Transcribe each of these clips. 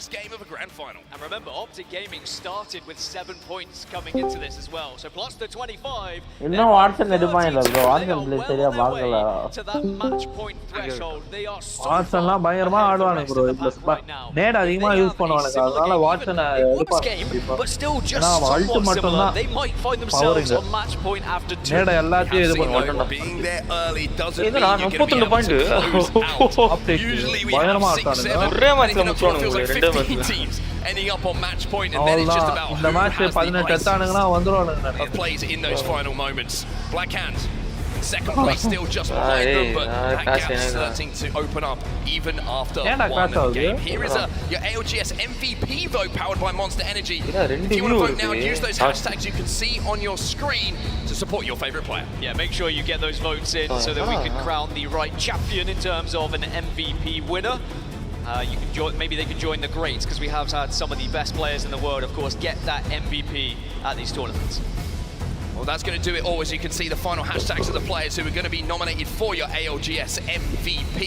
first game of a grand final. And remember, Optic Gaming started with 7 points coming into this as well. So plus the 25. இன்னும் Watson எடுப்பாங்க bro. Watson play சரியா வாங்கல. To that match point threshold, they are so வாட்சன்லாம் பயங்கரமா ஆடுவாங்க bro. இதுல NAT அதிகமா use பண்ணுவாங்க. அதனால வாட்சன் எடுப்பாங்க. But still just somewhat similar. They might find themselves on match point after 2. NAT எல்லாத்தையும் இது பண்ணுவாங்க. Being there early doesn't mean you're going to be able to close out. Usually we have 6-7. ஒரே மேட்ச்ல முடிச்சோம் ரெண்டு மேட்ச்ல. Teams ending up on match point and then it's just about இந்த match 18 எடுத்தானுங்கனா வந்துருவானுங்க. It plays in those final moments. Black Hands second place still just behind them, but that gap's starting to open up even after one game. Here is your ALGS MVP vote powered by Monster Energy. If you want to vote now, use those hashtags you can see on your screen to support your favorite player. Yeah, make sure you get those votes in so that we can crown the right champion in terms of an MVP winner. You can join, maybe they can join the greats, because we have had some of the best players in the world, of course, get that MVP at these tournaments. Well, that's going to do it all, as you can see the final hashtags of the players who are going to be nominated for your ALGS MVP.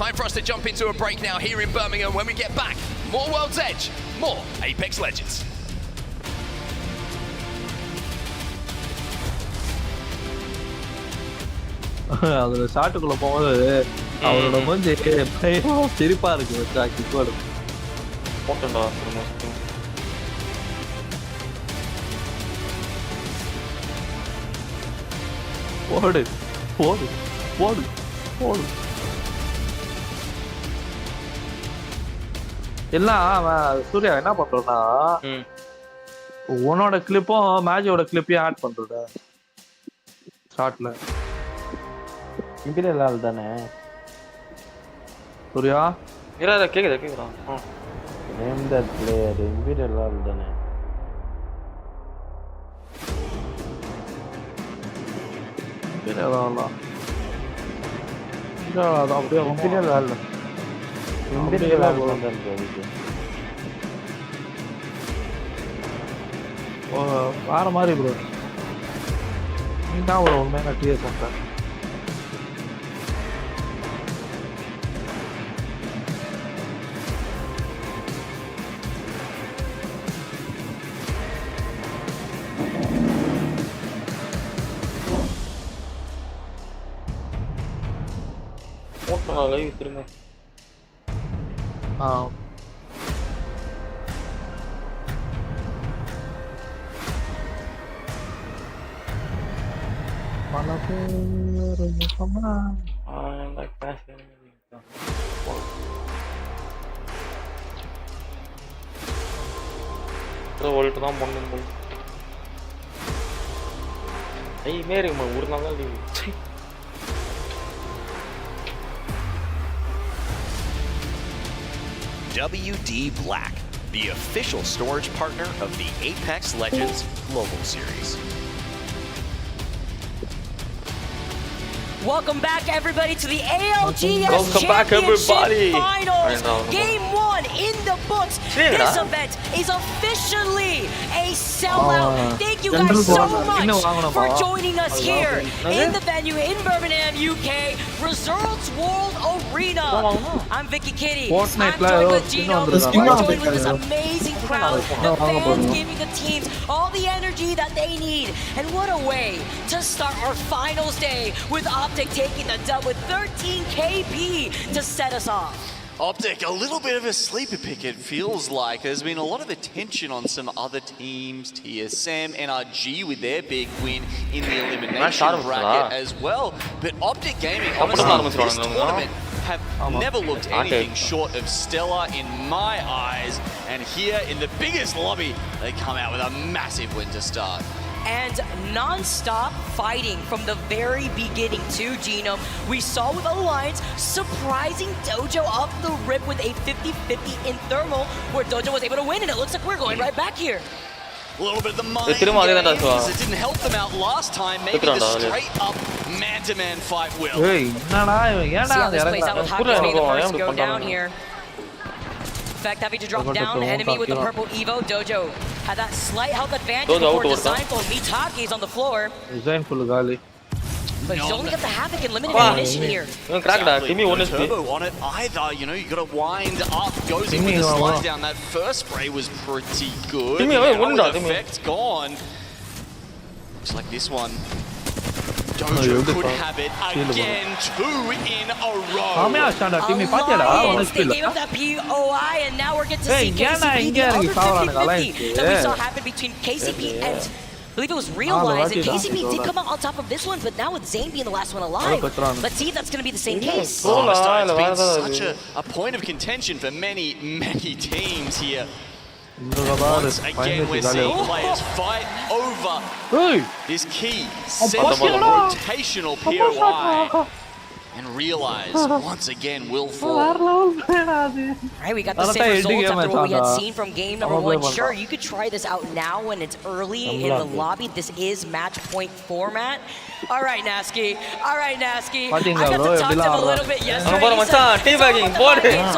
Time for us to jump into a break now here in Birmingham. When we get back, more World's Edge, more Apex Legends. அதுல ஷாட்டுக்குள்ள போகும்போது அவரோட மூஞ்சி சிரிப்பா இருக்கு வச்சா கிக்கோடு போட்டோம்டா போடு போடு போடு போடு எல்லாம் சூர்யா என்ன பண்றோம்னா உன்னோட கிளிப்பும் மேஜோட கிளிப்பையும் ஆட் பண்றோட ஷார்ட்ல இம்பீரியல் ஆள் தானே சூர்யா இல்ல கேக்குதா நேம் தட் பிளேயர் இம்பீரியல் ஆள் தானே இம்பீரியல் ஆளா அது அப்படியே இம்பீரியல் ஆள் இம்பீரியல் ஆள் தான் ஓ வேற மாதிரி ப்ரோ நீ தான் ஒரு உண்மையான டிஎஸ் பண்ற லைவ் திரும்ப பல பேர் முகமா வோல்ட் தான் பண்ணும் லைவ்மே இருக்குமா ஒரு நாள் தான் leave WD Black, the official storage partner of the Apex Legends Global Series. Welcome back, everybody, to the ALGS Welcome back, everybody. Finals. Game 1 in the books. This event is officially a sellout. Thank you guys so much for joining us here in the venue in Birmingham, UK, Results World Arena. I'm Vicky Kitty. I'm joined with Gino. We're joined with this amazing crowd. The fans giving the teams all the energy that they need. And what a way to start our finals day with Optic taking the dub with 13 KP to set us off. Optic, a little bit of a sleeper pick, it feels like. There's been a lot of attention on some other teams, TSM, NRG with their big win in the elimination bracket as well. But Optic Gaming, honestly, this tournament have never looked anything short of stellar in my eyes. And here in the biggest lobby, they come out with a massive win to start. And non-stop fighting from the very beginning too, Gino. We saw with Alliance surprising Dojo off the rip with a 50-50 in thermal, where Dojo was able to win, and it looks like we're going right back here. A little bit of the mind games. It didn't help them out last time. Maybe the straight up man-to-man fight will. See how this plays out with Hockey being the first to go down here. In fact, having to drop down enemy with the purple Evo. Dojo had that slight health advantage before Design Full meets Hockey's on the floor. Design Full gali. But he's only got the Havoc and limited ammunition here. Exactly. No turbo on it either. You know, you got to wind up. Goes in with the slides down. That first spray was pretty good. With effect gone. Looks like this one. Dojo could have it again. 2 in a row. Alliance, they gave up that POI, and now we're getting to see KCP, the other 50-50 that we saw happen between KCP and I believe it was Realize, and KCP did come out on top of this one, but now with Zane being the last one alive, let's see if that's going to be the same case. It's been such a point of contention for many, many teams here. Once again, we're seeing players fight over this key sensible rotational POI and Realize once again will fall. Right, we got the same results after what we had seen from game number 1. Sure, you could try this out now when it's early in the lobby. This is match point format. All right, Nasky. All right, Nasky. I got to talk to him a little bit yesterday. So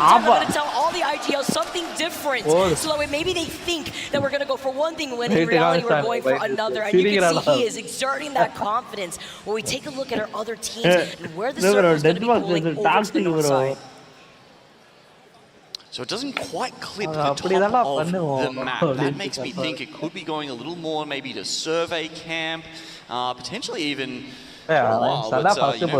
I'm going to tell all the IGLs something different. So that way maybe they think that we're going to go for one thing when in reality we're going for another. And you can see he is exerting that confidence when we take a look at our other teams and where the circle is going to be pulling over to the north side. So it doesn't quite clip the top of the map. That makes me think it could be going a little more maybe to survey camp, potentially even for a while. But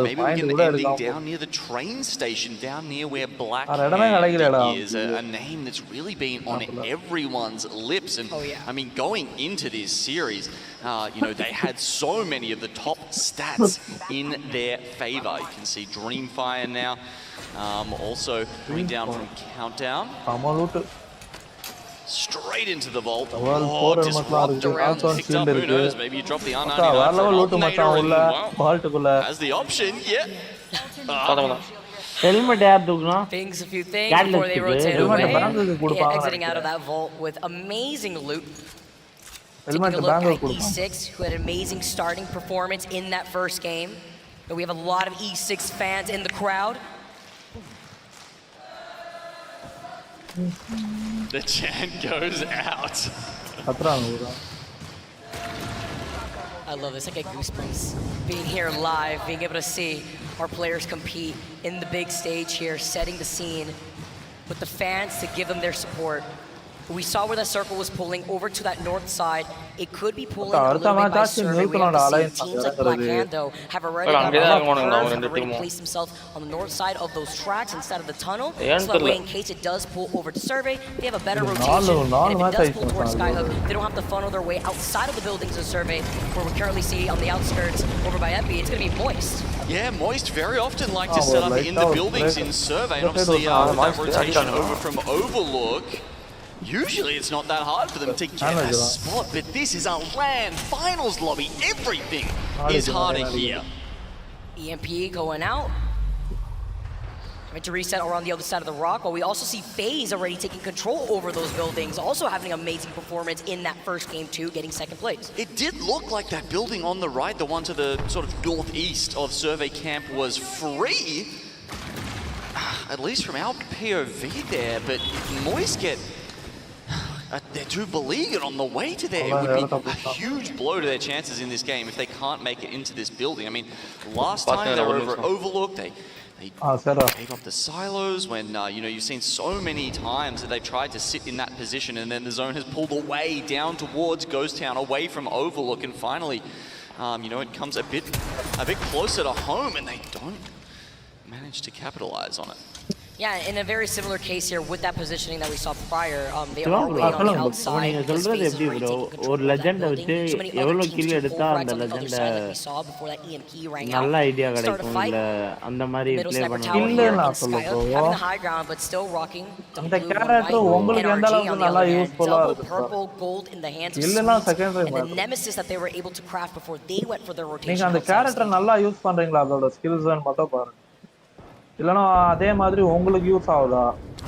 maybe we can ending down near the train station, down near where Black Hand is, a name that's really been on everyone's lips. And I mean, going into this series, they had so many of the top stats in their favor. You can see Dreamfire now. Also coming down from Countdown. Straight into the vault. Disrupt around, picked up, who knows, maybe you drop the R99 as the option, Things a few things before they rotate away. Exiting out of that vault with amazing loot. Taking a look at E6, who had an amazing starting performance in that first game. But we have a lot of E6 fans in the crowd. The chant goes out. I love this. I get goosebumps. Being here live, being able to see our players compete in the big stage here, setting the scene with the fans to give them their support. We saw where the circle was pulling over to that north side. It could be pulling a little bit by survey. We have to see teams like Black Hand, though, have already placed themselves on the north side of those tracks instead of the tunnel. So that way, in case it does pull over to survey, they have a better rotation. And if it does pull towards Skyhook, they don't have to funnel their way outside of the buildings of survey, where we currently see on the outskirts over by Epi. It's going to be Moist. Yeah, Moist very often like to set up in the buildings in survey. And obviously, with that rotation over from Overlook, usually it's not that hard for them to get a spot, but this is a LAN finals lobby. Everything is harder here. EMP going out. Having to reset around the other side of the rock, while we also see FaZe already taking control over those buildings, also having an amazing performance in that first game too, getting second place. It did look like that building on the right, the one to the sort of northeast of Survey Camp, was free, at least from our POV there, but Moist get they're too beleaguered on the way to there. It would be a huge blow to their chances in this game if they can't make it into this building. I mean, last time they were over at Overlook, they gave up the silos when, you've seen so many times that they tried to sit in that position and then the zone has pulled away down towards Ghost Town, away from Overlook, and finally, it comes a bit closer to home and they don't manage to capitalize on it. Yeah, in a very similar case here with that positioning that we saw prior, they are waiting on the outside. So many options to pull right on the other side like we saw before that EMP rang out. Start a fight. Middle sniper tower here in Skyhook, having the high ground but still rocking the blue and white NRG on the other hand. Double purple gold in the hands of Sweet, and the Nemesis that they were able to craft before they went for their rotation. I'm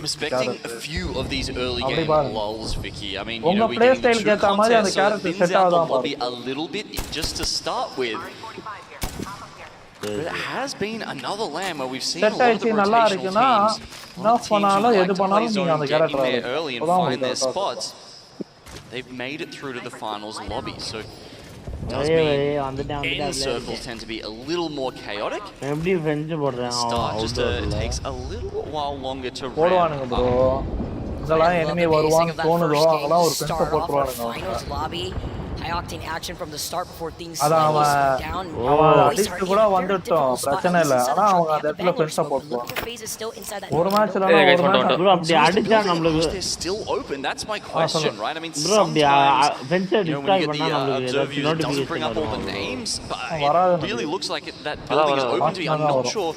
expecting a few of these early game lulls, Vicky. I mean, we're getting the true contest, so it thins out the lobby a little bit just to start with. But it has been another LAN where we've seen a lot of the rotational teams. A lot of teams who like to play zone, get in there early and find their spots. They've made it through to the finals lobby, so does mean end circles tend to be a little more chaotic. Start just takes a little while longer to ramp up. இதெல்லாம் enemy வருவான்னு தோணுதோ அங்கலாம் ஒரு fence போட்டுருவாங்க finals lobby. High octane action from the start before things slow down. அடிச்சு கூட வந்துட்டோம் பிரச்சனை இல்ல ஆனா அவங்க அந்த இடத்துல ஃபென்ஸ் போட்டுருவாங்க ஒரு மேட்ச்ல bro அப்படி அடிச்சா நமக்கு They're still open. That's my question, right? I mean, bro அப்படி ஃபென்ஸ் டிஸ்ட்ராய் பண்ணா நமக்கு doesn't bring up all the names, but it really looks like that building is open to me. I'm not sure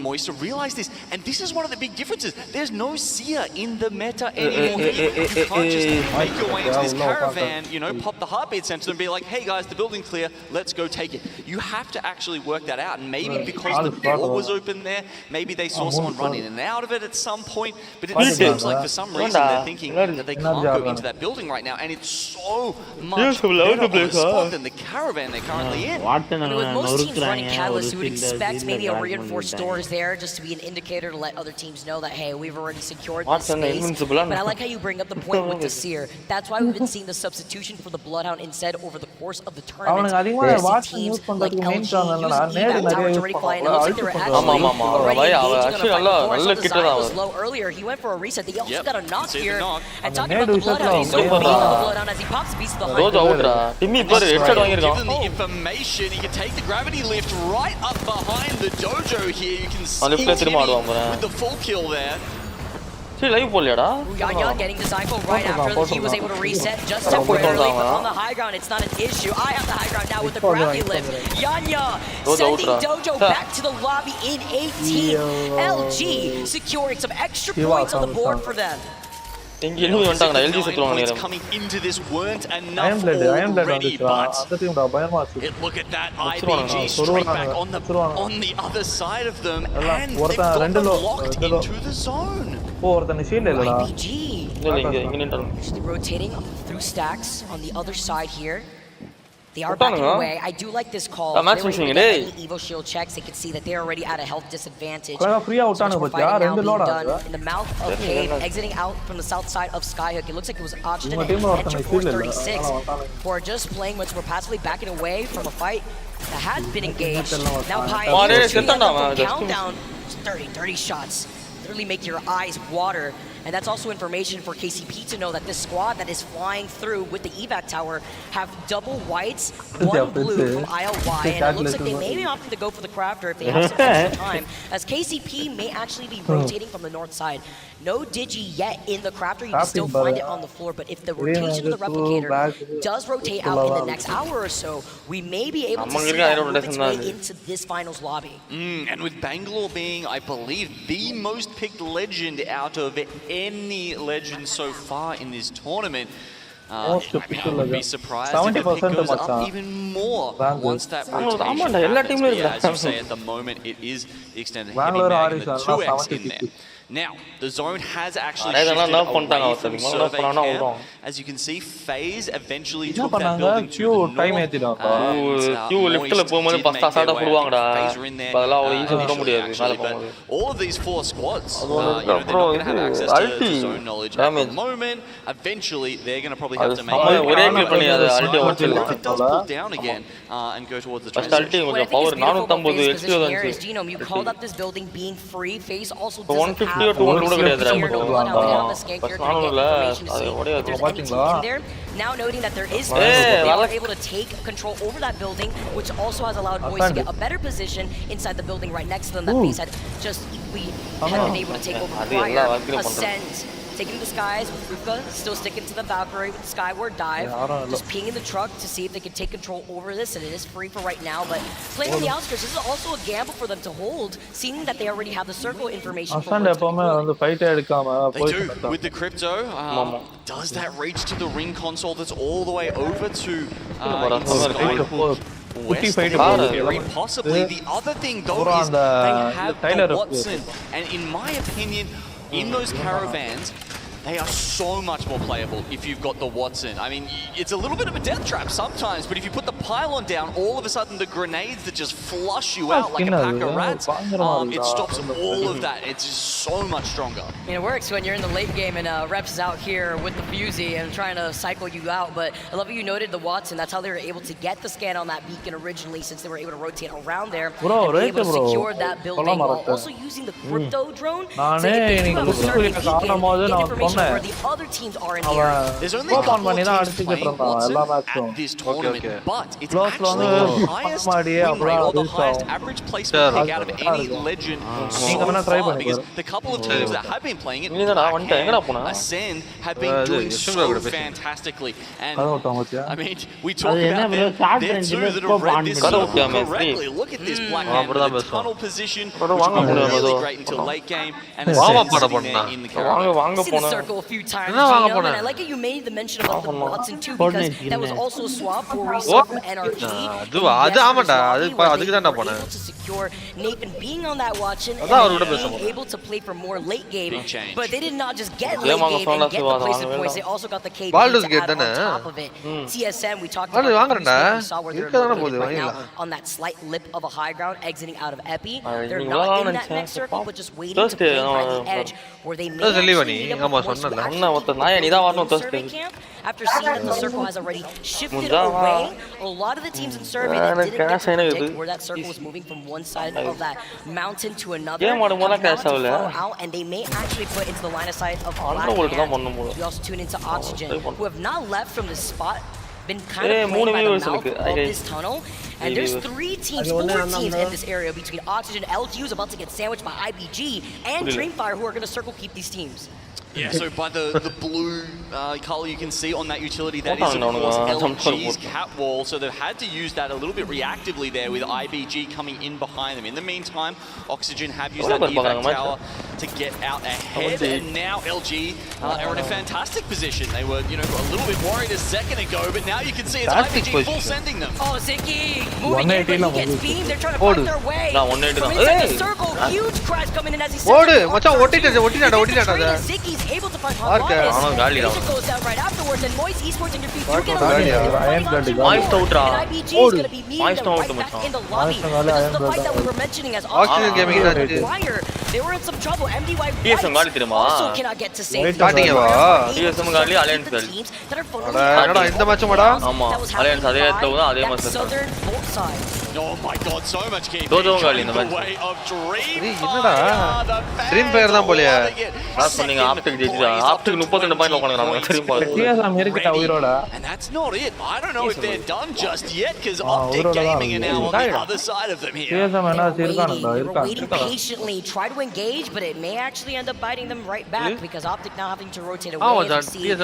Moista realized this, and this is one of the big differences. There's no seer in the meta anymore. You can't just make your way into this caravan, pop the heartbeat sensor and be like, hey guys, the building's clear, let's go take it. You have to actually work that out, and maybe because the door was open there, maybe they saw someone run in and out of it at some point, but it seems like for some reason they're thinking that they can't go into that building right now, and it's so much better on the spot than the caravan they're currently in. With most teams running Catalyst, you would expect maybe a reinforced doors there just to be an indicator to let other teams know that, hey, we've already secured this space. But I like how you bring up the point with the Seer. That's why we've been seeing the substitution for the Bloodhound instead over the course of the tournament. Teams like LGS using evac tower to already fly in. It looks like they were actually already engaging on a fight before. So the Zyme was low earlier. He went for a reset. They also got a knock here. And talking about the Bloodhound, he's so beat on the Bloodhound as he pops a piece of the high. Given the information, he can take the gravity lift right up behind the dojo here. You can see Timmy with the full kill there. Yanya getting the cycle right after he was able to reset just temporarily, but on the high ground it's not an issue. I have the high ground now with the gravity lift. Yanya sending Dojo back to the lobby in 18. LG securing some extra points on the board for them. Coming into this weren't enough already, but look at that IBG straight back on the other side of them, and they've got them locked into the zone. IBG actually rotating through stacks on the other side here. They are backing away. I do like this call. They were able to get any Evo shield checks. They can see that they're already at a health disadvantage. So much more fighting now being done in the mouth of Cave, exiting out from the south side of Skyhook. It looks like it was Oxygen and Enter Force 36 who are just playing once we're passively backing away from a fight that has been engaged. Now Pioneer countdown, 30 shots. Literally make your eyes water. And that's also information for KCP to know that this squad that is flying through with the evac tower have double whites, one blue from ILY, and it looks like they may be opting to go for the crafter if they have some extra time, as KCP may actually be rotating from the north side. No Digi yet in the crafter, you can still find it on the floor, but if the rotation of the replicator does rotate out in the next hour or so, we may be able to see that move its way into this finals lobby. And with Bangalore being, I believe, the most picked legend out of any legend so far in this tournament, I would be surprised if the pick goes up even more once that rotation happens. But yeah, as you say, at the moment, it is the extended heavy mag and the 2x in there. Now, the zone has actually shifted away from survey camp. As you can see, FaZe eventually took that building to the north. Moist did make their way. FaZe are in there initially, but all of these four squads, they're not going to have access to zone knowledge at the moment. Eventually, they're going to probably have to make it. If it does pull down again and go towards the transition. What I think is beautiful about FaZe's position here is, Genome, you called up this building being free. FaZe also doesn't have now noting that there is space, they are able to take control over that building, which also has allowed Boys to get a better position inside the building right next to them that FaZe had just had been able to take over prior. Ascend, taking the skies with Ruka, still sticking to the Valkyrie with the Skyward Dive, just pinging the truck to see if they can take control over this, and it is free for right now, but playing on the outskirts, this is also a gamble for them to hold, seeing that they already have the circle information. They do, with the Crypto, does that reach to the ring console that's all the way over to Skyhook? Very possibly. The other thing though is they have the Watson, and in my opinion, in those caravans, they are so much more playable if you've got the Watson. I mean, it's a little bit of a death trap sometimes, but if you put the pylon down, all of a sudden the grenades that just flush you out like a pack of rats, it stops all of that. It's just so much stronger. I mean, it works when you're in the late game and Reps is out here with the Fusey and trying to cycle you out, but I love how you noted the Watson. That's how they were able to get the scan on that beacon originally, since they were able to rotate around there and be able to secure that building while also using the crypto drone. So if they do have a certain beacon, get information of where the other teams are in the area. There's only a couple of teams playing Watson at this tournament, but it's actually the highest win rate or the highest average placement pick out of any legend so far, because the couple of teams that have been playing it, Ascend, have been doing so fantastically. And I mean, we talk about them, they're two that have read this circle correctly. Look at this Black Hand with a tunnel position, which will be really great until late game, and Ascend sitting there in the caravan. I've seen the circle a few times, and I like how you made the mention about the Watson too, because that was also a swap for Recircle NRG. Able to secure Nathan being on that Watson and being able to play for more late game, but they did not just get late game and get the placement points, they also got the KP to add on top of it. TSM, we talked about we saw where they're located right now on that slight lip of a high ground exiting out of Epi. They're not in that next circle, but just waiting to play by the edge where they may actually meet up with points to actually survey camp. After seeing that the circle has already shifted away, a lot of the teams in survey that didn't get to predict where that circle was moving from one side of that mountain to another have not to follow out, and they may actually put into the line of sight of Black Hand. We also tune into Oxygen, who have not left from this spot, been kind of playing by the mouth of this tunnel. And there's four teams in this area between Oxygen, LG, who's about to get sandwiched by IBG, and Dreamfire, who are going to circle keep these teams. Yeah, so by the blue color you can see on that utility, that is of course LG's cat wall, so they've had to use that a little bit reactively there with IBG coming in behind them. In the meantime, Oxygen have used that evac tower to get out ahead, and now LG are in a fantastic position. They were, a little bit worried a second ago, but now you can see it's IBG full sending them. Oh, Ziki moving in, but he gets beamed. They're trying to fight their way from inside the circle. Huge crash coming in as he says. Ziki's able to find Hogwarts. Goes down right afterwards, and Moist Esports and your feet do get Moist out, and IBG is going to be meeting them right back in the lobby. This is the fight that we were mentioning as Oxygen prior. They were in some trouble. MDY also cannot get to safety. Teams that are that southern bolt side. Oh my god, so much KP going the way of Dreamfire தான் போலையா நான் சொன்னீங்க optic ஜெயிச்சா optic 32 point உட்கார்ந்தாங்க தெரியுமா and that's not it. I don't know if they're done just yet, because Optic Gaming are now on the other side of them here. They're waiting patiently, try to engage, but it may actually end up biting them right back, because Optic now having to rotate away from teams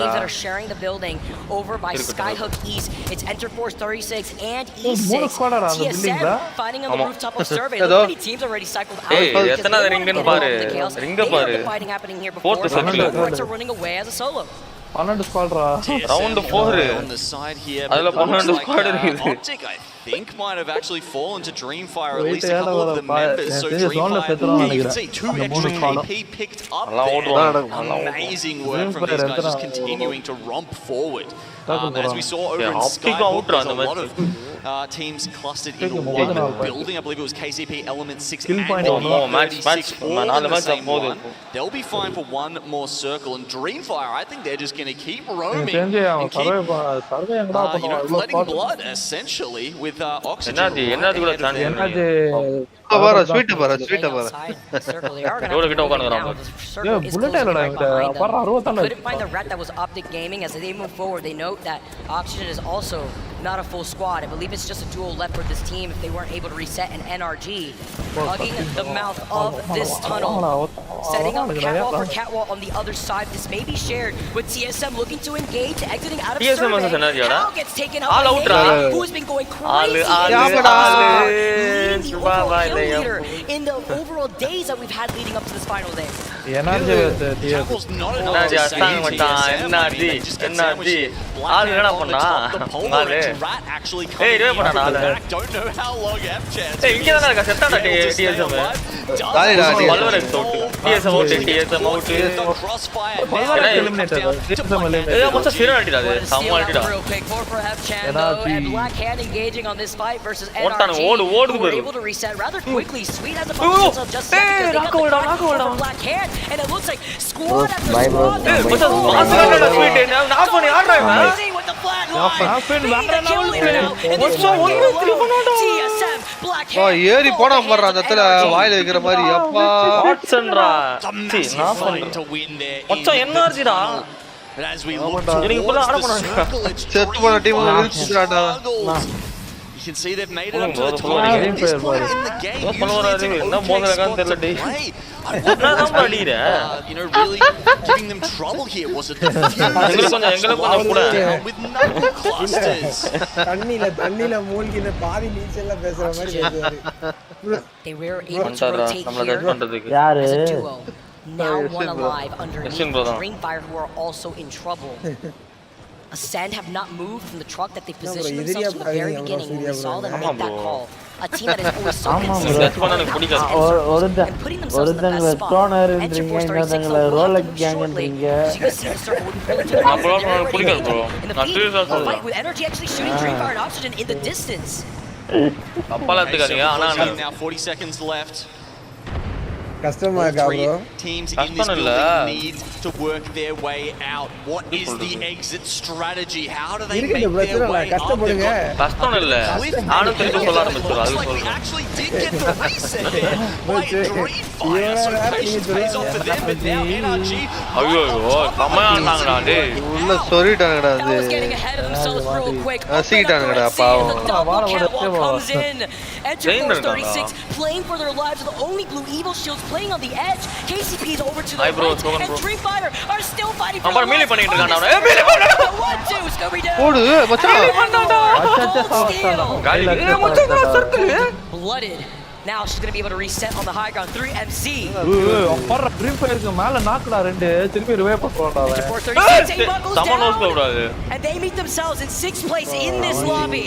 that are sharing the building over by Skyhook East. It's Enter Force 36 and E6. TSM fighting on the rooftop of Survey. Look how many teams already cycled out. Hey, எத்தனை ரிங்னு பாரு ரிங்க பாரு fighting happening here before. Reports are running away as a solo. 12 squad round 4 on the side here. அதுல 12 squad இருக்குது. Optic, I think, might have actually fallen to Dreamfire, at least a couple of the members. So Dreamfire, you can see 2 extra KP picked up there. Amazing work from these guys, just continuing to romp forward. As we saw over in Skyhook, there's a lot of teams clustered in one building. I believe it was KCP Element 6 and Element 36 all in the same one. They'll be fine for one more circle, and Dreamfire, I think they're just going to keep roaming and keep letting blood, essentially, with Oxygen. sweet couldn't find the rat that was Optic Gaming. As they move forward, they note that Oxygen is also not a full squad. I believe it's just a duel left for this team if they weren't able to reset an NRG. Hugging the mouth of this tunnel, setting up catwall for catwall on the other side. This may be shared with TSM looking to engage, exiting out of survey. How gets taken out by Nathan, who's been going crazy leading the overall kill leader in the overall days that we've had leading up to this final day. Energy Travel's not enough Energy to அஸ்தாங்க save மச்சான், TSM. I mean, energy, they just get energy. sandwiched. ஆளு என்னடா Blackhand on the பண்ணா? top, the polar ஆளு. edge, Rat actually ஏய், coming இதுவே in பண்ணா from the ஆளு. back. Don't know how long F-Chance ஏய், இங்க தான இருக்கா? செத்தாடா TSM. தாலிடா, வல்லுவரை தோட்டு. TSM out, TSM out. ஏய், மச்சான் சிரா அடிடா அது. சம அடிடா. Real quick for F-Chan though, and Blackhand engaging on this fight versus ஓட்டானு, NRG, ஓடு who were பாரு. able to reset rather quickly. Sweet has a focus of just because they got the crack for Blackhand, and it looks like squad after squad. ஏய், மச்சான் மாசலடா sweet. நான் பண்ணி ஆடுறா இவன். Amazing with the flat line. Beating the kill leader now, and this What's one up? game alone. TSM, Blackhand. ஏறி போனா பாரு அந்த இடத்துல வாயில வைக்கிற மாதிரி அப்பா வாட்சன்டா. சீ, நான் fight பண்ணேன். to win there. மச்சான் எனர்ஜிடா. But as we look எனக்கு இப்ப towards ஆட the போறாங்க. circle, it's செத்து போன team விழுந்துட்டாடா You can see they've made it up to the top. போறாங்க. At this point in the game, என்ன usually பண்ணுவாரு? it's an என்ன okay மோதலகான்னு spot to தெரியல டேய். play. I wonder நான் what's தான் அடிக்கிறேன். you know, really giving them trouble here. Was it the எங்களுக்கு கொஞ்சம் கூட. with knuckle clusters? தண்ணில மூழ்கின பாதி நீச்சல்ல பேசுற மாதிரி பேசுவாரு. They were able to பண்றா rotate நம்மள here கட் பண்றதுக்கு. யாரு as a duo. Now one alive underneath Listen, brother. Greenfire, who are also in trouble. Ascend have not moved from the truck that they positioned bro, themselves from the very Idriya beginning when we saw them Ama make that bro. call. A team that is always so Ama bro. consistent. That's பண்ணா எனக்கு பிடிக்காது. ஒருத்தன் And putting themselves in the ஒருத்தங்க best spot. Stoner Enter என்றீங்க 436, இன்னொருத்தங்கள so we'll have ரோலக் to gang shortly. என்றீங்க As you can see, the circle will be pulling to the நான் bro, right. They're நான் பிடிக்காது bro. already in the நான் lead. serious-ஆ A சொல்றேன். fight with Energy actually shooting Dreamfire and Oxygen in the distance. அப்பலாம் எடுத்துக்காதீங்க. ஆனா Now 40 seconds left. கஷ்டமா இருக்கா Three bro? teams in this கஷ்டம் இல்ல. building need to work their way out. What is the exit strategy? How do they make இருக்குது their பிரச்சனை இல்ல way up? கஷ்டப்படுங்க. கஷ்டம் இல்ல. நானும் திருப்பி சொல்ல ஆரம்பிச்சிடுறேன். Looks அதுக்கு like we சொல்றேன். actually did get the reset there by Dreamfire. So patience pays off for them, but now NRG ஐயோ செம்மையா ஆடுனாங்கடா டேய். உள்ள சொரிட்டாங்கடா That அது was getting ahead of themselves real quick. சீக்கிட்டானுங்கடா The பாவம் double catwalk comes in. Enter Trainer Force 36, playing for their lives. The only blue evil shields playing on the edge. KCP is over to the Hi, bro, right, Shogun, and bro. Dreamfire are still fighting for அவன் their Mealy lives. பண்ணிட்டு On இருக்கான் this அவன். Mealy பண்ணடா. 1-2, Scooby Doo. ஓடு மச்சான் காலி. மச்சான் circle. Blooded. Now she's gonna be able to reset on the high ground through MC. அப்பற ட்ரீம்ஃபயருக்கு மேல நாக்குடா ரெண்டு திருப்பி ரிவே பண்ணுவான்டா Enter அவன் Force 36, Ava goes சம நோஸ்ல down. விடாது. And they meet themselves in 6th place in this lobby.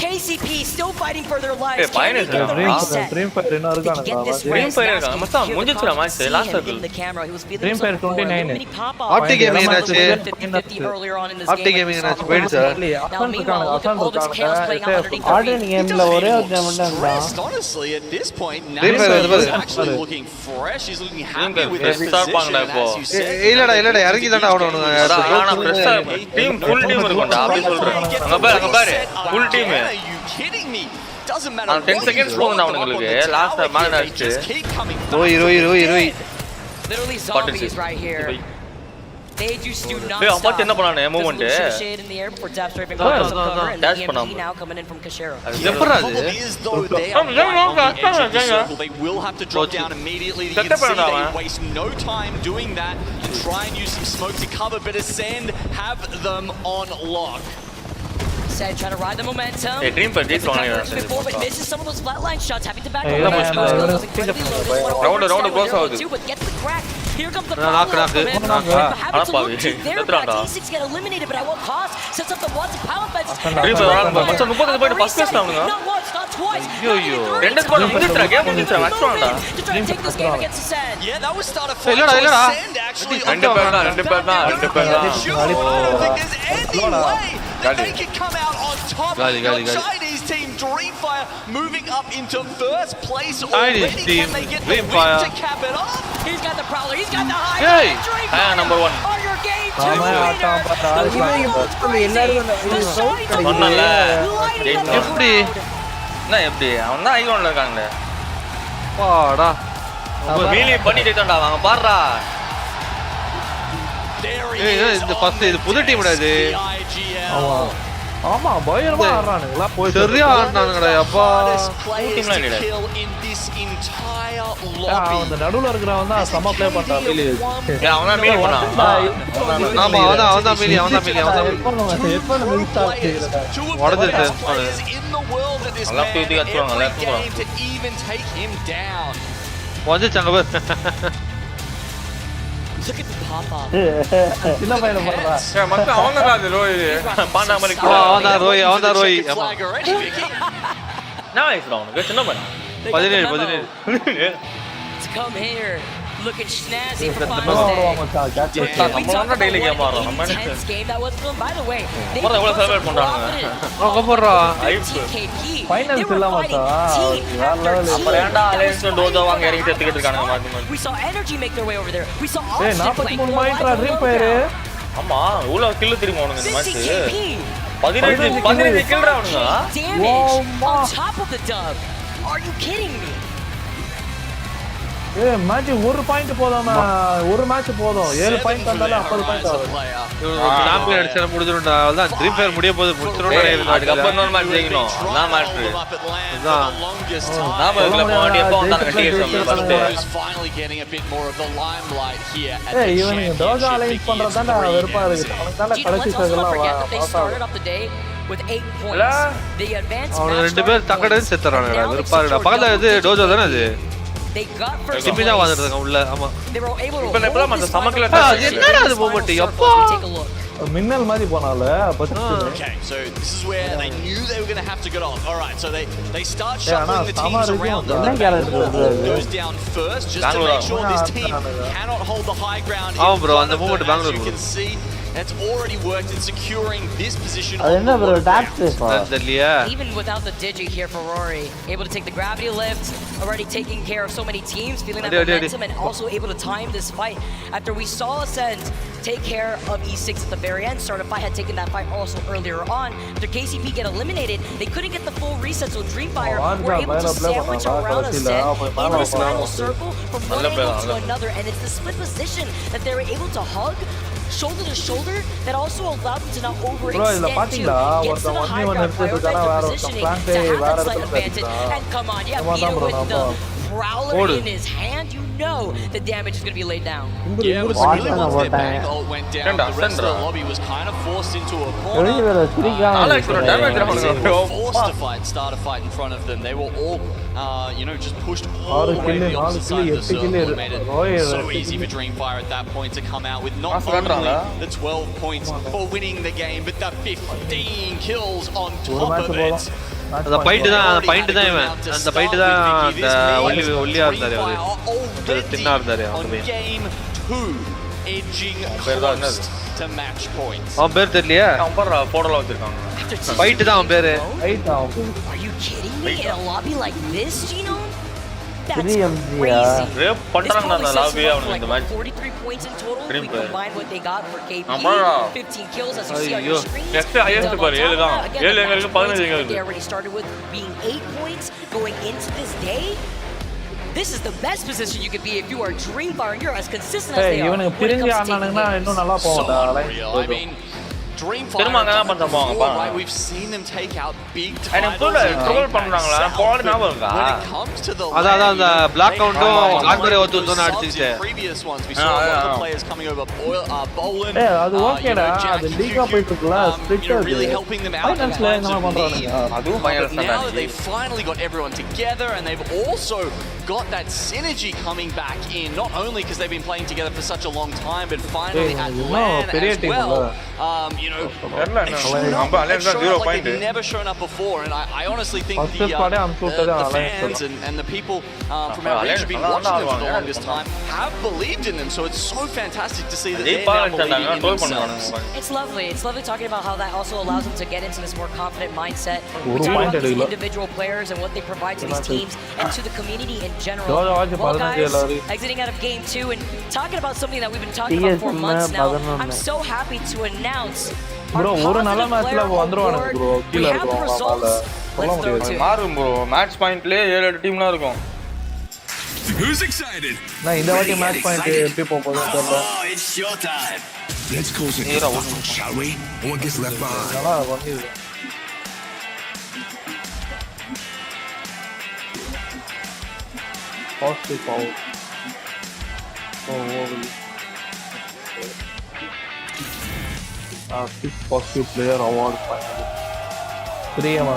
KCP still fighting for their lives. Hey, fine Can they is get that? the reset? ட்ரீம்ஃபயர் என்ன They can get this இருக்கானடா rest. Dreamfire Now, இருக்கான். you மச்சான், hear the முடிஞ்சிச்சுடா comments, match, see last him circle. in the camera. He was feeling Dreamfire himself before. 29. Little mini pop-up. Optic gaming என்னாச்சு? 50-50 earlier on in this Optic game. gaming என்னாச்சு? போயிடுச்சா? Now, meanwhile, look at all this chaos playing out underneath the Ardern feet. கேம்ல ஒரே ஒரு game தான் stressed, honestly, at this point. Dreamfire Now is he's actually looking fresh. He's looking happy with his Dreamfire position. Bhangra இப்போ. As you said, இல்லடா இறங்கி தான்டா ஆவணும் அதான் ஆனா ஃப்ரெஷ்ஷா டீம் ஃபுல் டீம் இருக்கும்டா அப்படி சொல்றேன். அங்க பாரு full team. Are you kidding me? Doesn't matter. நான் 10 seconds போகுது அவங்களுக்கு. லாஸ்ட் மேல அடிச்சு. ரோய் Literally zombies right here. They just do not Hey, stop. அப்பா என்ன பண்ணானே movement? There's a little shade in the air before Dap strafing cover, and dash the பண்ணாம. EMP now coming in from Kashero. எப்பறா The அது problem is, though, they are right on the edge of the circle. They will have to drop down immediately. You can see they waste no time doing that and try and use some smoke to cover, but Ascend have them on lock. Said trying to ride the momentum. Hey, Dreamfire Gets did the one coverage here. before, but misses some of those flatline shots, having to back Hey, away. yeah, Those man. goes incredibly low. Doesn't wanna Round overstep round where they're goes going to, but gets the crack. Here comes the knock, follow-up from him. knock. But having to Pavi. look to their That's back. round. T6 get eliminated, but at what cost? Sets up the Watson power fence. Dreamfire வராங்க. மச்சான் 30 point first class தானுங்க. Not once, not twice. ஐயோ ரெண்டு squad முடிஞ்சிட்டா game முடிஞ்சிட்டா match வேண்டா. To try and take this game against Ascend. Yeah, that was start a fight. இல்லடா. Ascend actually. ரெண்டு பேர் தான். Sure, I don't think there's any way that they can come out on top. Gali. Your Chinese team, Dreamfire, moving up into first place Chinese already. team, Can they get the Dreamfire. win to cap it off? He's got the prowler. He's got the high. Hey! Dreamfire number one. are your game 2 ஆமா, winner. ஆட்டம் பார்த்தா ஆளு The பாருங்க. Royals crazy. The Shines of சொன்னல. lighting up the எப்படி? crowd. என்ன எப்படி அவன் தான் ஐகான்ல இருக்காங்களே. வாடா மீலி பண்ணிட்டு இருக்கான்டா அவங்க பாருடா. There he ஏய் is இந்த on ஃபர்ஸ்ட் இது புது the டீம்டா இது IGL. ஆமா பயங்கரமா ஆடுறானுங்களா போய் சரியா ஆடுறானுங்கடா அப்பா Hardest players team to leader. kill in this entire lobby. அந்த நடுவுல இருக்கிறவன் தான் செம ப்ளே பண்றான் மீலி அவன் தான் மீலி பண்ணான். ஆமா அவன் தான் Mealy Two of What the is it, best players in the world at this நல்லா man, தூக்கி அடிச்சுவாங்க, every நல்லா game to even take him down. வந்துச்சாங்க பாரு. Look at the pop-off. சின்ன பையனை பாருடா. மத்த அவங்க தான் அது ரோய் பாண்டா மாதிரி அவன் தான் ரோய் ஆமா. நான் வயசுடா உனக்கு சின்ன பையன் 17. To come here looking snazzy for நம்ம finals day. மச்சான் catch We talked about daily game what ஆடுறோம். an intense game that was for them. By the way, they எவ்வளவு celebrate பண்றாங்க. அவங்க போறா. 15KP. Finals They were இல்ல fighting மச்சான். team வேற after level. team. அப்புறம் ஏன்டா That was alliance fighting Tojo வாங்க really இறங்கி hard. செத்துக்கிட்டு இருக்காங்க மாத்தி மாத்தி. We saw Energy make their way over there. We saw ஏய் Austin play 43 பாயிண்ட்ரா ட்ரீம் ஃபயர். ஆமா இவ்வளவு கில் தெரியுமா உனக்கு இந்த மேட்ச் 15KP. 15 கில்றா அவனுங்க Damage on top of the dub. Are you kidding me? ஏய் மேட்ச் ஒரு பாயிண்ட் போதாமா? ஒரு மேட்ச் போதும். 7 பாயிண்ட் வந்தால 50 பாயிண்ட் ஆகும். இவங்க சாம்பியன் அடிச்சா முடிஞ்சிரும்டா. அவ்வளவுதான் ட்ரீம் ஃபயர் முடிய போகுது. முடிச்சிரோம்டா. அதுக்கு அப்புறம் இன்னொரு மேட்ச் ஜெயிக்கணும். நான் மேட்ச் இதான். நாம இதுல போடி எப்போ வந்தாங்க DSM first finally getting a bit more of the limelight here at ஏய் the இவனுங்க டோஜோ அலைன்ஸ் பண்றதாண்டா வெறுப்பா இருக்கு. அவனுக்கால Gino, கடைசி let's also சைடுலாம் not forget that they started வா. off the day with 8 points. They advanced அவங்க match ரெண்டு start பேர் தக்கடன்னு points. செத்துறானுங்கடா. Now they வெறுப்பா இருக்குடா. secured பக்கத்துல இது double டோஜோ தானே அது? They got first சிம்பி தான் place. வந்துருக்காங்க உள்ள. ஆமா. They were able to இப்ப எப்பலாம் hold அந்த this சமக்கல final அது என்னடா அது மூமெண்ட்? எப்பா. Take a look. மின்னல் மாதிரி போனால பத்து. Okay, so this is where they knew they were going to have to get off. All right, so they start Yeah, shuffling the teams around them. என்ன character Goes down first just to make sure this team cannot hold the high ground. Oh, in bro, front and the of them. moment As Bangalore, you bro. can see, that's already worked in securing this position அது on என்ன the bro low டாக்ஸ் ground. சேஃபா? தெரியலையா? Even without the digi here for Rory, able to take the gravity lift, already taking care of so many teams, feeling that momentum, and also able to time this fight. After we saw Ascend take care of E6 at the very end, Certify had taken that fight also earlier on. After KCP get eliminated, they couldn't get the full reset, so Dreamfire were able to sandwich around Ascend in this final circle from one angle to another, and it's the split position that they were able to hug shoulder to shoulder that also allowed them to not overextend இதுல to பாத்தீங்களா get to the ஒருத்தன் high ஒண்ணு ground, எடுத்துட்டு இருக்கானா prioritize வேற their ஒருத்தன் positioning plant to have வேற that slight இடத்துல advantage. கட்டிட்டான். And come on, yeah, நம்ம தான் Peter bro, with நம்ம. the Prowler in his hand, you know the damage is going to be laid down. Yeah, it was What really kind of once their attack? bang ult went down, the rest of the lobby was kind of forced into a corner. வெளிய வேற சிரிக்காம Alex bro damage They பண்ணுங்க were forced to start a fight in front of them. They were all, just pushed all ஆறு the way kill, to the நாலு opposite side of the kill, circle. எட்டு It made kill. Roy it so எட்டு easy kill. for Dreamfire at that point to come out with not That's only right, the 12 points for winning the game, but the 15 kills on ஒரு top match of போலாம். it. அந்த byte தான் இவன். அந்த byte தான் அந்த ஒல்லியா இருந்தாரு அவரு. தின்னா இருந்தாரு On அந்த பையன். game 2, edging பேர்தான் close to match points. அவன் பேர் தெரியலையா? அவன் பாரு போட்டோல வச்சிருக்காங்க பைட்டு தான் அவன் பேரு. ரைட் ஆகும். Are you kidding me? In a lobby like this, Gino? That's 3MG crazy. ரேப் This பண்றாங்க probably அந்த says லாபி something அவனுக்கு like இந்த what, match 43 points in total. We Dream player. combine what they got for KP. ஆமா. 15 kills as you see on ஐயோ. your screen. Next highest பாரு 7 தான் 7 எங்க இருக்கு 15 எங்க They இருக்கு already started with being 8 points going into this day. This is the best position you could be if you are Dreamfire and you're as consistent as ஏய் they are. இவனுக்கு when it பிரிஞ்சு comes to taking ஆனானுங்கன்னா games. இன்னும் நல்லா So போகும்டா. unreal. I mean, Dreamfire திரும்ப அங்க தான் have done it பண்ணுவாங்க, before, பாருங்க. right? We've seen them take out big எனக்கு titles புரியல in ட்ரோல் APAC பண்றாங்களா South, போட but ஞாபகம் இருக்கா when it comes to the அதான் அந்த lane, பிளாக் they கவுண்டும் have கான்வரே those ஒத்துன்னு subs in அடிச்சுக்கிட்டு. previous ones. We saw a lot of players coming over. Boland, ஏய் அது ஓகேடா. அது லீகா போயிட்டு இருக்குல split really helping them out in ஃபைனல்ஸ்ல times என்னமா of need. பண்றானுங்க? அதுவும் But ஃபைனல்ஸ் now that தான் they've finally got everyone together and they've also got that synergy coming back in, not only because they've been playing together for such a long time, but finally Hey, at no, LAN பெரிய as team well. தெரியல They've என்ன shown up, நம்ம they've alliance தான் shown 0 up like point they've never shown up before, and I honestly think First the squad அமுச்சு விட்டது Alliance fans and the people from our region who've been watching them for the longest time have believed in them, so it's so fantastic to see that they're now believing in themselves. It's lovely. It's lovely talking about how that also allows them to get into this more confident mindset. We ஒரு talk point about these எடுக்கல. individual players and what they provide to these teams and to the community in general. JoJo watch Well, 15 guys, எல்லாரும். exiting out of game 2 and talking about something that we've been talking about for months now. I'm so happy to announce our Bro, ஒரு நல்ல positive மேட்ச்ல player வந்துருவானுங்க award. bro. We கீழ have the இருக்குவாங்க results. சொல்ல Let's throw முடியாது. to it. மாறும் bro match பாயிண்ட்லயே 7 டீம்லாம் இருக்கும் Who's excited? நான் இந்த வாட்டி மேட்ச் பாயிண்ட் எப்படி போகுதுன்னு தெரியல. Oh, it's showtime. Let's close it, shall we? No one gets left behind. நல்லா பண்ணிது. Positive power. Positive player award final 3M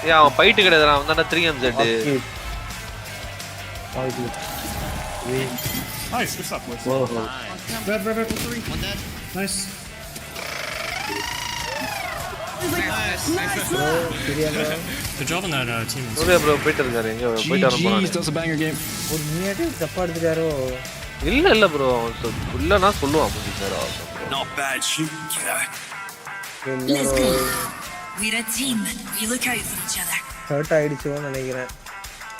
ஏன் அவன் பைட்டு கிடையாது அவன் தானே 3MZ. Nice, good stuff, boys. Red, 3. One dead. Nice. Good job on that team. bro போயிட்டு இருக்காரு எங்க போயிட்டு வர போறாரு. That's a banger game. ஒரு நீட்டே தப்பா எடுத்துட்டாரோ இல்ல bro ஃபுல்லா சொல்லுவான் புடிச்சாரோ. Not bad shoot. Let's go. We're a team. We look out for each other. Hurt ஆயிடுச்சோன்னு நினைக்கிறேன்.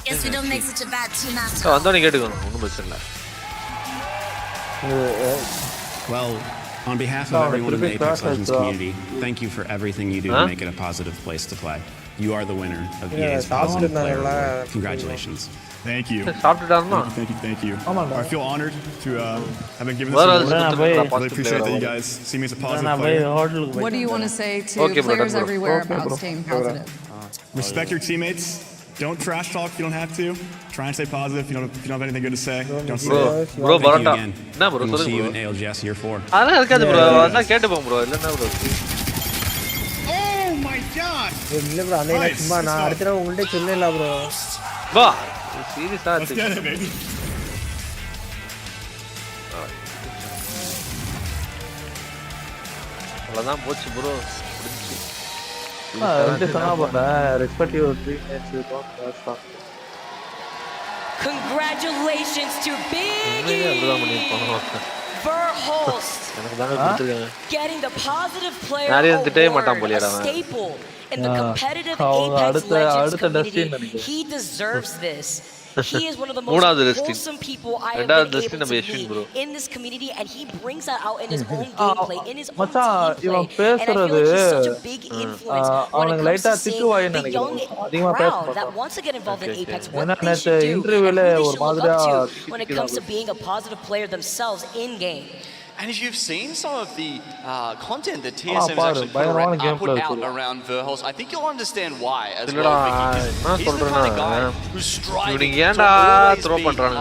Guess we don't make such a bad team after. வந்தோனே கேட்டுக்கணும் ஒண்ணும் பிரச்சனை இல்ல. Well, on behalf of everyone in the Apex Legends community, thank you for everything you do to make it a positive place to play. You are the winner of EA's Positive Player Award. Congratulations. Thank you. Thank you. I feel honored to have been given this award. I really appreciate that you guys see me as a positive player. What do you want to say to players everywhere about staying positive? Respect your teammates. Don't trash talk if you don't have to. Try and stay positive if you don't have anything good to say. Don't say bro Thank you again. Nah, bro, we'll see you in ALGS year 4. Adha irukadhu bro. Adha kettu bro. Illana bro. Oh my god. இல்ல bro அன்னைக்கு சும்மா நான் அடுத்த தடவை உங்கள்ட்ட சொல்லல bro. வா சீரியஸா Let's get it, baby. அதான் போச்சு bro. Respect your teammates. Congratulations to Biggie Verhulst getting the positive player award, a staple in the competitive Apex Legends community. He deserves this. He is one of the most wholesome people I have been able to meet in this community, and he brings that out in his own gameplay, in his own team play. And I feel like he's such a big influence when it comes to seeing the young crowd that wants to get involved in Apex, what they should do, and who they should look up to when it comes to being a positive player themselves in-game. And if you've seen some of the content that TSM has actually put out around Verhulst, I think you'll understand why as well, Vicky. He's the kind of guy who's striving to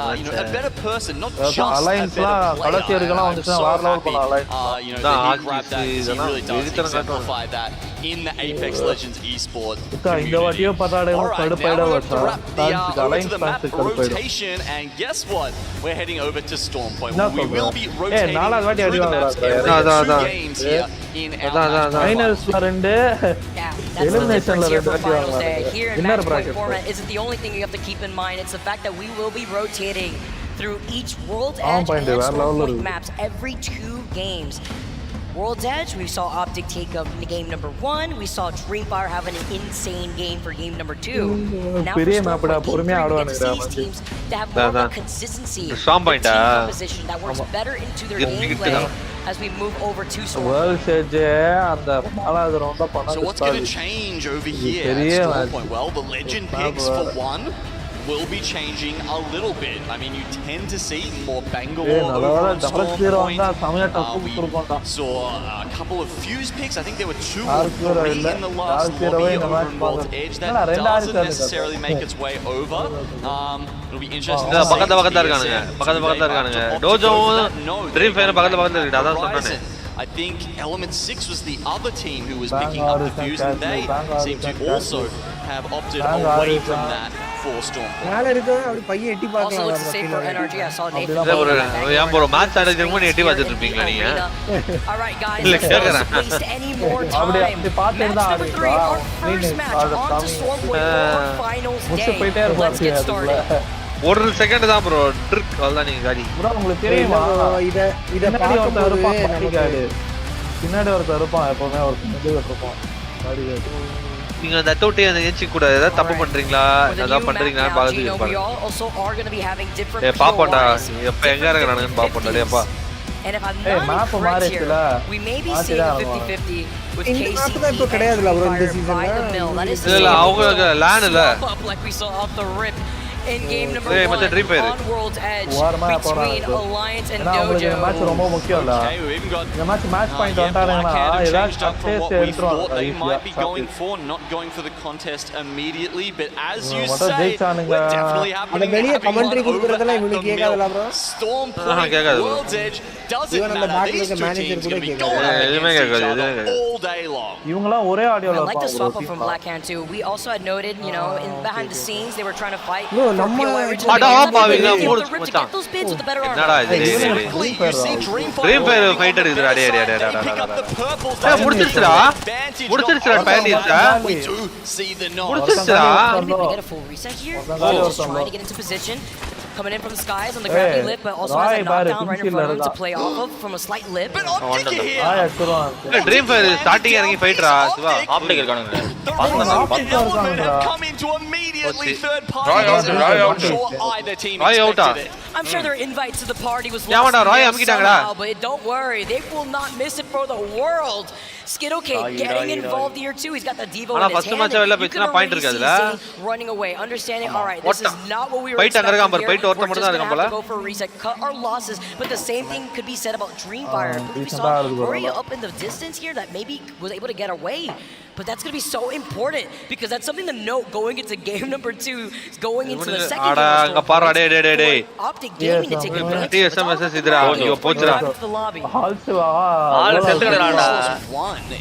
always be a better person, not just a better player. I'm so happy that he grabbed that, because he really does exemplify that in the Apex Legends esports community. Alright, now we're going to wrap the map rotation, and guess what? We're heading over to Storm Point, where we will be rotating through the maps every 2 games here in our finals la rendu elimination la rendu finals day here in match point format isn't the only thing you have to keep in mind. It's the fact that we will be rotating through each World's Edge and Storm Point maps every 2 games. World's Edge, we saw Optic take up game number 1. We saw Dreamfire having an insane game for game number 2. Now for Storm Point, we get to see these teams that have more of a consistency, a team composition that works better into their gameplay as we move over to Storm Point. So what's going to change over here at Storm Point? Well, the legend picks for one will be changing a little bit. I mean, you tend to see more Bangalore over on Storm Point. We saw a couple of Fuse picks. I think there were 2 or 3 in the last lobby over in World's Edge. That doesn't necessarily make its way over. It'll be interesting to see. Horizon. I think Element 6 was the other team who was picking up the Fuse, and they seem to also have opted away from that for Storm Point. Also looks the same for NRG. I saw Nathan. Alright guys, let's not waste any more time. Match number 3, our first match on to Storm Point finals day. Let's get started. ஒரு second தான் bro trick அதான் நீங்க காடி bro உங்களுக்கு தெரியுமா இத பின்னாடி ஒருத்தர் இருப்பான் பாடிகார்டு பின்னாடி ஒருத்தர் இருப்பான் எப்பவுமே ஒரு பின்னாடி இருப்பான் பாடிகார்டு நீங்க அந்த தோட்டி அந்த ஏச்சி கூட ஏதாவது தப்பு பண்றீங்களா ஏதாவது பண்றீங்களா பாத்துட்டு இருப்பாங்க பாப்போண்டா எப்ப எங்க இருக்கறானுன்னு பாப்போண்டா டேப்பா And if I'm not correct here, we may be seeing a 50-50 with KCP and by the mill. That is the like we saw off the rip in game number 1 on World's Edge between Alliance and Dojo. Okay, we've even got match point Black changed up from what we thought they might be going for, not going for the contest immediately, but as you say, we're definitely having one over at the mill. Storm Point, World's Edge, doesn't matter. These 2 teams going to be going up against each other all day long. I like the swap up from Black Hand too. We also had noted, in behind the scenes, they were trying to fight. அடா பாவிங்க மூணு மச்சான் என்னடா இது dream fire fighter இதுடா டேய் முடிச்சிருச்சுடா பேண்டிஸ்டா முடிச்சிருச்சுடா coming in from the skies on the gravity lip, but also has a knockdown right in front of him to play off of from a slight lip. But Optic here! Dream fire starting இறங்கி ஃபைட்டரா Siva optic இருக்கானுங்க Element have come into immediately third party. I'm sure either team expected it. I'm sure their invite to the party was lost somehow, but don't worry, they will not miss it for the world. Skittlecake getting involved here too. He's got the Devo in his hand. You can already see Zane running away, understanding, all right, this is not what we were expecting here. We're just going to have to go for a reset, cut our losses. But the same thing could be said about Dreamfire. We saw Rory up in the distance here that maybe was able to get away. But that's going to be so important because that's something to note going into game number 2, going into the second game. Optic Gaming to take advantage.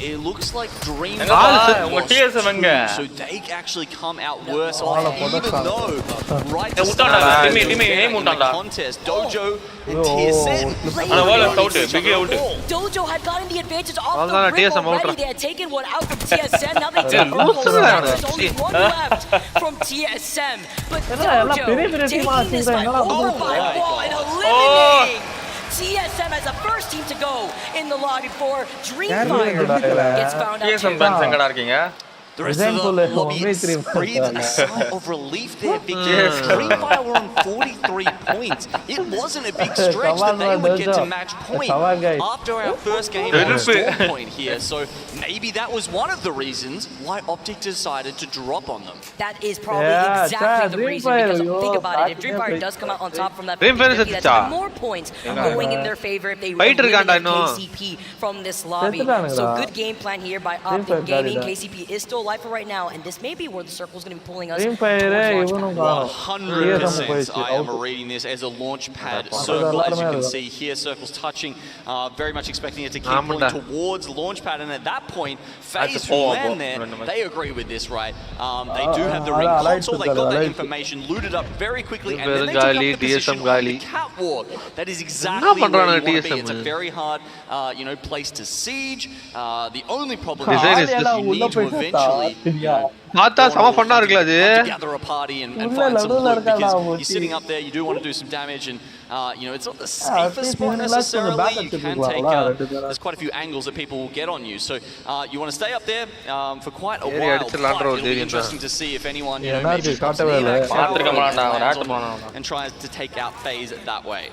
It looks like Dream so they actually come out worse off, even though right to start the contest, Dojo and TSM Dojo had gotten the advantage off the rip already. They had taken one out from TSM. Now they take Purple. There's only one left from TSM. But Dojo taking this fight over by wall and eliminating TSM as the first team to go in the lobby before Dreamfire gets found out. The rest of the lobby breathed a sigh of relief there because Dreamfire were on 43 points. It wasn't a big stretch that they would get to match point after our first game on score point here. So maybe that was one of the reasons why Optic decided to drop on them. That is probably exactly the reason, because think about it, if Dreamfire does come out on top from that 50-50, that's more points going in their favor if they eliminate KCP from this lobby. So good game plan here by Optic Gaming. KCP is still alive for right now, and this may be where the circle is going to be pulling us towards launch pad. 100% I am reading this as a launch pad circle, as you can see here. Circle's touching, very much expecting it to keep pulling towards launch pad, and at that point, FaZe who land there, they agree with this, right? They do have the ring console, they got that information looted up very quickly, and then they took up the position on the catwalk. That is exactly where you want to be. It's a very hard, place to siege. The only problem is you need to eventually gather a party and find some loot, because you're sitting up there, you do want to do some damage, and it's not the safest spot necessarily. You can take there's quite a few angles that people will get on you, so you want to stay up there for quite a while. But it'll be interesting to see if anyone maybe comes in and tries to take out FaZe that way.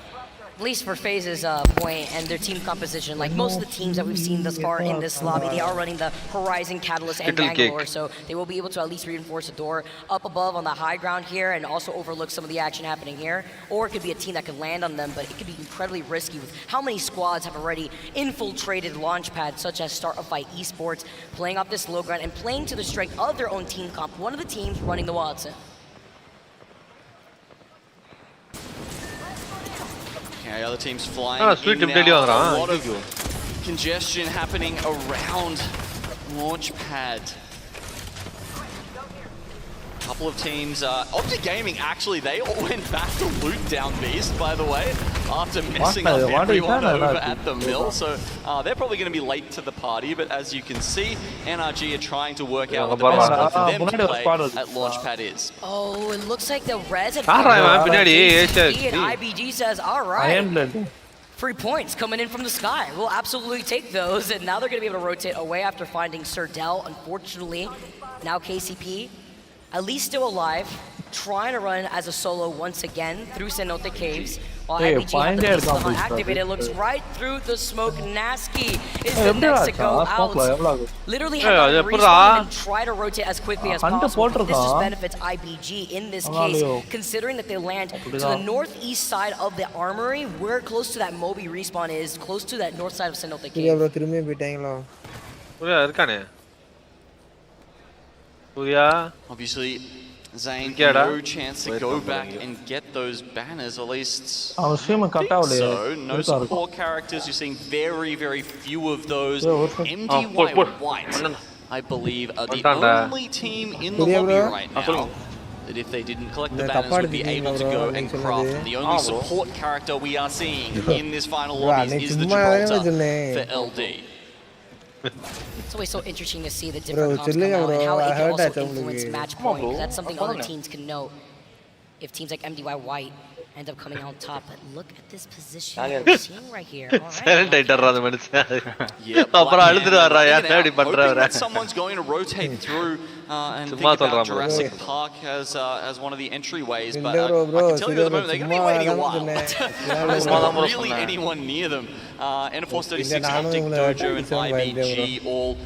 At least for FaZe's point and their team composition, like most of the teams that we've seen thus far in this lobby, they are running the Horizon, Catalyst, and Bangalore, so they will be able to at least reinforce the door up above on the high ground here and also overlook some of the action happening here. Or it could be a team that could land on them, but it could be incredibly risky with how many squads have already infiltrated Launchpad, such as Start of Fight Esports, playing off this low ground and playing to the strength of their own team comp, one of the teams running the Watson. Okay, other teams flying in now. A lot of congestion happening around Launchpad. Couple of teams, Optic Gaming actually, they all went back to loot down Beast, by the way, after messing up everyone over at the mill. So they're probably going to be late to the party, but as you can see, NRG are trying to work out what the best spot for them to play at Launchpad is. Oh, it looks like the Reds have and IBG says, all right. 3 points coming in from the sky. We'll absolutely take those, and now they're going to be able to rotate away after finding Serdell. Unfortunately, now KCP, at least still alive, trying to run as a solo once again through Cenote Caves. While IBG have the pistol activated, looks right through the smoke. Nasky is the next to go out. Literally have to respawn and try to rotate as quickly as possible. This just benefits IBG in this case, considering that they land to the northeast side of the armory, where close to that Moby respawn is, close to that north side of Cenote Caves. Obviously, Zane, no chance to go back and get those banners, at least so. No support characters, you're seeing very, very few of those. MDY White, I believe, are the only team in the lobby right now. that if they didn't collect the banners would be able to go and craft them. The only support character we are seeing in this final lobbies is the Gibraltar for LD. It's always so interesting to see the different comps come out and how it can also influence match point, because that's something other teams can note. If teams like MDY White end up coming on top, but look at this position we're seeing right here. All right. Hoping that someone's going to rotate through and think about Jurassic Park as one of the entryways, but I can tell you at the moment they're going to be waiting a while. There's not really anyone near them. NF436, Optic, Dojo, and IBG all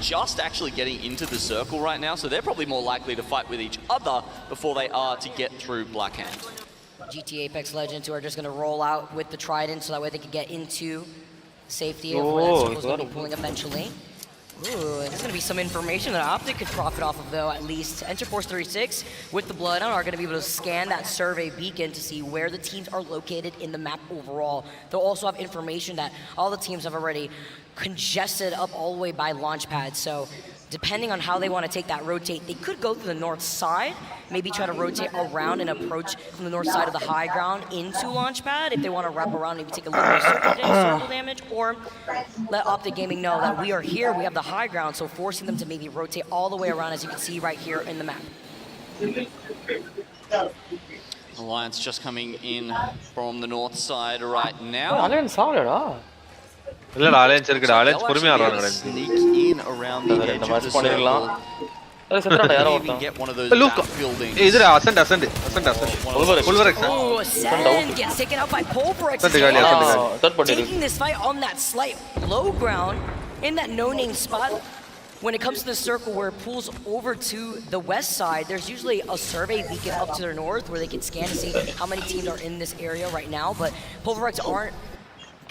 just actually getting into the circle right now, so they're probably more likely to fight with each other before they are to get through Blackhand. GT Apex Legends who are just going to roll out with the Trident so that way they can get into safety of where that circle's going to be pulling eventually. Ooh, there's going to be some information that Optic could profit off of, though, at least. Enterforce 36 with the Bloodhound are going to be able to scan that survey beacon to see where the teams are located in the map overall. They'll also have information that all the teams have already congested up all the way by Launchpad, so depending on how they want to take that rotate, they could go through the north side, maybe try to rotate around and approach from the north side of the high ground into Launchpad if they want to wrap around, maybe take a little circle damage, or let Optic Gaming know that we are here, we have the high ground, so forcing them to maybe rotate all the way around, as you can see right here in the map. Alliance just coming in from the north side right now. இல்லடா alliance இருக்குடா alliance பொறுமையா ஆடுறாங்கடா sneak in around the edge of the circle. Look, இதுல ascent Pulverex. Oh, Ascend gets taken out by Pulverex. Taking this fight on that slight low ground in that no-name spot. When it comes to the circle where it pulls over to the west side, there's usually a survey beacon up to the north where they can scan to see how many teams are in this area right now, but Pulverex aren't.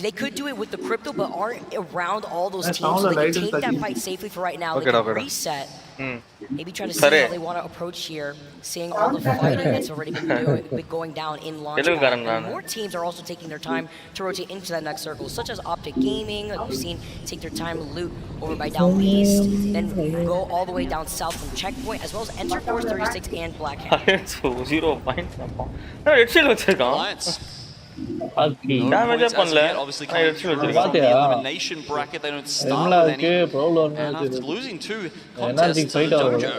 They could do it with the crypto, but aren't around all those teams, so they can take that fight safely for right now. They can reset, maybe try to see how they want to approach here, seeing all the fighting that's already been going down in Launchpad. And more teams are also taking their time to rotate into that next circle, such as Optic Gaming, like we've seen take their time to loot over by down east, then go all the way down south from Checkpoint, as well as enter Force 36 and Blackhand. Alliance. Obviously coming through from the elimination bracket, they don't start with any. And after losing 2 contests to the Dojo,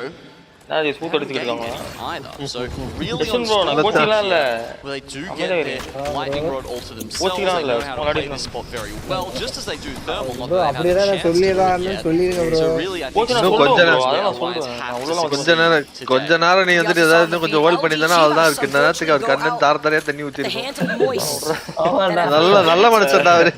either. So really on where they do get their lightning rod all to themselves, they know how to play this spot very well, just as they do thermal, not that they have a chance to do it yet. So really I think கொஞ்ச நேரம் நீ வந்துட்டு ஏதாவது கொஞ்சம் hold பண்ணிருந்தா அவ்வளவுதான் இருக்கு இந்த நேரத்துக்கு அவர் கண்ணன் தாரதாரியா தண்ணி ஊத்திருக்கும் நல்ல மனுஷன்டா அவரு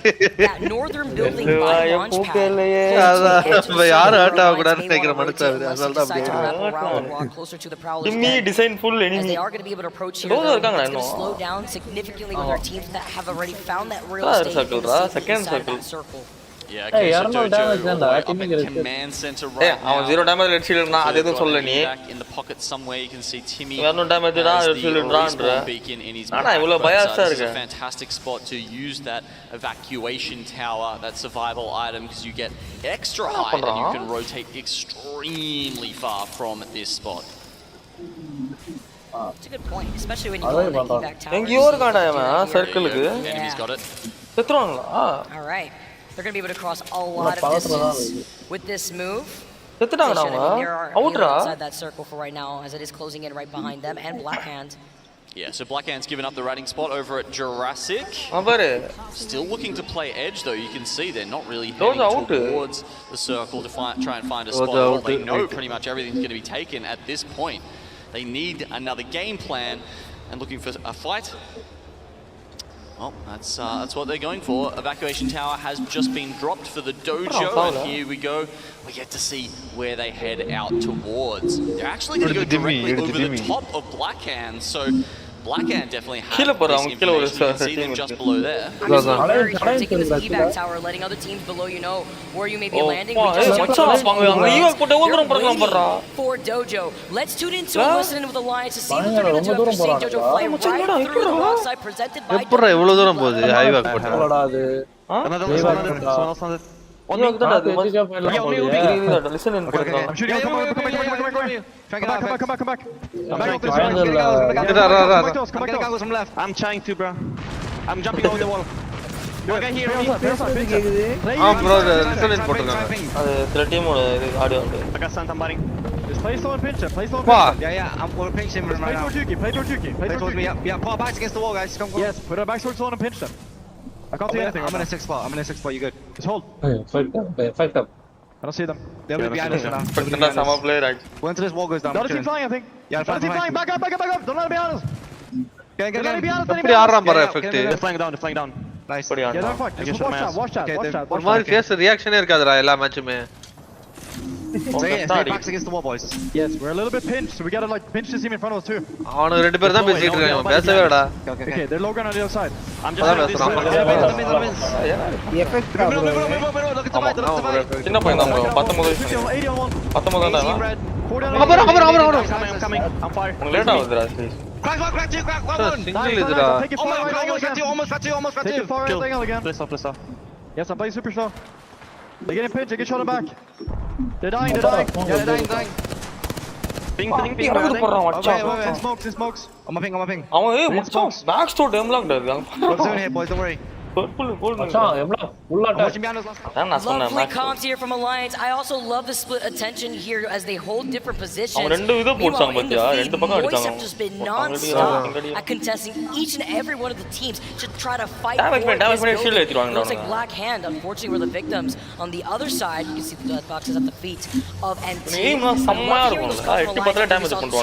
யாரும் ஹர்ட் ஆக கூடாதுன்னு நினைக்கிற மனுஷன் அவரு அதனால தான் closer to the prowlers. Enemy design full enemy. They are going to be able to approach here. It's going to slow down significantly with our teams that have already found that real estate in the second circle. Yeah, okay, so Dojo up at command center right now. Zero damage red shield na adhe solla nee. In the pocket somewhere you can see Timmy. No damage na red shield raandra. Ana ivlo bias ah irukku. Fantastic spot to use that evacuation tower, that survival item, because you get extra height and you can rotate extremely far from this spot. That's a good point, especially when you go in the evac tower. Engiyo irukanda ivan circle ku. Enemy's got it. Setruvanga. All right. They're going to be able to cross a lot of distance with this move. There are inside that circle for right now, as it is closing in right behind them, and Blackhand. Yeah, so Blackhand's given up the riding spot over at Jurassic. Still looking to play edge, though. You can see they're not really heading towards the circle to try and find a spot. Well, they know pretty much everything's going to be taken at this point. They need another game plan and looking for a fight. Well, that's what they're going for. Evacuation tower has just been dropped for the Dojo, and here we go. We get to see where they head out towards. They're actually going to go directly over the top of Blackhand, so Blackhand definitely has this information. You can see them just below there. I'm taking this evac tower, letting other teams below you know where you may be landing. For Dojo, let's tune into and listen in with Alliance to see what they're going to do after seeing Dojo fly right through the rock side presented by Dojo. On me. Listen in. I'm shooting. Come back. I'm back left. I'm trying to, bro. I'm jumping over the wall. bro, listen in போட்டுருக்காங்க. team audio உண்டு. I got somebody. Just play slow and pinch him. Yeah, I'm gonna pinch him right now. Play Tortuki. Play towards me. Yeah, pull back against the wall, guys. Come. Yes, put our back towards someone and pinch them. I can't see anything. I'm in a 6 spot. You good? Just hold. Fight up. I don't see them. They'll be behind us now. Sama play right. Once this wall goes down. Another team flying, I think. Yeah, another team flying. Back up. Don't let it be on us. Get எப்படி ஆடுறான் பாரு effect. They're flying down. Nice. Yeah, they're fine. Just watch out. ஒரு மாதிரி face ரியாக்ஷனே இருக்காதுடா எல்லா மேட்சுமே. Stay backs against the wall, boys. Yes, we're a little bit pinched, so we gotta like pinch this team in front of us too. அவனுக்கு ரெண்டு பேர் தான் பேசிட்டு இருக்காங்க. பேசவே இல்லடா. Okay, they're low ground on the other side. I'm just the effect look at the right. சின்ன பையன் தான் 19 தான். I'm coming. I'm fired. உங்களுக்கு லேட் ஆகுதுடா. Crack one. சிங்கிள் இதுடா. Almost got you. Take it forward thing again. Please stop. Yes, I'm playing super slow. They're getting pinched, they get shot back. They're dying. Yeah, they're dying. Ping. Wait. Smokes. I'm a ping. அவன் மச்சான் back store டேம்லாம் இருக்காங்க. Zone here, boys. Don't worry. மச்சான் எவ்வளவு ஃபுல்லா Lovely comms here from Alliance. I also love the split attention here as they hold different positions. அவன் ரெண்டு வித போட்சாங்க பாத்தியா ரெண்டு பக்கம் Boys அடிச்சாங்க. have just been non-stop at contesting each and every one of the teams to try to fight for this building. It looks like Black Hand, unfortunately, were the victims. On the other side, you can see the boxes at the feet of NT.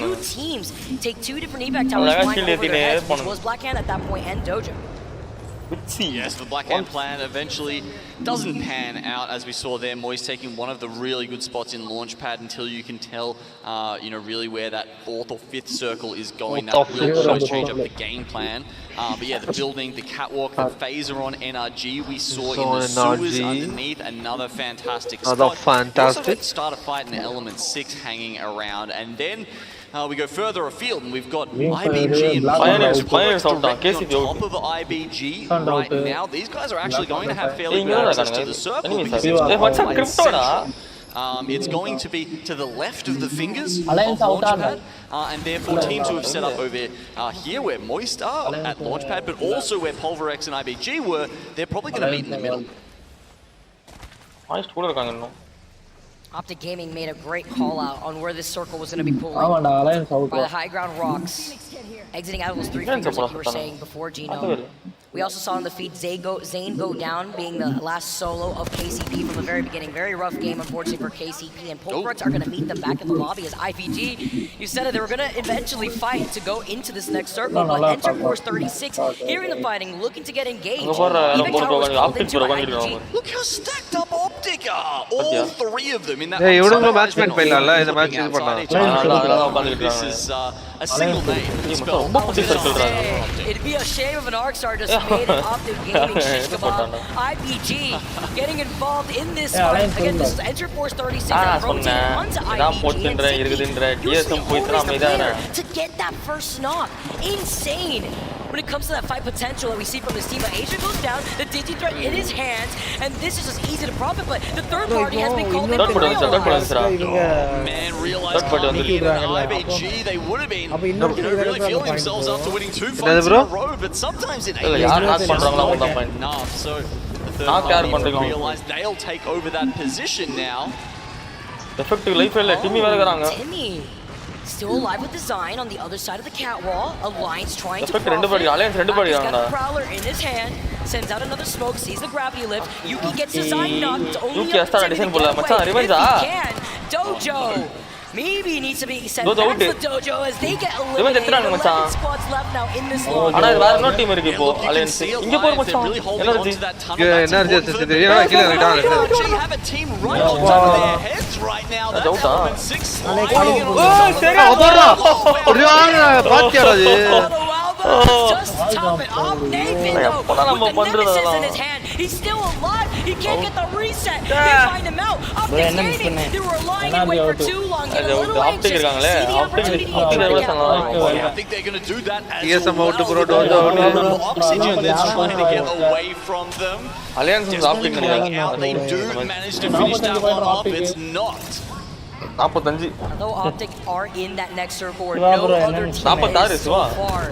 Two teams take two different evac towers flying over their heads, which was Black Hand at that point and Dojo. Yes, the Black Hand plan eventually doesn't pan out, as we saw there. Moist taking one of the really good spots in Launchpad until you can tell, really where that 4th or 5th circle is going. That will show change up the game plan. But yeah, the building, the catwalk, the phaser on NRG we saw in the sewers underneath. Another fantastic spot. Also at start a fight in Element 6 hanging around, and then we go further afield, and we've got IBG and Pioneers directly on top of IBG right now. These guys are actually going to have fairly good access to the circle because it's going to be to the left of the fingers of Launchpad, and therefore teams who have set up over here where Moist are at Launchpad, but also where Pulverex and IBG were, they're probably going to meet in the middle. Optic Gaming made a great call out on where this circle was going to be pulling by the high ground rocks, exiting out of those 3 fingers like you were saying before, Gino. We also saw on the feed Zane go down, being the last solo of KCP from the very beginning. Very rough game, unfortunately, for KCP. And Pulverex are going to meet them back in the lobby as IPG. You said it, they were going to eventually fight to go into this next circle. But Enter Force 36, hearing the fighting, looking to get engaged. Even Tower was called into IPG. Look how stacked up Optic are! All 3 of them in that. Hey, matchmate பண்ணல இந்த match இது பண்ணாங்க. This is a single name. It'd be a shame if an ARC-Star just made it Optic Gaming. Shish Kebab, IPG getting involved in this fight. Again, this is Enter Force 36 and rotating onto IPG and to get that first knock. Insane. When it comes to that fight potential that we see from this team, but Asia goes down, the Digi threat in his hands, and this is just easy to profit, but the third party has been called in. Man, realized IBG, they would have been really feeling themselves after winning 2 fights in a row, but sometimes in ALGS, enough. So the third party realized they'll take over that position now. Effective life Timmy வேற கறாங்க. Timmy still alive with design on the other side of the catwall. Alliance trying to Alliance ரெண்டு படி got a prowler in his hand, sends out another smoke, sees the gravity lift. Yuki gets design knocked. Only can. Dojo maybe needs to be sent back to the dojo as they get eliminated. 11 squads left now in this long. ஆனா இது வேற இன்னொரு team இருக்கு இப்போ Alliance. இங்க போற மச்சான். Energy கீழ ரைட்டா. Have a team right on top of their heads right now. That's Element 6. சரியா போறா. பாத்தியாடா இது. just to top it off. Nathan, though, with the nemesis in his hand, he's still alive. He can't get the reset. They find him out. Optic Gaming, they were lying in wait for too long, getting a little anxious. See the opportunity to capitalize. I think they're going to do that as TSM well. out to bro. Oxygen that's trying to get away from them. Alliance is optic They do manage to finish that one off. It's not. 45 Although Optic are in that next circle where no other team is so far.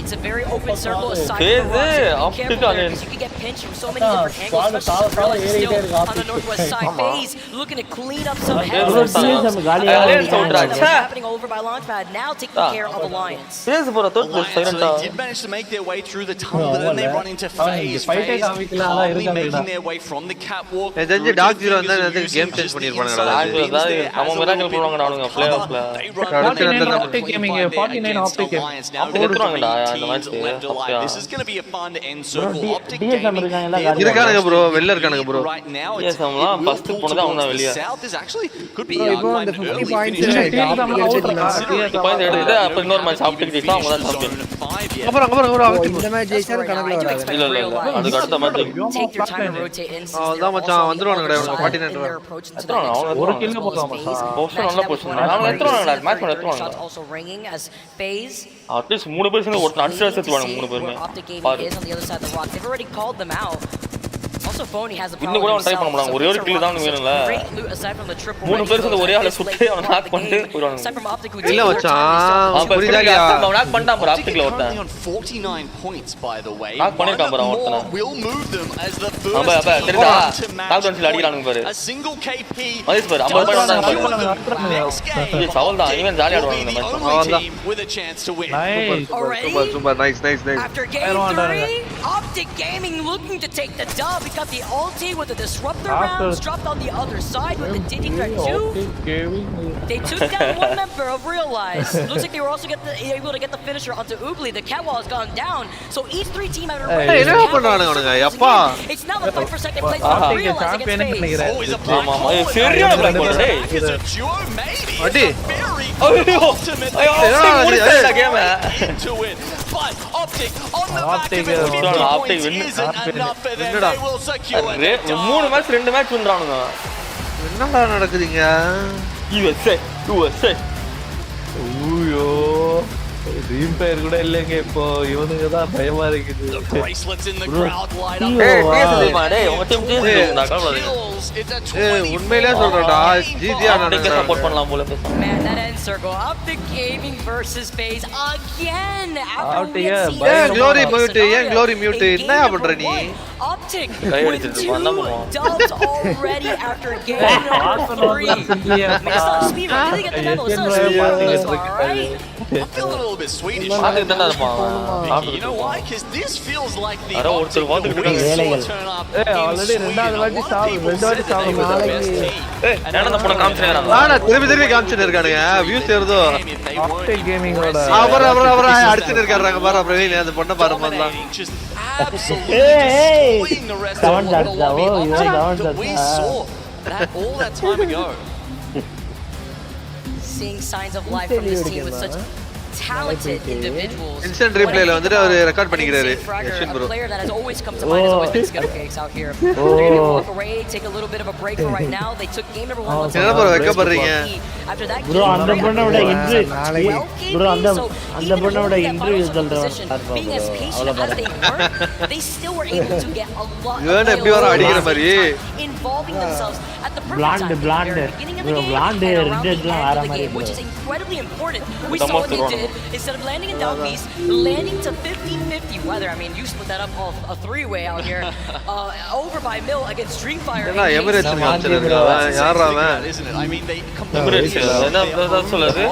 It's a very open circle aside from the rocks. Be careful there because you can get pinched from so many different angles, especially since Real is still on the northwest side. FaZe looking to clean up some heads themselves. That's happening over by Launchpad, now taking care of Alliance. Alliance did manage to make their way through the tunnel, but then they run into FaZe. FaZe calmly making their way from the catwalk. Dark zero வந்து game change பண்ணிருப்பானுங்க Optic gaming 49 Optic left alive. This is going to be a fun end circle. Optic Gaming இருக்கானுங்க bro வெல்ல இருக்கானுங்க bro right now. First போனது அவங்க வெளிய. South is actually could be quite an early finish. Point எடுத்து அப்ப இன்னொரு match optic ஜெயிச்சா அவங்க தான் சாம்பியன் அப்புறம் இந்த மேட்ச் ஜெயிச்சா கணக்குல வராது. இல்ல அதுக்கு அடுத்த match Take your time to rotate in. அதான் மச்சான் வந்துருவானுங்கடா இவங்க 49 ஒரு கில் போடுறான் மச்சான் பொசிஷன் நல்ல பொசிஷன் அவங்க எடுத்துறாங்கடா மேட்ச் எடுத்துறாங்க also ringing as FaZe at least மூணு பேர் சேர்ந்து ஒரு அடிச்சு செத்துவாங்க மூணு பேருமே is on the other side of the rock. They've already called them out. Also Phony has a இன்னும் கூட ட்ரை பண்ண முடியாது ஒரே ஒரு கில் தான் வேணும்ல மூணு பேர் சேர்ந்து ஒரே ஆளை சுத்தி அவனை நாக் பண்ணிட்டு போறாங்க இல்ல மச்சான் புரியுதாலியா அவன் நாக் பண்ணிட்டான் bro ஆப்டிக்ல ஒருத்தன் 49 points by the way. Knock பண்ணிட்டான் bro ஒருத்தன் will move them as the அப்ப first தெரியுதா நாக் டவுன்ஸ்ல அடிக்குறானுங்க பாரு a single KP மதிஸ் பாரு 50 பாயிண்ட் வந்தாங்க இது சவுல் தான் இவன் ஜாலியா ஆடுவாங்க இந்த மேட்ச் அவன்தான் with a chance to win. Super nice after game 3 Optic Gaming looking to take the dub. We got the ulti with the disruptor rounds dropped on the other side with the Diddy threat 2. They took down one member of Realize. Looks like they were also able to get the finisher onto Oogly. The catwall has gone down, so each 3 team have என்ன பண்றானுங்க அப்பா it's now the fight for second place for Realize against FaZe. Oh, is a சரியான black பால் டேய் is a duo maybe. அடி ஐயோ முடிச்சடா game to win. But Optic on the Optic isn't enough for them. They will secure மூணு match ரெண்டு match பண்றானுங்க என்னடா நடக்குதுங்க USA ஐயோ ட்ரீம் ஃபயர் கூட இல்லங்க இப்போ இவனுங்க தான் பயமா இருக்குது bracelets in the crowd light up. டேய் உங்க டீம் நான் கால்ல உண்மையிலேயே சொல்றடா ஜிஜியா நான் சப்போர்ட் பண்ணலாம் போல Man, that end circle Optic Gaming versus FaZe again after ஏன் glory mute என்ன பண்ற நீ Optic with 2 dubs already after game number 3. It's not speed run. They get the medal. It's not speed run this far, right? I'm feeling a little bit Swedish. You know why? Because this feels like the turn up. Already ரெண்டாவது வாட்டி சாவு திருப்பி காமிச்சிட்டு இருக்கானுங்க views ஏறுதோ Optic Gaming ஓட அவர் அடிச்சிட்டு இருக்காங்க பாரு பிரவீன் அந்த பொண்ண பாரு முதல்ல absolutely destroying the rest of the lobby. That we saw all that time ago. Seeing signs of life from this team with such talented individuals. Instant replayல வந்துட்டு அவர் ரெக்கார்ட் பண்ணிக்கிறாரு Yashwin bro. A player that has always come to mind has always been Skittle Cakes out here. They're going to walk away, take a little bit of a break for right now. They took game number 1. என்ன bro வெக்க பண்றீங்க After that bro அந்த பொண்ணோட interview bro அந்த பொண்ணோட interview சொல்றேன் being as patient as they were, they still were able to get a lot இவன் எப்படி வர அடிக்கிற மாதிரி involving themselves at the perfect time. Blonde bro blonde ரெட்லாம் வர மாதிரி which is incredibly important. We saw what they did. Instead of landing in down beast, landing to 50-50 weather. I mean, you split that up all a 3-way out here. Over by Mill against Dreamfire. என்ன Emirates காமிச்சிருக்கா யாரா அவன் Isn't it? I mean, they என்ன சொல்லுது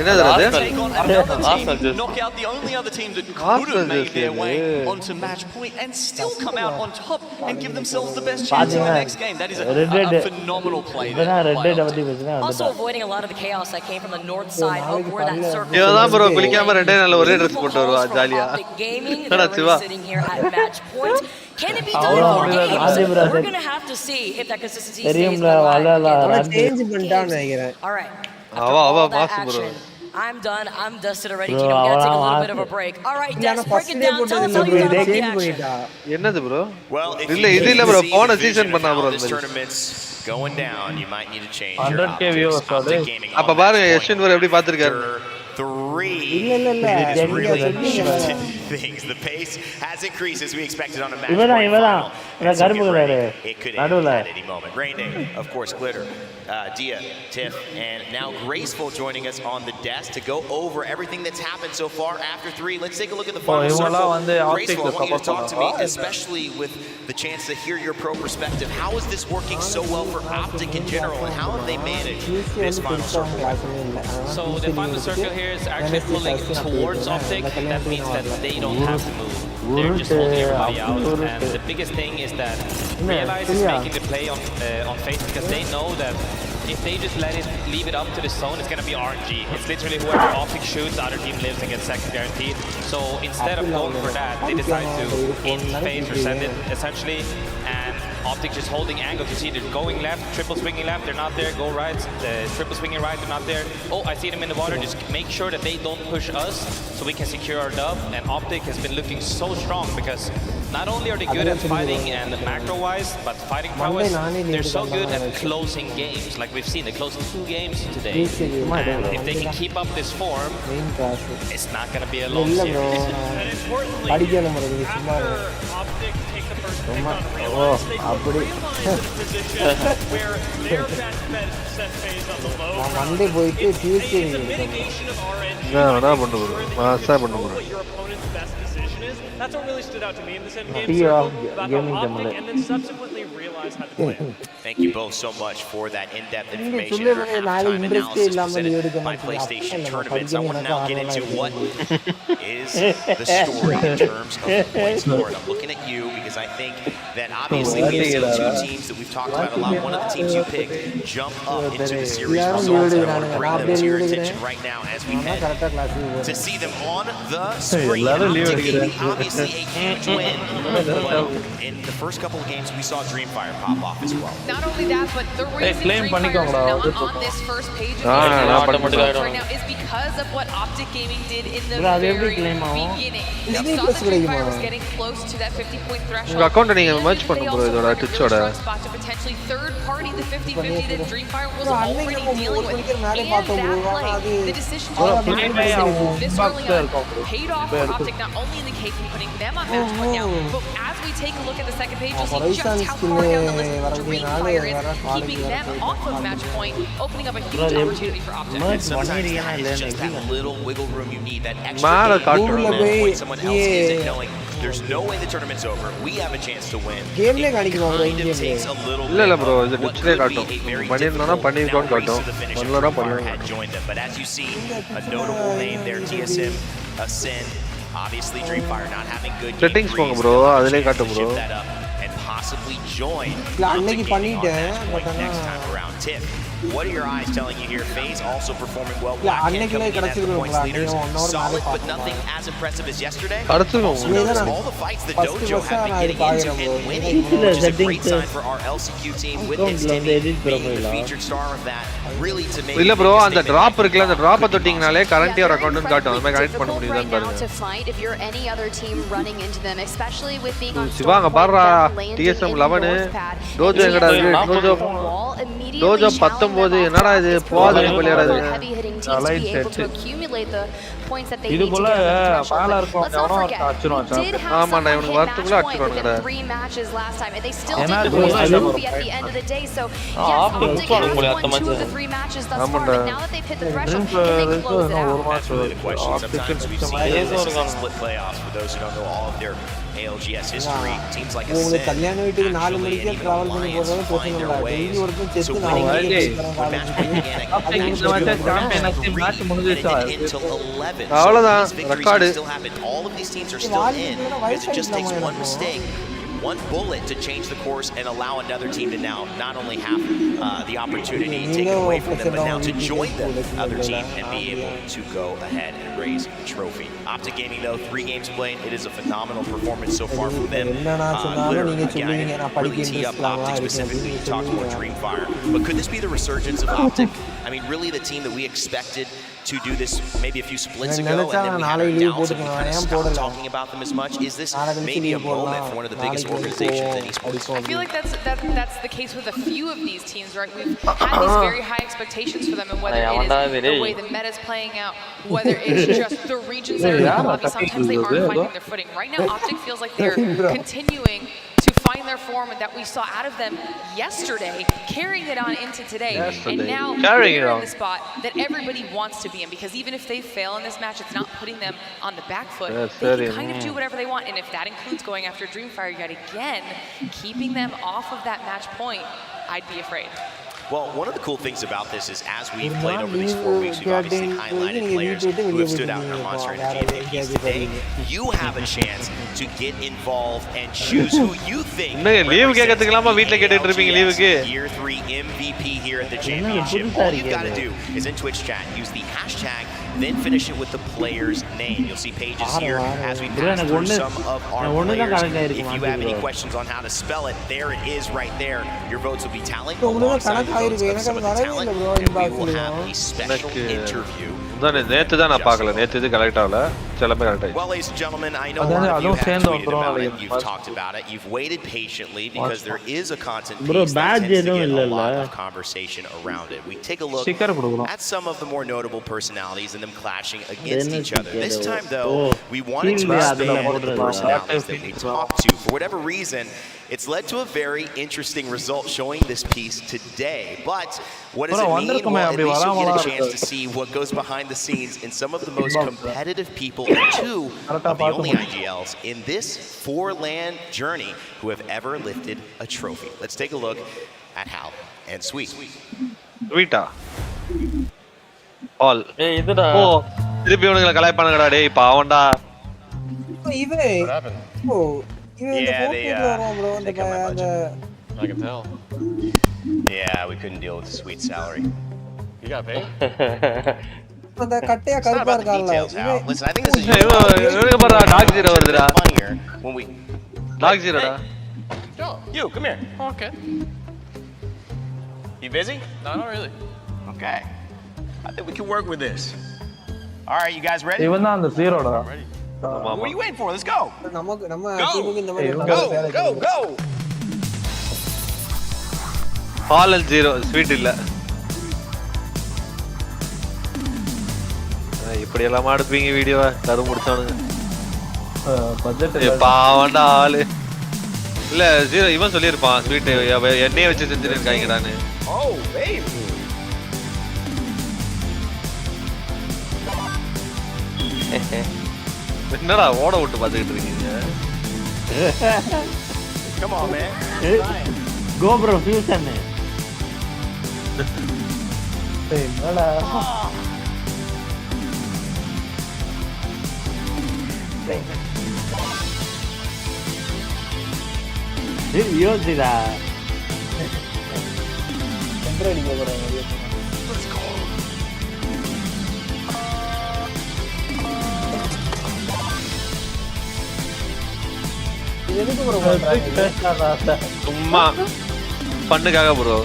என்னது Arsenal knock out the only other team that could have made their way onto match point and still come out on top and give themselves the best chance in the next game. That is a phenomenal play there. Also avoiding a lot of the chaos that came from the north side of where that circle. இவதான் bro குளிக்காம ரெண்டே நாள்ல ஒரே Dress போட்டு வருவா ஜாலியா என்னடா Siva sitting here at match point. Can it be done for games? We're going to have to see if that consistency stays alive. Change பண்ணிட்டான்னு நினைக்கிறேன். All right. அவ boss bro I'm done. I'm dusted already. Kino, we gotta take a little bit of a break. All right, Des, break it down. Tell us how you got the action. என்னது bro? Well, if இல்ல இது இல்ல bro. போன season பண்ணா bro. This tournament's going down. You might need to change 100k viewers அது. அப்ப பாருங்க Yashwant bro எப்படி பாத்துர்க்காரு. Things. The pace has increased as we expected on a match. It could end at any moment. Rain Day, of course, Glitter, Dia, Tiff, and now Graceful joining us on the desk to go over everything that's happened so far after 3. Let's take a look at the final circle. Graceful, I want you to talk to me, especially with the chance to hear your pro perspective. How is this working so well for Optic in general, and how have they managed this final circle? So the final circle here is actually pulling towards Optic. That means that they don't have to move. They're just holding everybody out. And the biggest thing is that Realize is making the play on face because they know that if they just leave it up to the zone, it's going to be RNG. It's literally whoever Optic shoots, the other team lives and gets second guaranteed. So instead of going for that, they decide to in-phase or send it essentially. And Optic just holding angle. You see they're going left, triple swinging left, they're not there. Go right, triple swinging right, they're not there. Oh, I see them in the water. Just make sure that they don't push us so we can secure our dub. And Optic has been looking so strong because not only are they good at fighting and macro-wise, but fighting prowess, they're so good at closing games. Like we've seen, they closed 2 games today. And if they can keep up this form, it's not going to be a long series. And importantly, after Optic take the first pick on Realize, they realize in a position where their best bet is to set phase on the low ground. It's a mitigation of RNG. What your opponent's best decision is. That's what really stood out to me in this endgame circle about how Optic and then subsequently Realize how to play it. Thank you both so much for that in-depth information and your halftime analysis presented by PlayStation Tournaments. I want to now get into what is the story in terms of points scored. I'm looking at you because I think that obviously we have seen 2 teams that we've talked about a lot. One of the teams you picked jump up into the series results. I want to bring them to your attention right now as we head to see them on the screen. Obviously a huge win. In the first couple of games, we saw Dreamfire pop off as well. Not only that, but the reason Dreamfire is not on this first page of right now is because of what Optic Gaming did in the very beginning. They saw that Dreamfire was getting close to that 50-point threshold. உங்க account நீங்க merge பண்ணுங்க bro இதோட Twitch-ஓட. Spot to potentially third party the 50-50 that Dreamfire was already dealing with. And that play, the decision to this early on paid off for Optic not only in the case of putting them on match point now, but as we take a look at the second page, you'll see just how far down the list Dreamfire is, keeping them off of match point, opening up a huge opportunity for Optic. And sometimes that is just that little wiggle room you need, that extra game when someone else isn't knowing there's no way the tournament's over. We have a chance to win. It kind of takes a little bit bro, of what could be a very difficult race to the finish if Dreamfire had joined them. But as you see, a notable name there, TSM, Ascend. Obviously, Dreamfire not having good settings போங்க bro அதிலே காட்டு bro that up and possibly join next time around. Tiff, what are your eyes telling you here? FaZe also performing well. Black Cat coming in as the points leaders. Solid, but nothing as impressive as yesterday. Also notice all the fights the Dojo have been getting into and winning, which is a great sign for our LCQ team with Timmy being the featured star of that. Really to make இல்ல bro அந்த drop இருக்குல அந்த drop தொட்டிங்கனாலே current your account னு காட்டும் நம்ம connect பண்ண முடியுதான்னு பாருங்க. If you're any other team running into them, especially with being on சிவாங்க Para TSM 11 Dojo எங்கடா இருக்கு Dojo 19 என்னடா இது போகாத விளையாடுறது இது போல பாலா இருக்கும் எவனோ அடிச்சிரும் ஆமாடா இவனுக்கு வரதுக்குள்ள அடிச்சிருவாங்கடா ஆமாடா ALGS history, teams like Ascend actually and even Alliance will find their ways. So winning games when match play began until 11. So these victories still happen. All of these teams are still in because it just takes one mistake, one bullet to change the course and allow another team to now not only have the opportunity taken away from them, but now to join the other team and be able to go ahead and raise the trophy. Optic Gaming, though, 3 games played. It is a phenomenal performance so far from them. Literally, again, I didn't really tee up Optic specifically. You talked about Dreamfire. But could this be the resurgence of Optic? I mean, really the team that we expected to do this maybe a few splits ago, and then we had our doubts and we kind of stopped talking about them as much. Is this maybe a moment for one of the biggest organizations in esports? I feel like that's the case with a few of these teams, right? We've had these very high expectations for them, and whether it is the way the meta's playing out, whether it's just the regions that are lobby, sometimes they aren't finding their footing. Right now, Optic feels like they're continuing to find their form that we saw out of them yesterday, carrying it on into today, and now they're in the spot that everybody wants to be in, because even if they fail in this match, it's not putting them on the back foot. They can kind of do whatever they want, and if that includes going after Dreamfire yet again, keeping them off of that match point, I'd be afraid. Well, one of the cool things about this is as we've played over these 4 weeks, we've obviously highlighted players who have stood out in our Monster Energy MVPs. Today, you have a chance to get involved and choose who you think Year 3 MVP here at the championship. All you got to do is in Twitch chat, use the hashtag, then finish it with the player's name. You'll see pages here as we pass through some of our players. If you have any questions on how to spell it, there it is right there. Your votes will be tallied alongside the votes of some of the talent, and we will have a special interview. Well, ladies and gentlemen, I know a lot of you have tweeted about it, you've talked about it, you've waited patiently because there is a content piece that tends to get a lot of conversation around it. We take a look at some of the more notable personalities and them clashing against each other. This time, though, we wanted to expand one of the personalities that we talked to. For whatever reason, it's led to a very interesting result showing this piece today. But what does it mean? Well, at least you'll get a chance to see what goes behind the scenes in some of the most competitive people and 2 of the only IGLs in this 4-LAN journey who have ever lifted a trophy. Let's take a look at Hal and Sweet. Sweeta. All. Oh, திருப்பி இவனுங்களை கலாய்ப்பானுங்கடா டேய் பாவம்டா. Yeah, they cut my budget. I can tell. Yeah, we couldn't deal with the Sweet salary. You got paid? It's not about the details, Al. Listen, I think this is funnier when we... Dog Zero. Joe, you, come here. Oh, okay. You busy? No, not really. Okay. I think we can work with this. All right, you guys ready? Even on the zero, ready. What are you waiting for? Let's go. Go. All and zero. Sweet illa. இப்படி எல்லாம் எடுப்பீங்க வீடியோவை கரு முடிச்சானுங்க. Budget பாவண்டா ஆளு. இல்ல zero இவன் சொல்லியிருப்பான் sweet எண்ணெயை வச்சு செஞ்சிருக்காங்கடான்னு. Oh, baby. என்னடா ஓட விட்டு பார்த்துக்கிட்டு இருக்கீங்க? Come on, man. Go bro, fusion. என்னடா? யோசிடா. சென்ட்ரல் போறாங்க. Let's go. சும்மா பண்ணுக்காக ப்ரோ.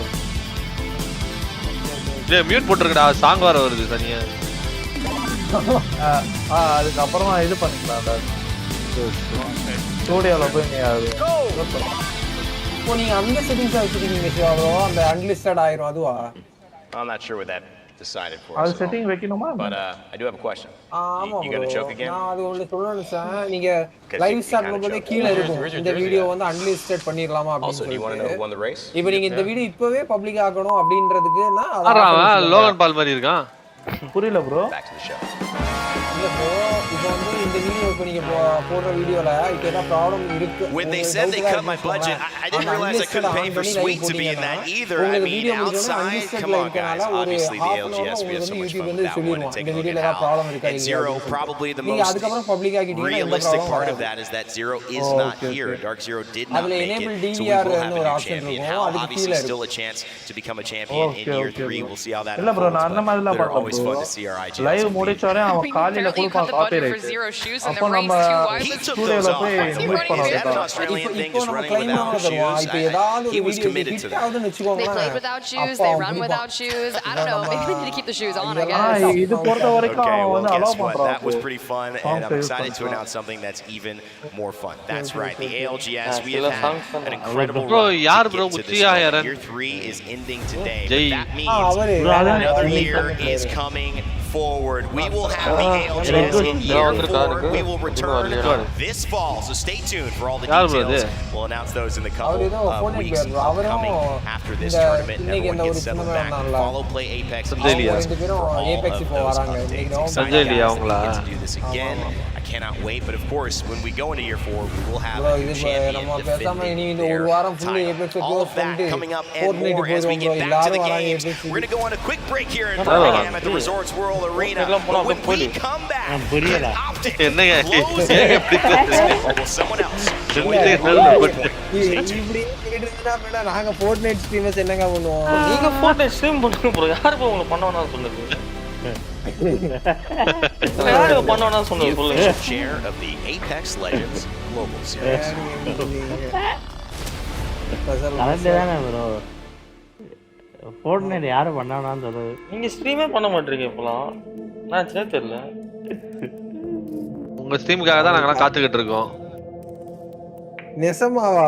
மியூட் போட்டுருக்கடா, சாங் வர வருது தனியா. அதுக்கப்புறமா இது பண்ணிக்கலாம் ஸ்டூடியோவில் போய் நீங்க அந்த செட்டிங்ஸ் வச்சுருக்கீங்க சிவா ப்ரோ, அந்த அன்லிஸ்டட் ஆயிரும் அதுவா? I'm not sure what that decided for அது us. செட்டிங் வைக்கணுமா? But I do have a question. ஆமா you going to choke again? நான் அது ஒன்னு சொல்லணும் சார். நீங்க லைவ் ஸ்டார்ட் பண்ணும்போது கீழ இருக்கும் இந்த வீடியோ வந்து அன்லிஸ்டட் பண்ணிரலாமா அப்படின்னு Also, do you want to know who won the race? இப்போ நீங்க இந்த வீடியோ இப்பவே பப்ளிக் ஆகணும் அப்படின்றதுக்கு நான் அவன் லோகன் பால் மாதிரி இருக்கான். புரியல bro. Back to the show. இல்ல ப்ரோ, இப்போ வந்து இந்த வீடியோ இப்போ நீங்க போடுற வீடியோல இப்போ என்ன ப்ராப்ளம் இருக்கு? When they said they cut my budget, I didn't realize I couldn't pay for Sweet to be in that either. I mean, outside, come on guys, obviously the ALGS, we have so much fun with that one, and take a look at Hal. And Zero, probably the most realistic part of that is that Zero is not here. Dark Zero did not make it, so we will have a new champion. Hal, obviously still a chance to become a champion in year 3. We'll see how that unfolds, but they're always fun to see our IGLs. Live முடிச்சோனே அவன் காலையில கொடுப்பான் copyright. shoes in the race too. Why He was took those off. Is That an Australian thing just running without shoes. He was committed to that. They played without shoes, they run without shoes. I don't know, maybe they need to keep the shoes on, I guess. Okay, well, guess what? That was pretty fun, and I'm excited to announce something that's even more fun. That's right, the ALGS. We have had an incredible run to get to this point. Year 3 is ending today, but that means another year is coming forward. We will have the ALGS in year 4. We will return this fall, so stay tuned for all the details. We'll announce those in the couple of weeks upcoming after this tournament. Everyone gets settled back. Follow Play Apex for all of those updates. Excited guys to do this again. I cannot wait, but of course, when we go into year 4, we will have a new champion defending their title. All of that coming up and more as we get back to the games. We're going to go on a quick break here in Birmingham at the Resorts World Arena. But when we come back, Optic closes will someone else. நாங்க Fortnite streamers என்னங்க பண்ணுவோம்? நீங்க Fortnite stream பண்ணுங்க bro. யாரு bro உங்களை பண்ணவனா சொன்னது? யாரு பண்ணவனா சொன்னது சொல்லுங்க. Share of the Apex Legends Global Series. கரெக்டானே bro. Fortnite யாரு பண்ணவனான்னு சொல்றது? நீங்க ஸ்ட்ரீமே பண்ண மாட்டீங்க இப்பலாம். நான் தெரியல. உங்க ஸ்ட்ரீமுக்காக தான் நாங்கலாம் காத்துக்கிட்டு இருக்கோம். நெசமாவா?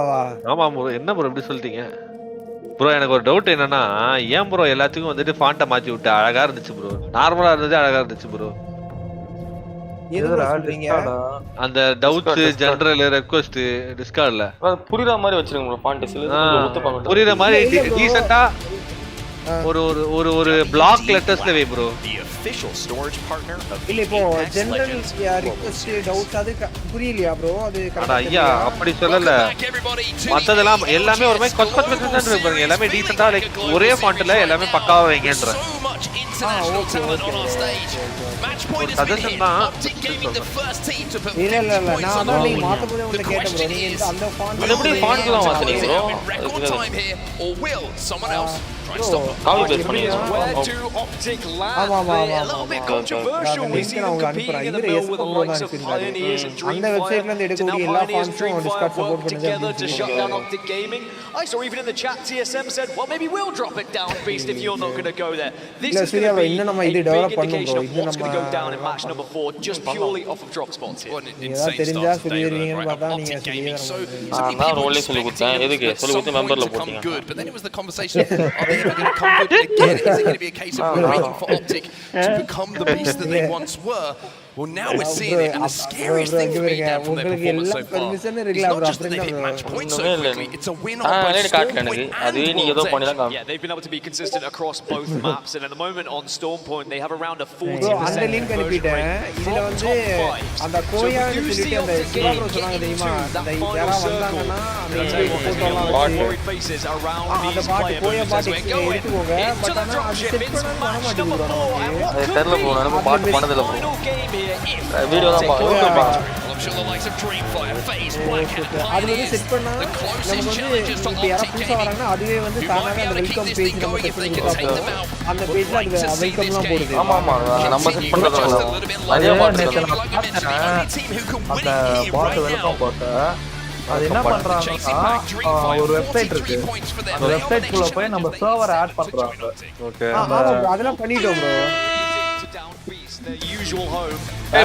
ஆமா ப்ரோ, என்ன ப்ரோ இப்படி சொல்லிட்டீங்க? ப்ரோ எனக்கு ஒரு டவுட் என்னன்னா, ஏன் ப்ரோ எல்லாத்துக்கும் வந்துட்டு ஃபாண்ட்டை மாத்தி விட்டு அழகா இருந்துச்சு ப்ரோ. நார்மலா இருந்தது அழகா இருந்துச்சு ப்ரோ. அந்த டவுட்ஸ் ஜெனரல் ரெக்வெஸ்ட் டிஸ்கார்ட்ல புரியுற மாதிரி வச்சிருங்க ப்ரோ ஃபாண்ட் சில புரியுற மாதிரி டீசன்ட்டா ஒரு ஒரு ஒரு ஒரு பிளாக் லெட்டர்ஸ்ல way bro. The official storage partner of இல்ல இப்போ ஜெனரல் ரிக்வெஸ்ட் டவுட்ஸ் அது புரியலையா ப்ரோ? அது அட ஐயா அப்படி சொல்லல. மத்ததெல்லாம் எல்லாமே ஒரு மாதிரி கொச்ச கொச்சன்னு இருப்பாங்க. எல்லாமே டீசன்ட்டா லைக் ஒரே ஃபாண்ட்ல எல்லாமே பக்காவா வைங்கன்ற. சஜஷன் தான். இல்ல நான் வந்து மாத்த போறேன் உன்னை கேட்டேன் ப்ரோ. நீங்க அந்த ஃபாண்ட் அது எப்படி ஃபாண்ட்லாம் மாத்துறீங்க bro? Where do Optic land? A little bit controversial. We see them competing in the middle with the likes of Pioneers and Dreamfire. Now Pioneers and Dreamfire work together to shut down Optic Gaming. I saw even in the chat TSM said, well, maybe we'll drop it down, Beast, if you're not going to go there. This is going to be a big indication of what's going to go down in match number 4, just purely off of drop spots here. What an insane start today, right? Optic Gaming, so many people expecting someone to come good, but then it was the conversation, are they ever going to come good again? Is it going to be a case of waiting for Optic to become the beast that they once were? Well, now we're seeing it, and the scariest thing for me down from their performance so far is not just that they hit match points so quickly, it's a win on both Stormpoint and World's Edge. Yeah, they've been able to be consistent across both maps, and at the moment on Stormpoint, they have around a 40% conversion rate from top 5. So if you see Optic Gaming getting into that final circle, worried faces around these player moves as we're going into the dropship. It's match number 4, and what could be the final game here. Video தான் பாருங்க. I'm sure the likes of Dreamfire, FaZe, Blackhand, Pioneers, the closest challengers to Optic Gaming, who might be able to keep this thing going if they can take them out. We'd like to see this game ஆமா நம்ம set பண்றது just a little bit அதே lower. நேத்து Like I mentioned, the only team who can win அந்த it here பாட் right welcome now. போட்டு அது என்ன பண்றாங்கன்னா ஒரு வெப்சைட் இருக்கு. அந்த வெப்சைட் குள்ள போய் நம்ம சர்வர் ஆட் பண்றாங்க. ஓகே அதெல்லாம் பண்ணிட்டோம் bro. Their usual home.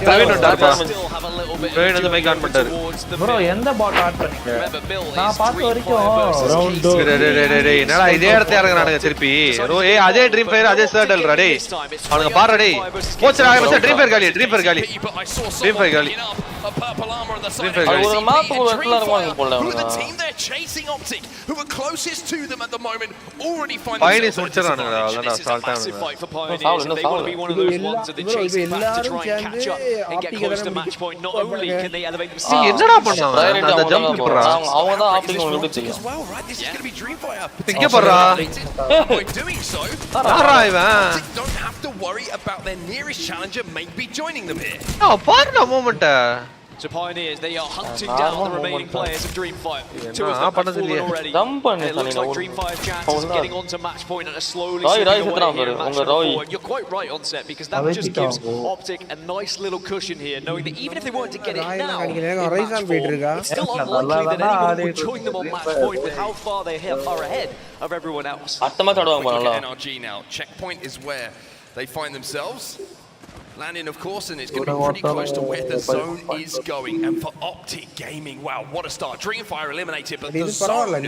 Praveen still have a little bit Praveen வந்து மைக் ஆன் பண்ணிட்டாரு. ப்ரோ எந்த பாட் ஆட் பண்ணீங்க? நான் பார்த்த வரைக்கும் ரவுண்ட் டேய் என்னடா இதே இடத்துல இறங்குறானுங்க திருப்பி. ஏய் அதே ட்ரீம் ஃபயர் அதே சர்டல் ரெடி. அவனுங்க பாரு டேய். போச்சுடா மச்சான் ட்ரீம் ஃபயர் காலி. ட்ரீம் ஃபயர் காலி. ஒரு மேப் ஒரு இடத்துல இறங்குவாங்க போல. Who are the team they're chasing Optic, who are closest to them at the moment, already find Pioneers முடிச்சறானுங்கடா. அதெல்லாம் salt massive fight for Pioneers. They want to be one of those ones that they're chasing back to try and catch up and get close to match point. Not only can they elevate themselves. என்னடா பண்ணாங்க? அந்த jump பண்றா. அவங்க தான் opting உங்களுக்கு தெரியும். as well, right? This is going to be Dreamfire. இங்க பண்றா. By doing so, யாரா இவன்? Optic don't have to worry about their nearest challenger maybe joining them here. பாருடா moment. So Pioneers, they are hunting down the remaining players of Dreamfire. Two of them have fallen already. And it looks like Dreamfire's chances of getting onto match point are slowly slipping away here in match number 4. You're quite right on set, because that just gives Optic a nice little cushion here, knowing that even if they weren't to get it now in match 4, it's still unlikely that anyone would join them on match point with how far they are ahead of everyone else. Look at NRG now. Checkpoint is where they find themselves. Landing, of course, and it's going to be pretty close to where the zone is going. And for Optic Gaming, wow, what a start. Dreamfire eliminated, but the zone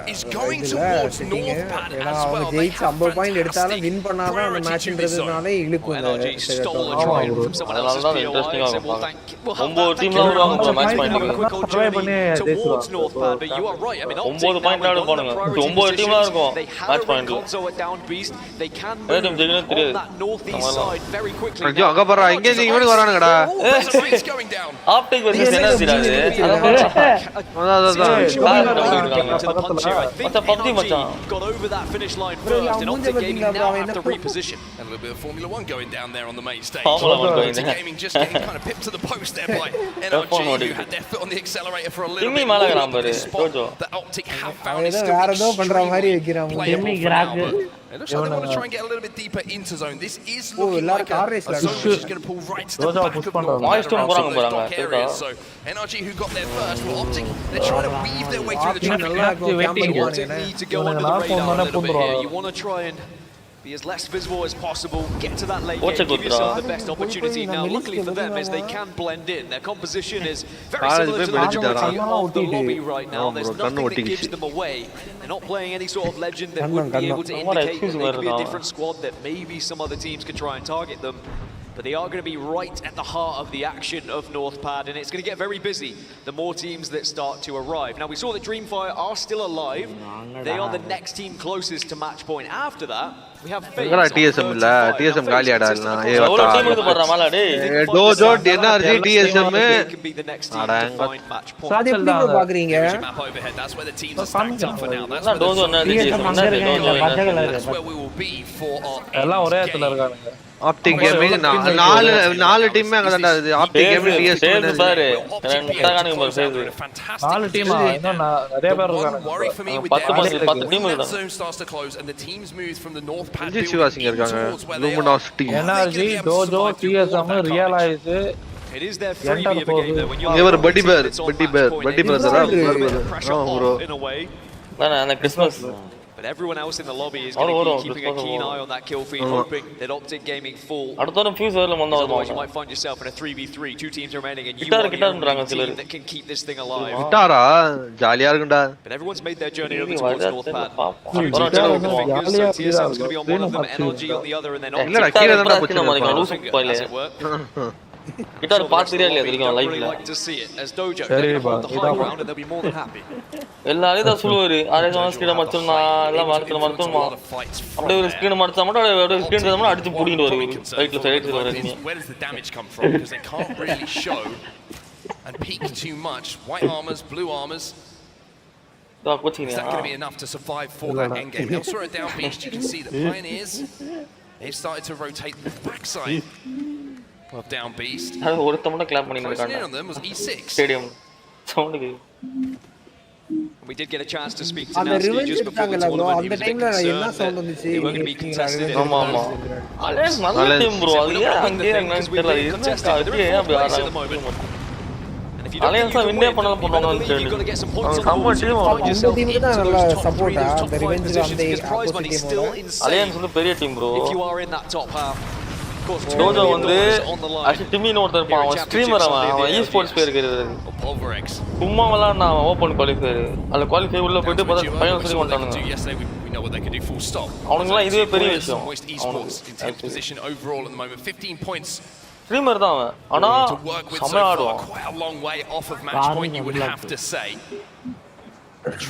is going towards Northpad as well. They have fantastic priority to this zone. NRG stole a try from someone else's POI, so we'll have that quick old journey towards Northpad, but you are right. I mean, Optic now won the priority positions. They have a red console at Down Beast. They can move on that northeast side very quickly. அங்க பாரு இங்க இவனுக்கு வரானுங்கடா optic versus energy அது PUBG மச்சான் got over that finish line first, and Optic Gaming now have to reposition. A little bit of Formula 1 going down there on the main stage. Optic Gaming just getting kind of pipped to the post there by NRG, who had their foot on the accelerator for a little bit more longer. This spot that Optic have found is still extremely playable for now, but it looks like they want to try and get a little bit deeper into zone. This is looking like a zone which is going to pull right to the back of Northpad around some of those dock areas. So NRG, who got there first, well, Optic, they're trying to weave their way through the traffic. Optic need to go under the radar a little bit here. You want to try and be as less visible as possible, get to that late game, give yourself the best opportunity. Now, luckily for them, is they can blend in. Their composition is very similar to the majority of the lobby right now. There's nothing that gives them away. They're not playing any sort of legend that would be able to indicate that they could be a different squad, that maybe some other teams could try and target them. But they are going to be right at the heart of the action of Northpad, and it's going to get very busy the more teams that start to arrive. Now, we saw that Dreamfire are still alive. They are the next team closest to match point. After that, we have FaZe. TSM இல்ல TSM காலியாடா இல்ல ஒரு team இது போறமால டேய் Tojo NRG TSM சாதி எப்படி பாக்குறீங்க Tojo NRG எல்லாம் ஒரே இடத்துல இருக்காங்க ஆப்டிக் கேமிங் நாலு டீம் அங்க தான்டா இது ஆப்டிக் கேமிங் TSM பாரு ரெண்டாகானுங்க பாரு சேது நாலு டீம் இன்னும் நிறைய பேர் இருக்காங்க 10 டீம் இருக்கு சிவாசிங்க இருக்காங்க luminosity energy dojo TSM realise It is their freebie of a game though. When you're a buddy bear bro in a way. நான் Christmas But everyone else in the lobby is going to be keeping a keen eye on that kill feed, hoping that Optic Gaming fall. Otherwise, you might find yourself in a 3v3, two teams remaining, and you are the only team that can keep this thing alive. But everyone's made their journey over towards Northpad. TSM is going to be on one of them, NRG on the other, and then Optic as it were. கிட்டார் பாத்துறியா இல்லையா தெரியும் Really லைவ்ல like to see it as Dojo taking on the high ground, and they'll be more than happy. எல்லாரும் தான் சொல்லுவாரு average screen மறந்துமா எல்லாம் மறந்துமா அப்படியே ஒரு ஸ்கிரீன் மறந்தா மட்டும் அப்படியே ஸ்கிரீன் தரமா அடிச்சு புடிங்கிட்டு வருவாரு ரைட்ல சைடுல வரீங்க Where does the damage come from, because they can't really show and peek too much. White armors, blue armors. Is that going to be enough to survive for that end game? Elsewhere at Down Beast, you can see the Pioneers, they've started to rotate the backside of Down Beast. ஒருத்த மட்டும் clap பண்ணிட்டு Closing in இருக்காங்க on them was E6. Stadium sound We did get a chance to speak to Nasty just before the tournament. He was a bit concerned that they were going to be contested. ஆமா அலேஸ் நல்ல team bro அது அங்கே என்னன்னு தெரியல contested, but they're in fourth place at the moment. And if you don't think you can win, you've got to get some points on the board to find yourself into those top 3, those top 5 positions, because prize money is still insane alliance வந்து பெரிய team bro if you are in that top half. Tojo வந்து actually டிமின்னு ஒருத்தர் இருப்பான் அவன் streamer அவன் e-sports பேர் இருக்கிறது சும்மா விளையாடுனா அவன் ஓப்பன் குவாலிஃபயர் அதுல குவாலிஃபை உள்ள போயிட்டு பார்த்தா ஃபைனல் சொல்லி வந்துட்டானுங்க அவனுங்களாம் இதுவே பெரிய விஷயம் ஸ்ட்ரீமர் தான் அவன் ஆனா செம்மையா ஆடுவான்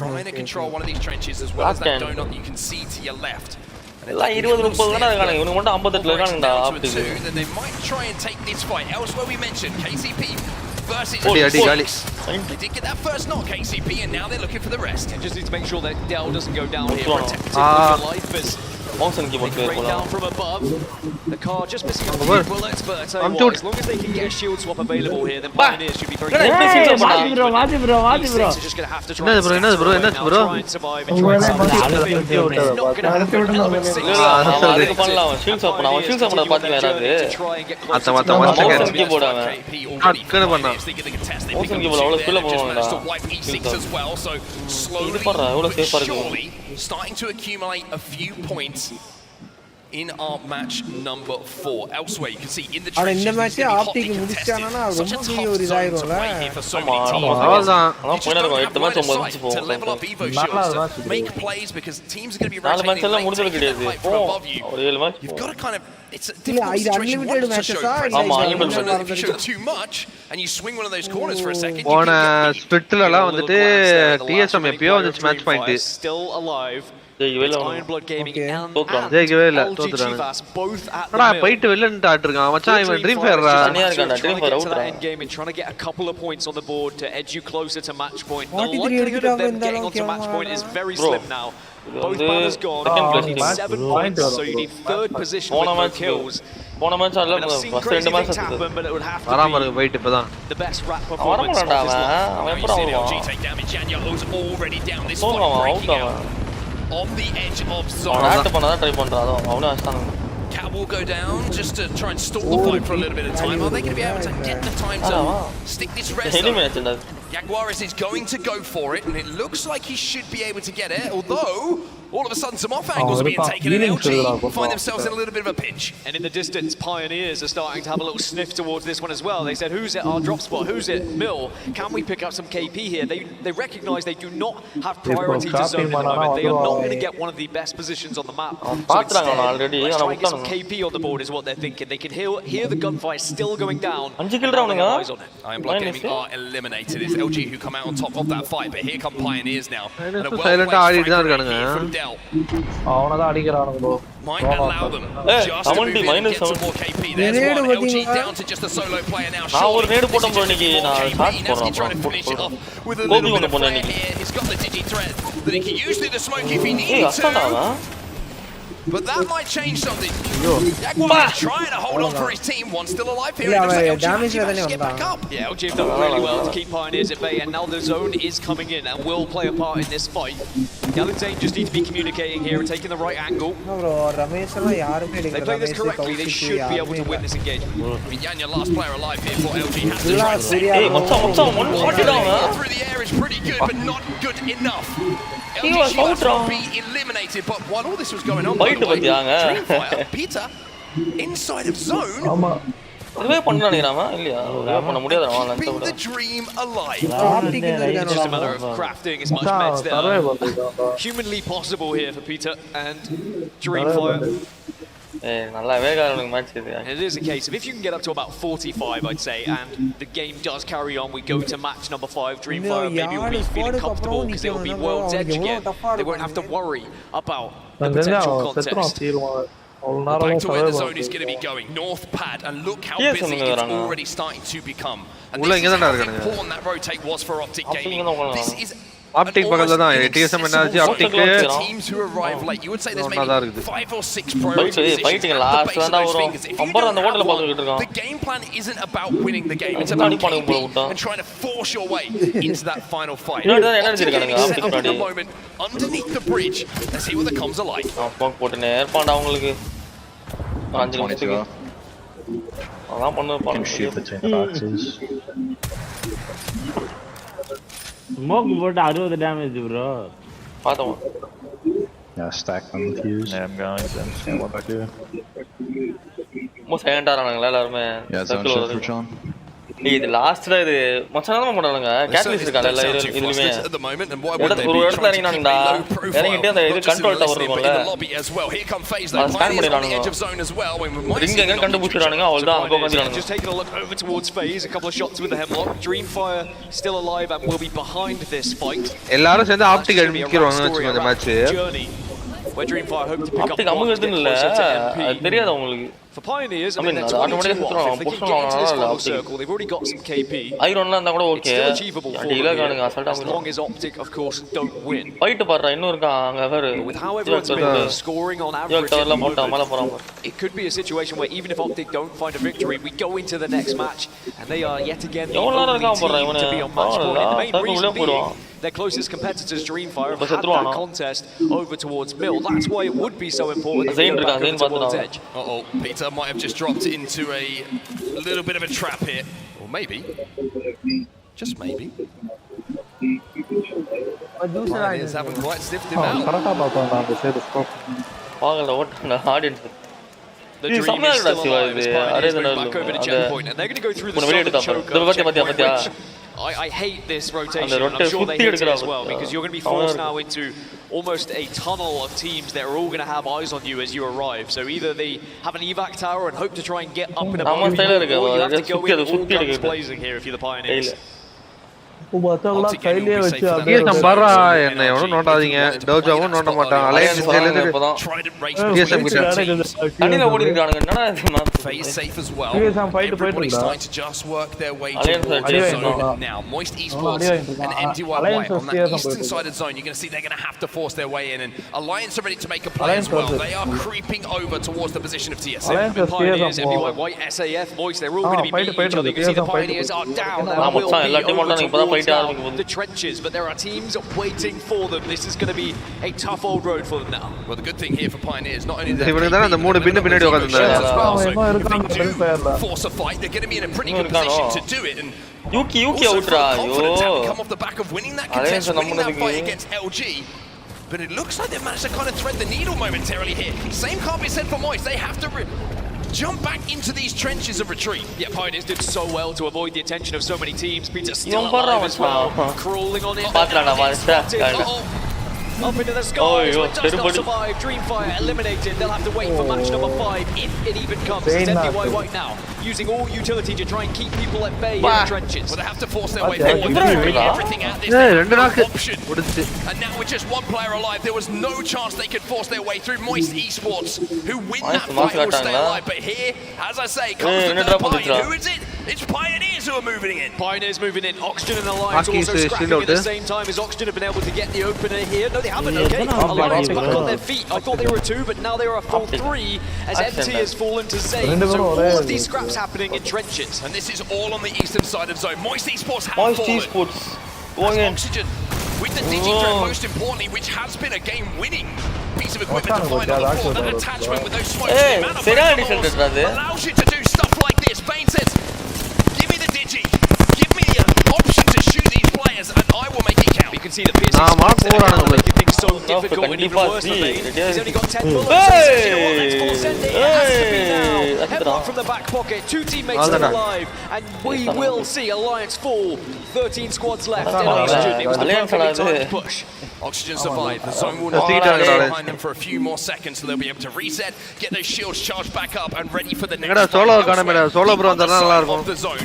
Trying to control one of these trenches as well as that donut you can see to your left. எல்லாம் 20-30 தான இருக்காங்க இவனுக்கு மட்டும் 58 இருக்கானுங்கடா optic They might try and take this fight. Elsewhere we mentioned KCP versus Gali. They did get that first knock, KCP, and now they're looking for the rest. You just need to make sure that Dell doesn't go down here. Protect your life as Motion keyboard clear down from above. The car just missing a few bullets, but I tell you what, as long as they can get a shield swap available here, then Pioneers should be very good. வாதி bro Just going to have to try and try and survive and try and அதுக்கு பண்ணலாம் shield swap பண்ணலாம் shield swap பண்ண பாத்தீங்க யாராவது motion keyboard அவன் அக்கன பண்ணா motion keyboard அவ்வளவு ஸ்பீட்ல போவாங்கடா இது பண்றா எவ்வளவு சேஃபா இருக்கு starting to accumulate a few points in our match number 4. Elsewhere, you can see in the trenches, இந்த match ஆப்டிக் முடிச்சானா ரொம்ப பெரிய ஒரு இதாயிரும்ல. To level up Evo shields, make plays because teams are going to be rotating above you. You've got to kind of, it's a difficult situation. What to show if you show too much and you swing one of those corners for a second. போன ஸ்பிட்லலாம் வந்துட்டு TSM எப்பயோ வந்துச்சு match point still alive. Ironblood Gaming and ALGS both at the mill. போயிட்டு வெளியில ஆட்றான் மச்சான் இவன் dream ஃபயர்ரா தனியா இருக்கான்டா ட்ரீம் ஃபயர் அவுட்ரா end game and trying to get a couple of points on the board to edge you closer to match point. The likelihood of them getting onto match point is very slim now. Both banners gone. You need 7 points, so you need third position with no kills. போன match அல்ல first ரெண்டு match happen, but it would have to வராம இருக்கு wait இப்பதான் the best rap performance of his life. அவன் எப்பறம் வருவான் take damage. Janya's already down this point, breaking out on the edge of zone. Add பண்ணா try பண்றான் அவனே அடிச்சான் Cat will go down just to try and stall the fight for a little bit of time. Are they going to be able to get the time to stick this rest up? Jaguares is going to go for it, and it looks like he should be able to get it, although all of a sudden some off angles are being taken, and LG find themselves in a little bit of a pinch. And in the distance, Pioneers are starting to have a little sniff towards this one as well. They said, who's at our drop spot? Who's at Mill? Can we pick up some KP here? They recognize they do not have priority to zone at the moment. They are not going to get one of the best positions on the map. So instead, let's try and get some KP on the board is what they're thinking. They can hear the gunfight still going down. Ironblood Gaming are eliminated. It's LG who come out on top of that fight, but here come Pioneers now. And a well-placed from Del. அவனதான் அடிக்கறானுங்க bro. Might allow them just to move in and get some more KP. There's one LG down to just a solo player now. நான் ஒரு நேடு போட்டேன் bro இன்னைக்கு நான் shot trying to finish it off with a little bit of flair here. He's got the digi threat that he can use through the smoke if he needs to. But that might change something. Jaguar trying to hold on for his team. One still alive here. Damage get back up. Yeah, LG have done really well to keep Pioneers at bay, and now the zone is coming in and will play a part in this fight. Galaxy just need to be communicating here and taking the right angle. They play this correctly, they should be able to win this engagement. Yanya, last player alive here for LG, has to try and through the air is pretty good, but not good enough. LG will be eliminated, but while all this was going on, by the way, Dreamfire, Peter, inside of zone, இதுவே பண்ண நினைக்கிறாமா இல்லையா பண்ண முடியாது அவன் keeping the dream alive. It's just a matter of crafting as much meds that are humanly possible here for Peter and Dreamfire. நல்லாவே காரணம் match இது. It is a case of if you can get up to about 45, I'd say, and the game does carry on, we go to match number 5. Dreamfire maybe will be feeling comfortable because it will be World's Edge again. They won't have to worry about the potential contest. Back to where the zone is going to be going. North pad, and look how busy it's already starting to become. And this is how important that rotate was for Optic Gaming. This is Optic பக்கத்துல தான் TSM என்னாச்சு Optic teams who arrive late. You would say there's maybe 5 or 6 priorities. Fighting last தான்டா வரும். Amber அந்த ஓட்டல பாத்துக்கிட்டு இருக்கான். The game plan isn't about winning the game. It's about keeping and trying to force your way into that final fight. At the moment underneath the bridge. Let's see what the comms are like. பாக் போட்டுனே இருப்பான்டா உங்களுக்கு 5 நிமிஷத்துக்கு. அதான் பண்ணு Smoke போட்டு 60 damage bro. பாத்தோம். Yeah, stack them with fuse. Yeah, I'm going to understand what I do. மோ சைலண்டா ஆனாங்களா எல்லாரும். Yeah, zone shift for John. இது லாஸ்ட்ல இது மச்சானமா பண்றாங்க கேட்டலிஸ்ட் இருக்கால இதுலயே ஒரு இடத்துல இறங்கினாங்கடா இறங்கிட்டு அந்த இது கண்ட்ரோல் டவர் இருக்கும்ல ஸ்கேன் பண்ணிடுறானுங்க ரிங் எங்க கண்டுபிடிச்சிடுறானுங்க அவ்வளவுதான் அங்க வந்துறானுங்க. Just taking a look over towards FaZe, a couple of shots with the hemlock. Dreamfire still alive and will be behind this fight. எல்லாரும் சேர்ந்து ஆப்டிக் அடிக்கிறாங்க வெச்சு இந்த match. Where Dreamfire hope to pick up அமுகதுன்னு இல்ல அது தெரியாது உங்களுக்கு For Pioneers, I mean, they're 22 off. If they can get into this final circle, they've already got some KP. It's still achievable for them here, as long as Optic, of course, don't win. But with how everyone's been scoring on average, it could be a situation where even if Optic don't find a victory, we go into the next match, and they are yet again the only team to be on match point. And the main reason being their closest competitors, Dreamfire, have had that contest over towards Mill. That's why it would be so important that they go back over towards Edge. Uh-oh, Peter might have just dropped into a little bit of a trap here. Or maybe. Just maybe. Pioneers haven't quite sniffed him out. The dream is still alive as Pioneers move back over to checkpoint, and they're going to go through the solid choke checkpoint, which I hate this rotation, and I'm sure they hate it as well, because you're going to be forced now into almost a tunnel of teams that are all going to have eyes on you as you arrive. So either they have an evac tower and hope to try and get up and above, or you have to go in all guns blazing here if you're the Pioneers. Phase safe as well. Everybody's starting to just work their way towards the zone now. Moist Esports and MDYY on that eastern side of the zone. You're going to see they're going to have to force their way in, and Alliance are ready to make a play as well. They are creeping over towards the position of TSM. Pioneers, MDYY, SAF, Moist, they're all going to be meeting each other. You can see the Pioneers are down. They will be over towards now the trenches, but there are teams waiting for them. This is going to be a tough old road for them now. Well, the good thing here for Pioneers, not only that, if they do force a fight, they're going to be in a pretty good position to do it. And Yuki also confidence having come off the back of winning that contest, winning that fight against LG. But it looks like they've managed to kind of thread the needle momentarily here. Same can't be said for Moist. They have to jump back into these trenches of retreat. Yeah, Pioneers did so well to avoid the attention of so many teams. Peter's still alive as well, crawling on in. Up into the skies, but does not survive. Dreamfire eliminated. They'll have to wait for match number 5 if it even comes. It's MDY right now, using all utility to try and keep people at bay in the trenches. Well, they have to force their way forward. Everything out this option. And now with just one player alive, there was no chance they could force their way through. Moist Esports, who win that fight, will stay alive. But here, as I say, comes the third party. Who is it? It's Pioneers who are moving in. Pioneers moving in. Oxygen and Alliance also scrapping at the same time as Oxygen have been able to get the opener here. No, they haven't, okay. Alliance back on their feet. I thought they were 2, but now they are a full 3 as MT has fallen to Zayn. So all of these scraps happening in trenches. And this is all on the eastern side of zone. Moist Esports have fallen. Oxygen with the Digi-Drone, most importantly, which has been a game-winning piece of equipment to find on the floor. That attachment with those smokes allows you to do stuff like this. Bane says, give me the Digi, give me the option to shoot these players, and I will make it count. You can see the piercing smokes there are making things so difficult and even worse for Bane. He's only got 10 bullets. That's full sending. It has to be now. Headlock from the back pocket. 2 teammates still alive, and we will see Alliance fall. 13 squads left in Oxygen. It was the perfect time to push. Oxygen survived. The zone will not stay behind them for a few more seconds, so they'll be able to reset, get those shields charged back up, and ready for the next fight. Of the zone.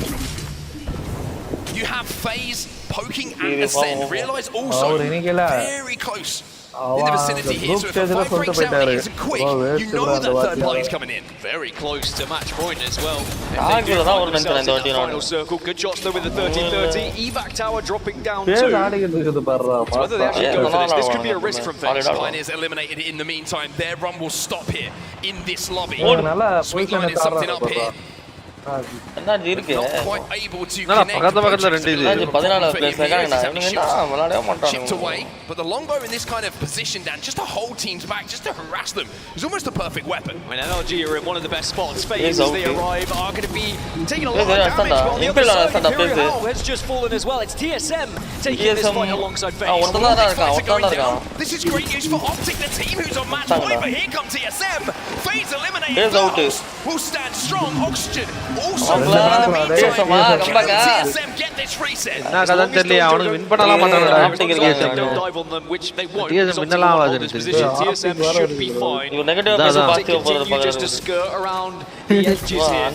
You have FaZe poking and Ascend. Realize also very close in the vicinity here, so if a fight breaks out and it isn't quick, you know that third party's coming in. Very close to match point as well. If they do find themselves in that final circle, good shots though with the 13-30. Evac tower dropping down 2. So whether they actually go for this could be a risk from FaZe. Pioneers eliminated in the meantime. Their run will stop here in this lobby. Sweetline is something up here. Not quite able to connect. Chipped away, but the longbow in this kind of position, Dan, just to hold teams back, just to harass them, is almost a perfect weapon. When NRG are in one of the best spots, FaZe as they arrive are going to be taking a lot of damage, but on the other side, Imperial Hell has just fallen as well. It's TSM taking this fight alongside FaZe. This is great news for Optic, the team who's on match point, but here come TSM. FaZe eliminated. Will stand strong. Oxygen also TSM get this reset. Don't dive on them, which they won't. TSM should be fine. Continue just to skirt around the edges here.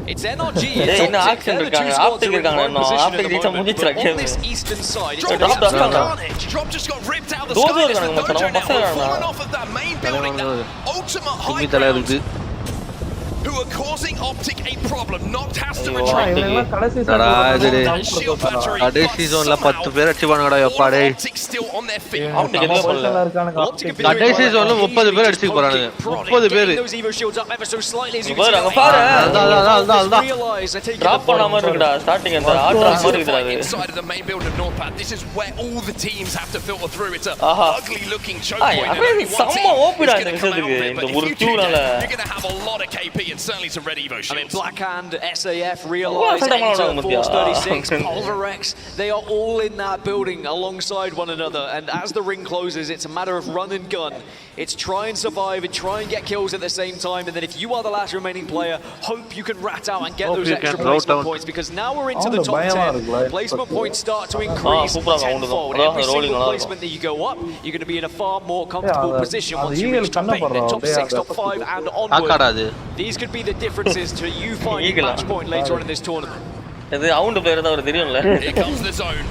It's NRG, it's Optic, they're the 2 squads who are in prime position at the moment, but on this eastern side, it's Carnage. Drop just got ripped out of the sky as the Dojo Network fallen off of that main building, that ultimate high ground. who are causing Optic a problem. Noct has to retreat. கடைசி சீசன்ல 10 பேர் அடிச்சுவாங்கடா எப்பா டேய். Optic still on their feet. கடைசி சீசன்ல 30 பேர் அடிச்சு போறானுங்க. 30 பேர். டிராப் பண்ணாம இருக்குடா ஸ்டார்டிங் அந்த ஆட்ரா மாதிரி இருக்குடா அது. Inside of the main build of Northpath, this is where all the teams have to filter through. It's a ugly looking choke point. சம்ம ஓபிடா இந்த விஷயத்துக்கு இந்த ஒரு கியூனால. You're going to have a lot of KP and certainly some red Evo shields. I mean, Blackhand, SAF, Realize, Enter, Force 36, Pulverex, they are all in that building alongside one another. And as the ring closes, it's a matter of run and gun. It's try and survive and try and get kills at the same time. And then if you are the last remaining player, hope you can rat out and get those extra placement points. Because now we're into the top 10. Placement points start to increase tenfold. Every single placement that you go up, you're going to be in a far more comfortable position once you reach top 8, then top 6, top 5 and onward. These could be the differences to you finding match point later on in this tournament. இது அவுண்ட் player தான் ஒரு தெரியும்ல. Here comes the zone.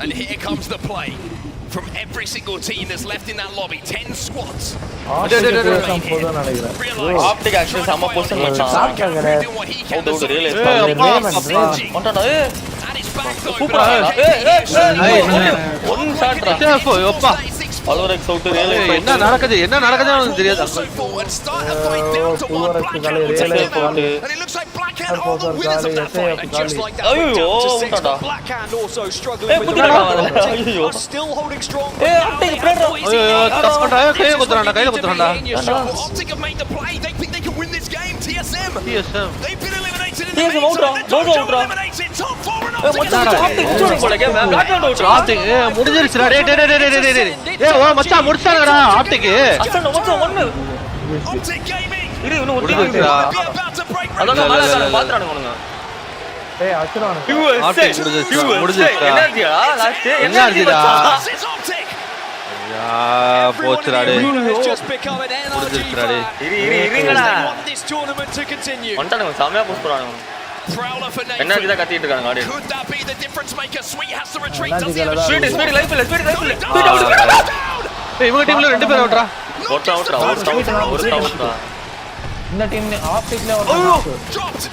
And here comes the play. From every single team that's left in that lobby, 10 squads. Optic actually sama position மச்சான். One shot ரா. Pulverex out realize என்ன நடக்குது எனக்கு தெரியாது. Pulverex காலே realize பண்ணு. And it looks like Blackhand are the winners of that fight. And just like that, Blackhand also struggling with the are still holding strong. கையில குத்துறான்டா. Optic have made the play. They think they can win this game. TSM. They've been eliminated in the TSM outra. eliminated. Top 4 and Optic குத்துறாங்க போல game. Background outra. Optic முடிஞ்சிருச்சுடா. டேய் ஓ மச்சான் முடிச்சாங்கடா Optic. Hasan மச்சான் ஒன்னு. Optic Gaming. இது இன்னும் ஒரு team இருக்குடா. அதான் மேல பாத்துறானுங்க அவனுங்க. ஏய் அச்சறானுங்க. Optic முடிஞ்சிருச்சுடா. எனர்ஜியா லாஸ்ட் எனர்ஜிடா. Optic. யா போச்சுடா டேய். Just become an NRG fan. இருங்கடா. They want this tournament to continue. வந்துட்டானுங்க சாமையா புஷ் பண்றானுங்க. Prowler for Nathan. எனர்ஜி தான் கத்திட்டு இருக்காங்க audience. Could that be the difference maker? Sweet has to retreat. Does he have a speed shot? Speed life இல்ல speed out. ஏய் இவங்க டீம்ல ரெண்டு பேர் அவுட்ரா. ஒருத்தன் அவுட்ரா. இந்த டீம் ஆப்டிக்ல ஒரு Dropped.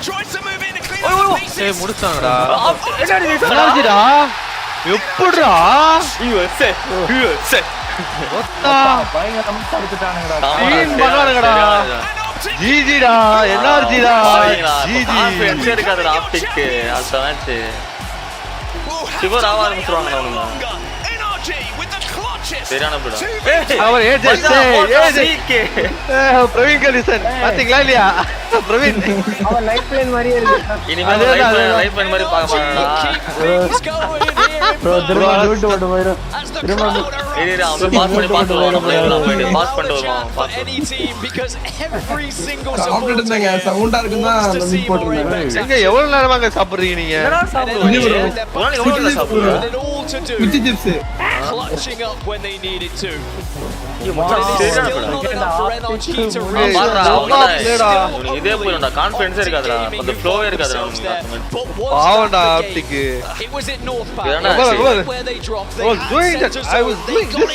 Tries to move in and clear the bases. ஏய் முடிச்சாங்கடா. எனர்ஜிடா. எப்படிடா? USA. ஒத்தா பயங்கரமா தடுத்துட்டானுங்கடா. டீம் பகானுங்கடா. ஜிஜிடா எனர்ஜிடா. ஜிஜி கான்ஃபிடன்ஸ் இருக்காதுடா ஆப்டிக். அந்த மேட்ச் சிவர் ஆவ ஆரம்பிச்சுறாங்க அவனுங்க. NRG with the clutches. சரியான பிளா. அவர் ஏஜென்ட் பிரவீன் கலிசன் பாத்தீங்களா இல்லையா பிரவீன் அவன் லைஃப் லைன் மாதிரியே இருக்கு. இனிமே லைஃப் லைன் மாதிரி பார்க்க மாட்டானா. ப்ரோ திரும்ப லூட் ஓட போயிரு. திரும்ப ஏய் அவன் பாஸ் பண்ணி பாஸ் பண்ணுவான். பாஸ் பண்ணிட்டு வருவான். Any team because every single சாப்பிட்டு இருந்தாங்க சவுண்டா இருக்குன்னா லூட் போட்டுருந்தாங்க. எங்க எவ்வளவு நேரமாங்க சாப்பிடுறீங்க நீங்க? என்னடா சாப்பிடுறீங்க? உனால எவ்வளவு நேரம் சாப்பிடுற? குச்சி chips clutching up when they needed to. இதே போயிடும்டா கான்ஃபிடன்ஸ் இருக்காதுடா. அந்த ஃப்ளோவே இருக்காதுடா. பாவண்டா optic. It was at Northpath where they dropped. I was doing that. I was doing this.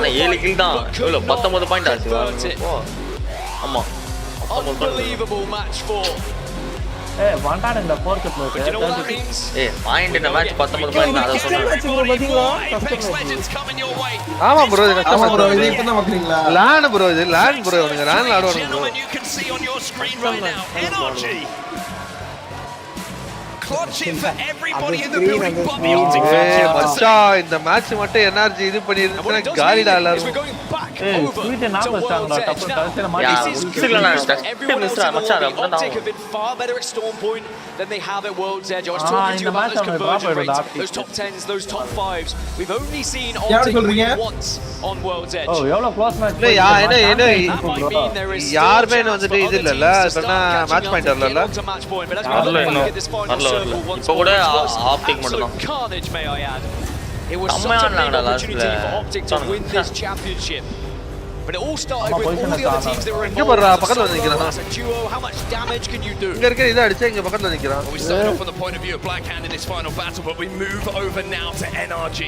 நான் 7 கில் தான். எவ்வளவு 19 பாயிண்ட் ஆச்சு. ஆமா. Unbelievable match for. ஏய் வாண்டானுங்க fourth You know what that means? ஏய் பாயிண்ட் இந்த மேட்ச் 19 பாயிண்ட் நான் அத சொன்னேன். Apex Legends coming your way. ஆமா ப்ரோ இது ஆமா ப்ரோ இது இப்பதான் பாக்குறீங்களா? லான் ப்ரோ இது லான் ப்ரோ நீங்க லான் ஆடுவாங்க bro. You can see on your screen right now. NRG. Clutching for everybody in the building. Bobby Optic ஏய் மச்சான் இந்த மேட்ச் மட்டும் எனர்ஜி இது பண்ணி இருந்துச்சுனா காலிடா எல்லாரும். ஏய் ஸ்வீட் நாம வச்சாங்கடா டப்பு கடைசில மாட்டி. Optic have been far better at Storm Point than they have at World's Edge. I was talking to you about those conversion rates, those top 10s, those top 5s. We've only seen Optic win once on World's Edge. ஓ எவ்வளவு close match. இல்ல யாருமே வந்துட்டு இது இல்லல சொன்னா match point வரல. இப்போ கூட ஆப்டிக் மட்டும் தான். Carnage, may I add. It was such a big opportunity for Optic to win this championship. But it all started with all the other teams that were involved. As a duo, how much damage can you do? இங்க இருக்க இத அடிச்சு இங்க பக்கத்துல நிக்கறான். We started off from the point of view of Blackhand in this final battle, but we move over now to NRG.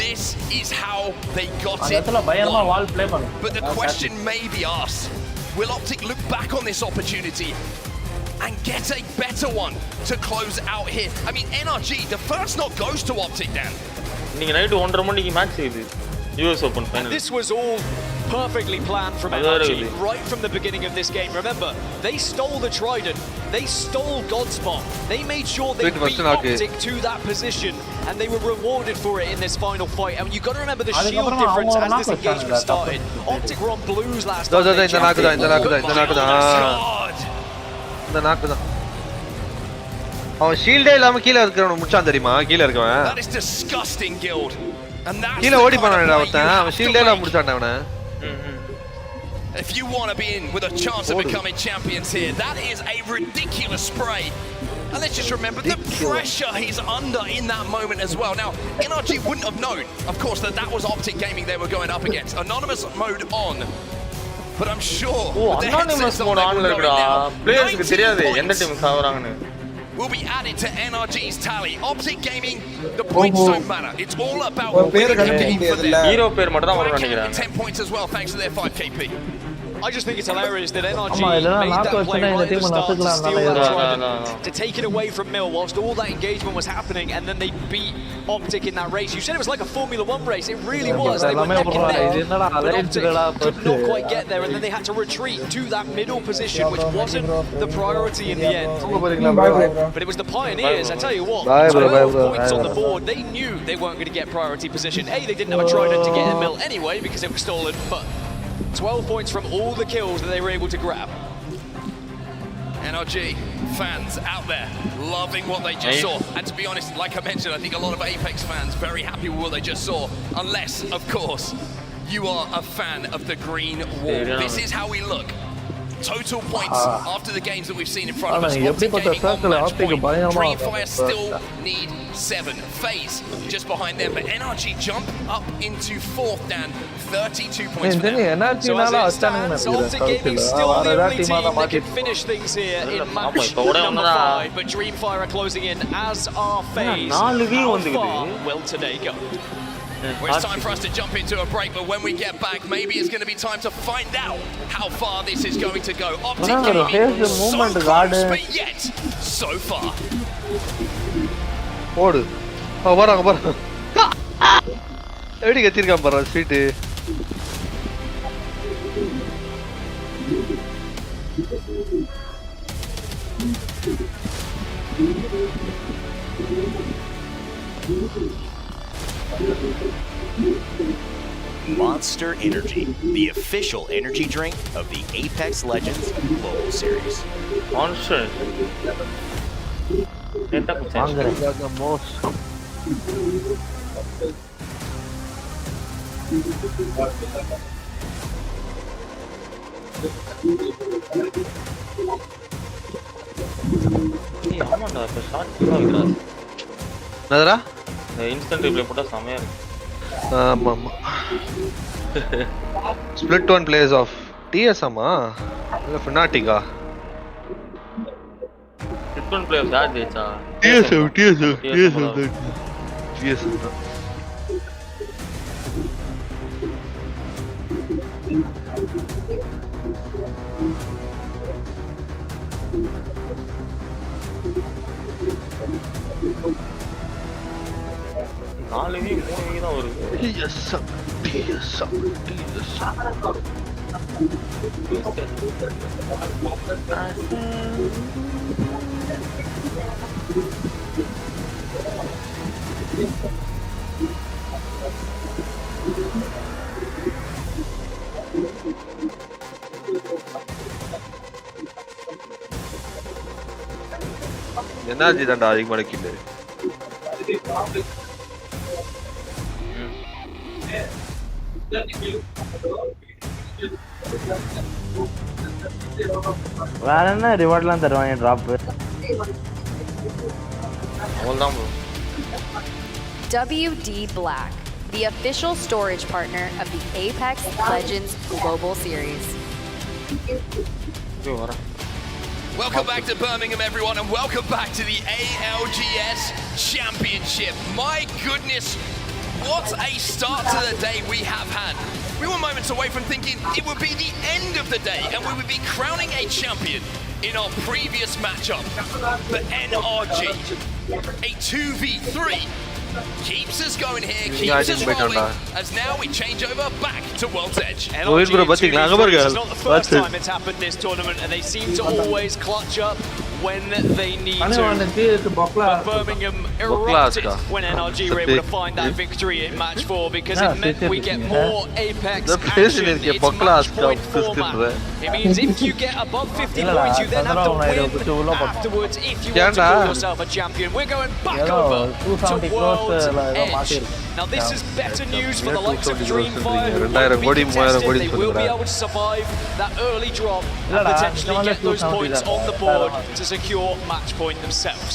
This is how they got it. அதல பயங்கரமா வால் play பண்ணு. But the question may be asked, Will Optic look back on this opportunity and get a better one to close out here? I mean, NRG, the first knock goes to Optic, Dan. US Open final. This was all perfectly planned from NRG right from the beginning of this game. Remember, they stole the Trident, they stole Godspot, they made sure they beat Optic to that position, and they were rewarded for it in this final fight. And you got to remember the shield difference as this engagement started. Optic were on blues last time. That is disgusting, Guild. And that's if you want to be in with a chance of becoming champions here, that is a ridiculous spray. And let's just remember the pressure he's under in that moment as well. Now, NRG wouldn't have known, of course, that that was Optic Gaming they were going up against. Anonymous mode on. But I'm sure with the headsets on, they will know it now. Will be added to NRG's tally. Optic Gaming, the points don't matter. It's all about winning the game for them. Black Cat 10 points as well, thanks to their 5KP. I just think it's hilarious that NRG made that play right at the start to steal that Trident, to take it away from Mill whilst all that engagement was happening, and then they beat Optic in that race. You said it was like a Formula 1 race. It really was. They were neck and neck, but Optic could not quite get there, and then they had to retreat to that middle position, which wasn't the priority in the end. But it was the Pioneers, I tell you what, 12 points on the board. They knew they weren't going to get priority position. A, they didn't have a Trident to get in Mill anyway because it was stolen, but 12 points from all the kills that they were able to grab. NRG fans out there loving what they just saw. And to be honest, like I mentioned, I think a lot of Apex fans very happy with what they just saw. Unless, of course, you are a fan of the green wall. This is how we look. Total points after the games that we've seen in front of us. Optic Gaming on match point. Dreamfire still need 7. FaZe just behind them, but NRG jump up into 4th, Dan. 32 points for them. So as it stands, Optic Gaming still the only team that can finish things here in match number 5, but Dreamfire are closing in, as are FaZe. How far will today go? Well, it's time for us to jump into a break, but when we get back, maybe it's going to be time to find out how far this is going to go. Optic Gaming so close, but yet so far. Monster Energy, the official energy drink of the Apex Legends Global Series. Monster. Instant replay put a samaya. Split one plays off. TS ama? Fnatica. Split one plays that decha. TS. Energy தான் அதிகமா கில்லு. வேற என்ன ரிவார்ட்லாம் தருவாங்க drop? அவ்வளவுதான் bro. WD Black, the official storage partner of the Apex Legends Global Series. Welcome back to Birmingham, everyone, and welcome back to the ALGS Championship. My goodness, what a start to the day we have had. We were moments away from thinking it would be the end of the day and we would be crowning a champion in our previous matchup. But NRG, a 2v3, keeps us going here, keeps us rolling, as now we change over back to World's Edge. NRG 2v3 is not the first time it's happened this tournament, and they seem to always clutch up when they need to. But Birmingham erupted when NRG were able to find that victory in match 4 because it meant we get more Apex action. It's match point format. It means if you get above 50 points, you then have to win afterwards if you want to call yourself a champion. We're going back over to World's Edge. Now this is better news for the likes of Dreamfire, who will be contested. They will be able to survive that early drop and potentially get those points on the board to secure match point themselves.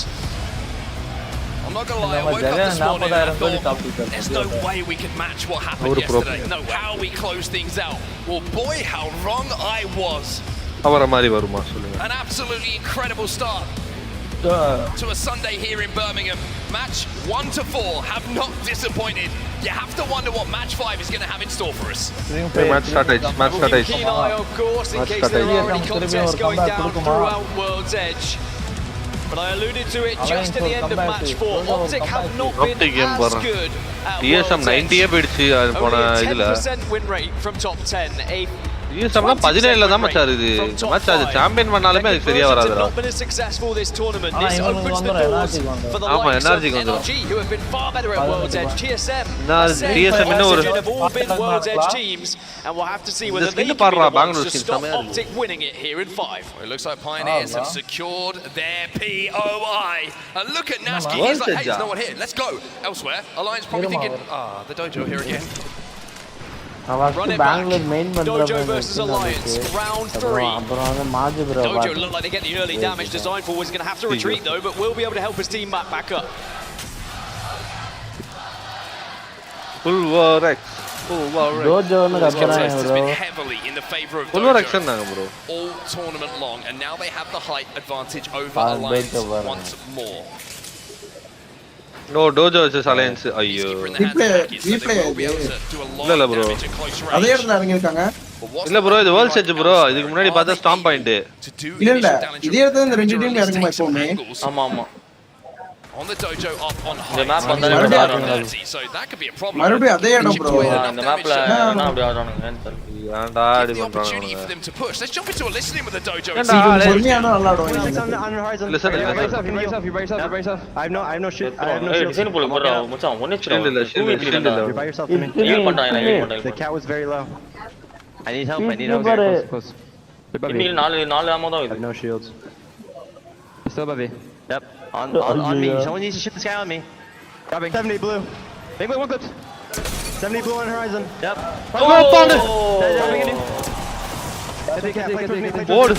I'm not gonna lie, I woke up this morning and I thought, there's no way we could match what happened yesterday. No, how we close things out. Well, boy, how wrong I was. An absolutely incredible start to a Sunday here in Birmingham. Match 1 to 4 have not disappointed. You have to wonder what match 5 is going to have in store for us. Match strategy. Keen eye, of course, in case there are any contests going down throughout World's Edge. But I alluded to it just at the end of match 4. Optic have not been as good at World's Edge. Only a 10% win rate from top 10. யூசம்லாம் 17ல தான் மச்சான் இது மச்சான் அது champion பண்ணாலுமே அது சரியா வராதுடா not been as successful this tournament. This opens the doors for the likes of NRG, who have been far better at World's Edge. TSM இன்னும் ஒரு have all been World's Edge teams, and we'll have to see whether they can be the ones to stop Optic winning it here in 5. It looks like Pioneers have secured their POI. And look at Naski, he's like, hey, there's no one here, let's go elsewhere. Alliance probably thinking, the dojo here again. Run it back. Dojo versus Alliance, round 3. Dojo look like they get the early damage. Designful was going to have to retreat though, but will be able to help his team back up. Dojo has been heavily in the favor of Dojo all tournament long, and now they have the height advantage over Alliance once more. No, Dojo versus Alliance. ஐயோ இல்ல bro அதே இடத்துல இறங்கி இருக்காங்க இல்ல bro இது world stage bro இதுக்கு முன்னாடி பார்த்தா ஸ்டாம்ப் பாயிண்ட் இல்ல இதே இடத்துல இந்த ரெண்டு டீம் இறங்குமா எப்பவுமே ஆமா on the dojo up on high. The map so that could be a problem. மறுபடியும் அதே இடம் bro இந்த மேப்ல என்ன அப்படி ஆடுறானுங்க ஏன்டா இது பண்றாங்க opportunity for them to push. Let's jump into a listening with the dojo. பொறுமையானா நல்லா ஆடுவாங்க listen I have no shit. I have no shit. Scene போல bro மச்சான் ஒண்ணே இல்ல Revive yourself to me. Heal பண்றாங்க The cat was very low. I need help. Close. இன்னும் நாலு ஆமா தான் I have no shields. Still above me. Yep. On me. Someone needs to shift this guy on me. Grabbing. 70 blue. Big blue, one clip. 70 blue on horizon. Yep. Oh, found it! Board.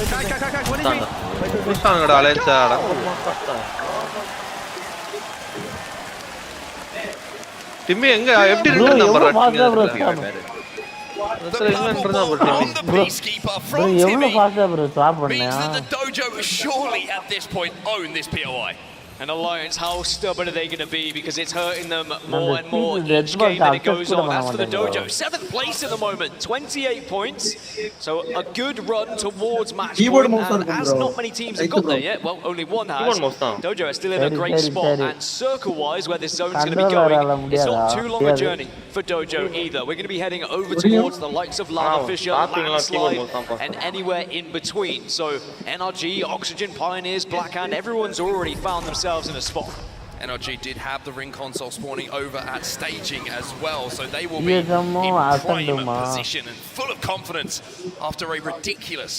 புடிச்சாங்கடா அலைன்ஸாடா Timmy எங்க எப்படி return number எவ்வளவு ஃபாஸ்டா bro swap பண்ணா the dojo surely at this point own this POI. And Alliance, how stubborn are they going to be? Because it's hurting them more and more each game that it goes on. As for the dojo, 7th place at the moment, 28 points. So a good run towards match point. And as not many teams have got there yet, well, only one has. Dojo is still in a great spot. And circle-wise, where this zone's going to be going, it's not too long a journey for Dojo either. We're going to be heading over towards the likes of Lava Fisher, Landslide, and anywhere in between. So NRG, Oxygen, Pioneers, Blackhand, everyone's already found themselves in a spot. NRG did have the ring console spawning over at staging as well, so they will be in prime position and full of confidence after a ridiculous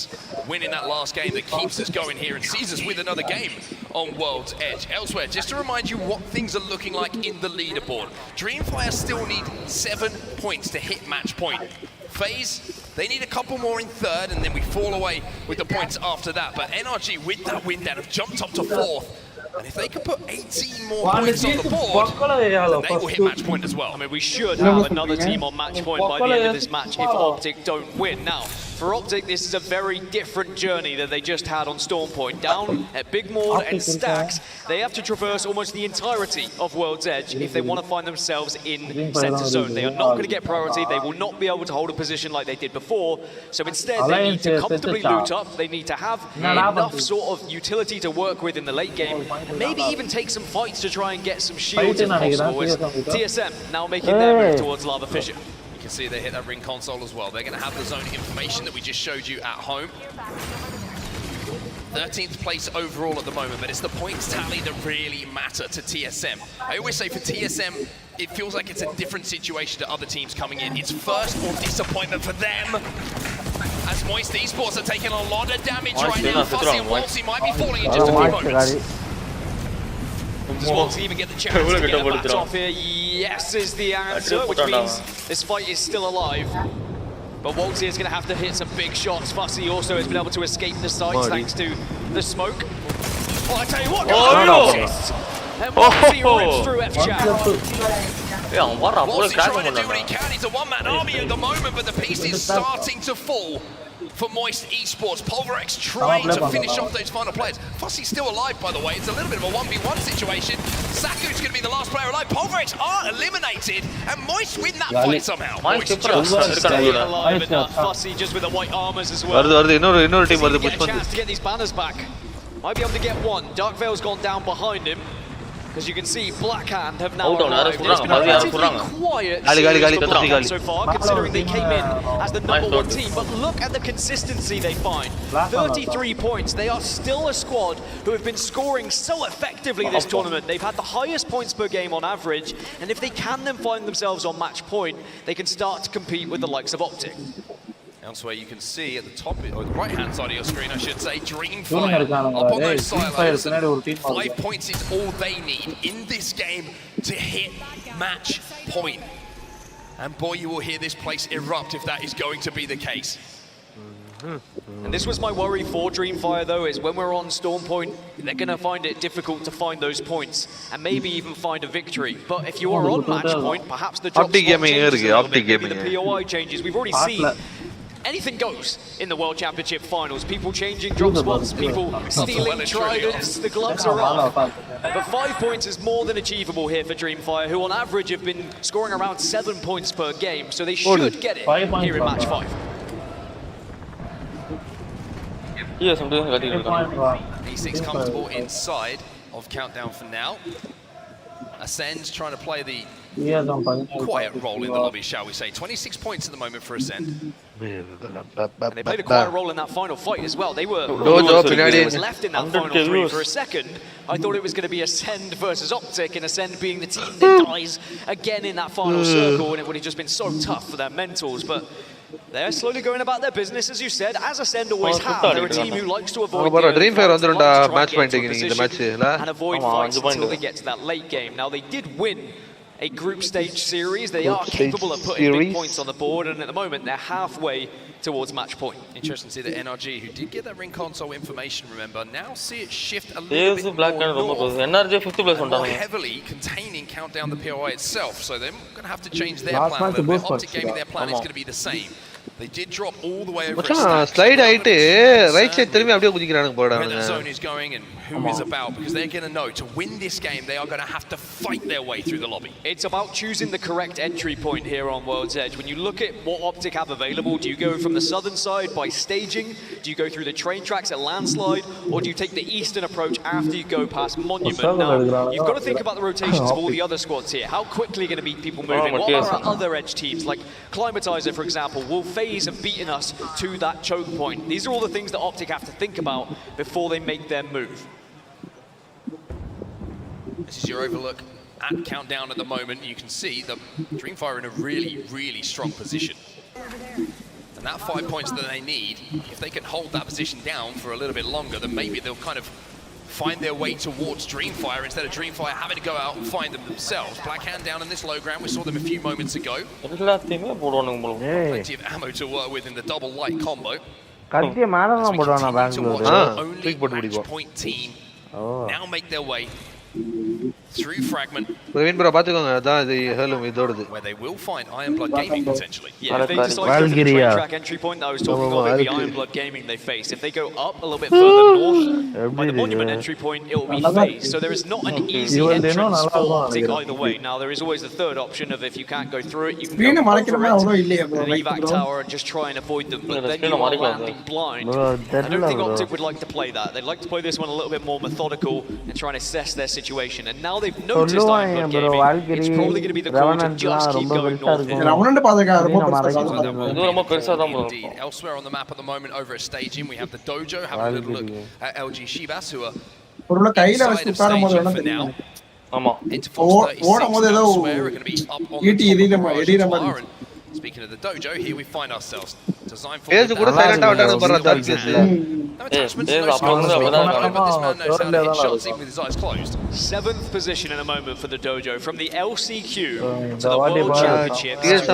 win in that last game that keeps us going here and sees us with another game on World's Edge. Elsewhere, just to remind you what things are looking like in the leaderboard. Dreamfire still need 7 points to hit match point. FaZe, they need a couple more in 3rd, and then we fall away with the points after that. But NRG, with that win down, have jumped up to 4th. And if they can put 18 more points on the board, then they will hit match point as well. I mean, we should have another team on match point by the end of this match if Optic don't win. Now, For Optic, this is a very different journey that they just had on Storm Point. Down at Big Maul and Stacks, they have to traverse almost the entirety of World's Edge if they want to find themselves in center zone. They are not going to get priority. They will not be able to hold a position like they did before. So instead, they need to comfortably loot up. They need to have enough sort of utility to work with in the late game, and maybe even take some fights to try and get some shields if possible. As TSM now making their move towards Lava Fissure. You can see they hit that ring console as well. They're going to have the zone information that we just showed you at home. 13th place overall at the moment, but it's the points tally that really matter to TSM. I always say for TSM, it feels like it's a different situation to other teams coming in. It's first or disappointment for them. As Moist Esports are taking a lot of damage right now. Fussy and Walsey might be falling in just a few moments. Does Walsey even get the chance to get a bat off here? Yes is the answer, which means this fight is still alive. But Walsey is going to have to hit some big shots. Fussy also has been able to escape the sights thanks to the smoke. Well, I tell you what, and Walsey rips through F-Chat. Walsey trying to do what he can. He's a one-man army at the moment, but the piece is starting to fall for Moist Esports. Pulverex trying to finish off those final players. Fussy's still alive, by the way. It's a little bit of a 1v1 situation. Saku's going to be the last player alive. Pulverex are eliminated, and Moist win that fight somehow. Moist just stay alive enough. Fussy just with the white armors as well. Team get a chance to get these banners back. Might be able to get one. Dark Veil's gone down behind him. As you can see, Blackhand have now arrived. It's been a relatively quiet series for Blackhand so far, considering they came in as the #1 team. But look at the consistency they find. 33 points. They are still a squad who have been scoring so effectively this tournament. They've had the highest points per game on average, and if they can then find themselves on match point, they can start to compete with the likes of Optic. Elsewhere, you can see at the top, or the right-hand side of your screen, I should say, Dreamfire up on those silos. 5 points is all they need in this game to hit match point. And boy, you will hear this place erupt if that is going to be the case. And this was my worry for Dreamfire, though, is when we're on Storm Point, they're going to find it difficult to find those points and maybe even find a victory. But if you are on match point, perhaps the drop spot changes a little bit, maybe the POI changes. We've already seen anything goes in the World Championship finals. People changing drop spots, people stealing tridents, the gloves are off. But 5 points is more than achievable here for Dreamfire, who on average have been scoring around 7 points per game, so they should get it here in match 5. E6 comfortable inside of Countdown for now. Ascend's trying to play the quiet role in the lobby, shall we say. 26 points at the moment for Ascend. And they played a quiet role in that final fight as well. They were was left in that final 3 for a second. I thought it was going to be Ascend versus Optic, and Ascend being the team that dies again in that final circle, and it would have just been so tough for their mentals. But they're slowly going about their business, as you said, as Ascend always have. They're a team who likes to avoid and avoid fights until they get to that late game. Now, they did win a group stage series. They are capable of putting big points on the board, and at the moment, they're halfway towards match point. Interesting to see that NRG, who did get that ring console information, remember, now see it shift a little bit more north, more heavily containing Countdown the POI itself. So they're going to have to change their plan a little bit. Optic Gaming, their plan is going to be the same. They did drop all the way over. Slide ஆயிட்டு right side திரும்பி அப்படியே குதிக்கறானுங்க போறானுங்க. Where the zone is going and who is about, because they're going to know to win this game they are going to have to fight their way through the lobby. It's about choosing the correct entry point here on World's Edge. When you look at what Optic have available, do you go from the southern side by staging? Do you go through the train tracks at Landslide? Or do you take the eastern approach after you go past Monument? Now, you've got to think about the rotations of all the other squads here. How quickly are going to be people moving? What are our other Edge teams? Like Climatizer, for example, will FaZe have beaten us to that choke point? These are all the things that Optic have to think about before they make their move. This is your overlook at Countdown at the moment. You can see the Dreamfire in a really, really strong position. And that 5 points that they need, if they can hold that position down for a little bit longer, then maybe they'll kind of find their way towards Dreamfire instead of Dreamfire having to go out and find them themselves. Blackhand down in this low ground, we saw them a few moments ago. Plenty of ammo to work with in the double light combo. Only match point team now make their way through Fragment. Praveen bro பாத்துக்கோங்க அதான் இது ஹேலும் இதோடது. Where they will find Iron Blood Gaming potentially. Yeah, if they decide to go for the train track entry point that I was talking about, it'll be Iron Blood Gaming they face. If they go up a little bit further north, by the Monument entry point, it will be FaZe. So there is not an easy entrance for Optic either way. Now there is always the third option of if you can't go through it, you can go over it, an evac tower and just try and avoid them. But then you are landing blind. I don't think Optic would like to play that. They'd like to play this one a little bit more methodical and try and assess their situation. And now they've noticed Iron Blood Gaming. It's probably going to be the call to just keep going north. Indeed. Elsewhere on the map at the moment, over at staging, we have the dojo having a little look at LG Shibas, who are inside of staging for now. Interfalls 36 elsewhere are going to be up on the top of the garage and speaking of the dojo, here we find ourselves. Designed for ace கூட சைலண்டா விட்டானு பாரு தால்கேஸ். No attachments, no smoke, but this man knows how to hit shots even with his eyes closed. 7th position in a moment for the dojo. From the LCQ to the World Championships.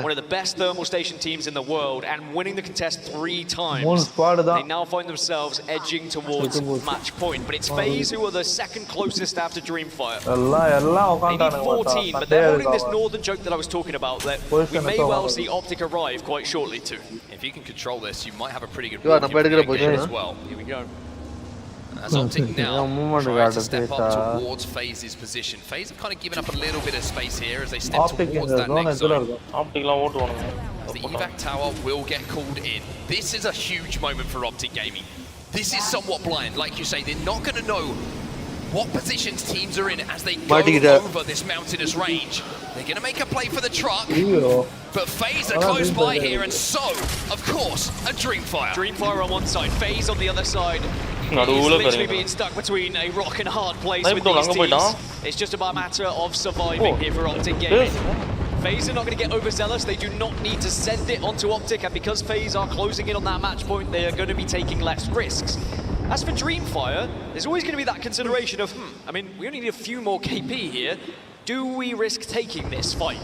One of the best thermal station teams in the world and winning the contest 3 times. They now find themselves edging towards match point. But it's FaZe who are the second closest after Dreamfire. They need 14, but they're holding this northern choke that I was talking about. That we may well see Optic arrive quite shortly too. If you can control this, you might have a pretty good game as well. Here we go. As Optic now trying to step up towards FaZe's position. FaZe have kind of given up a little bit of space here as they step towards that next zone. The evac tower will get called in. This is a huge moment for Optic Gaming. This is somewhat blind. Like you say, they're not going to know what positions teams are in as they go over this mountainous range. They're going to make a play for the truck, but FaZe are close by here, and so, of course, a Dreamfire. Dreamfire on one side, FaZe on the other side. He's literally being stuck between a rock and a hard place with these teams. It's just about a matter of surviving here for Optic Gaming. FaZe are not going to get overzealous. They do not need to send it onto Optic, and because FaZe are closing in on that match point, they are going to be taking less risks. As for Dreamfire, there's always going to be that consideration of, I mean, we only need a few more KP here. Do we risk taking this fight?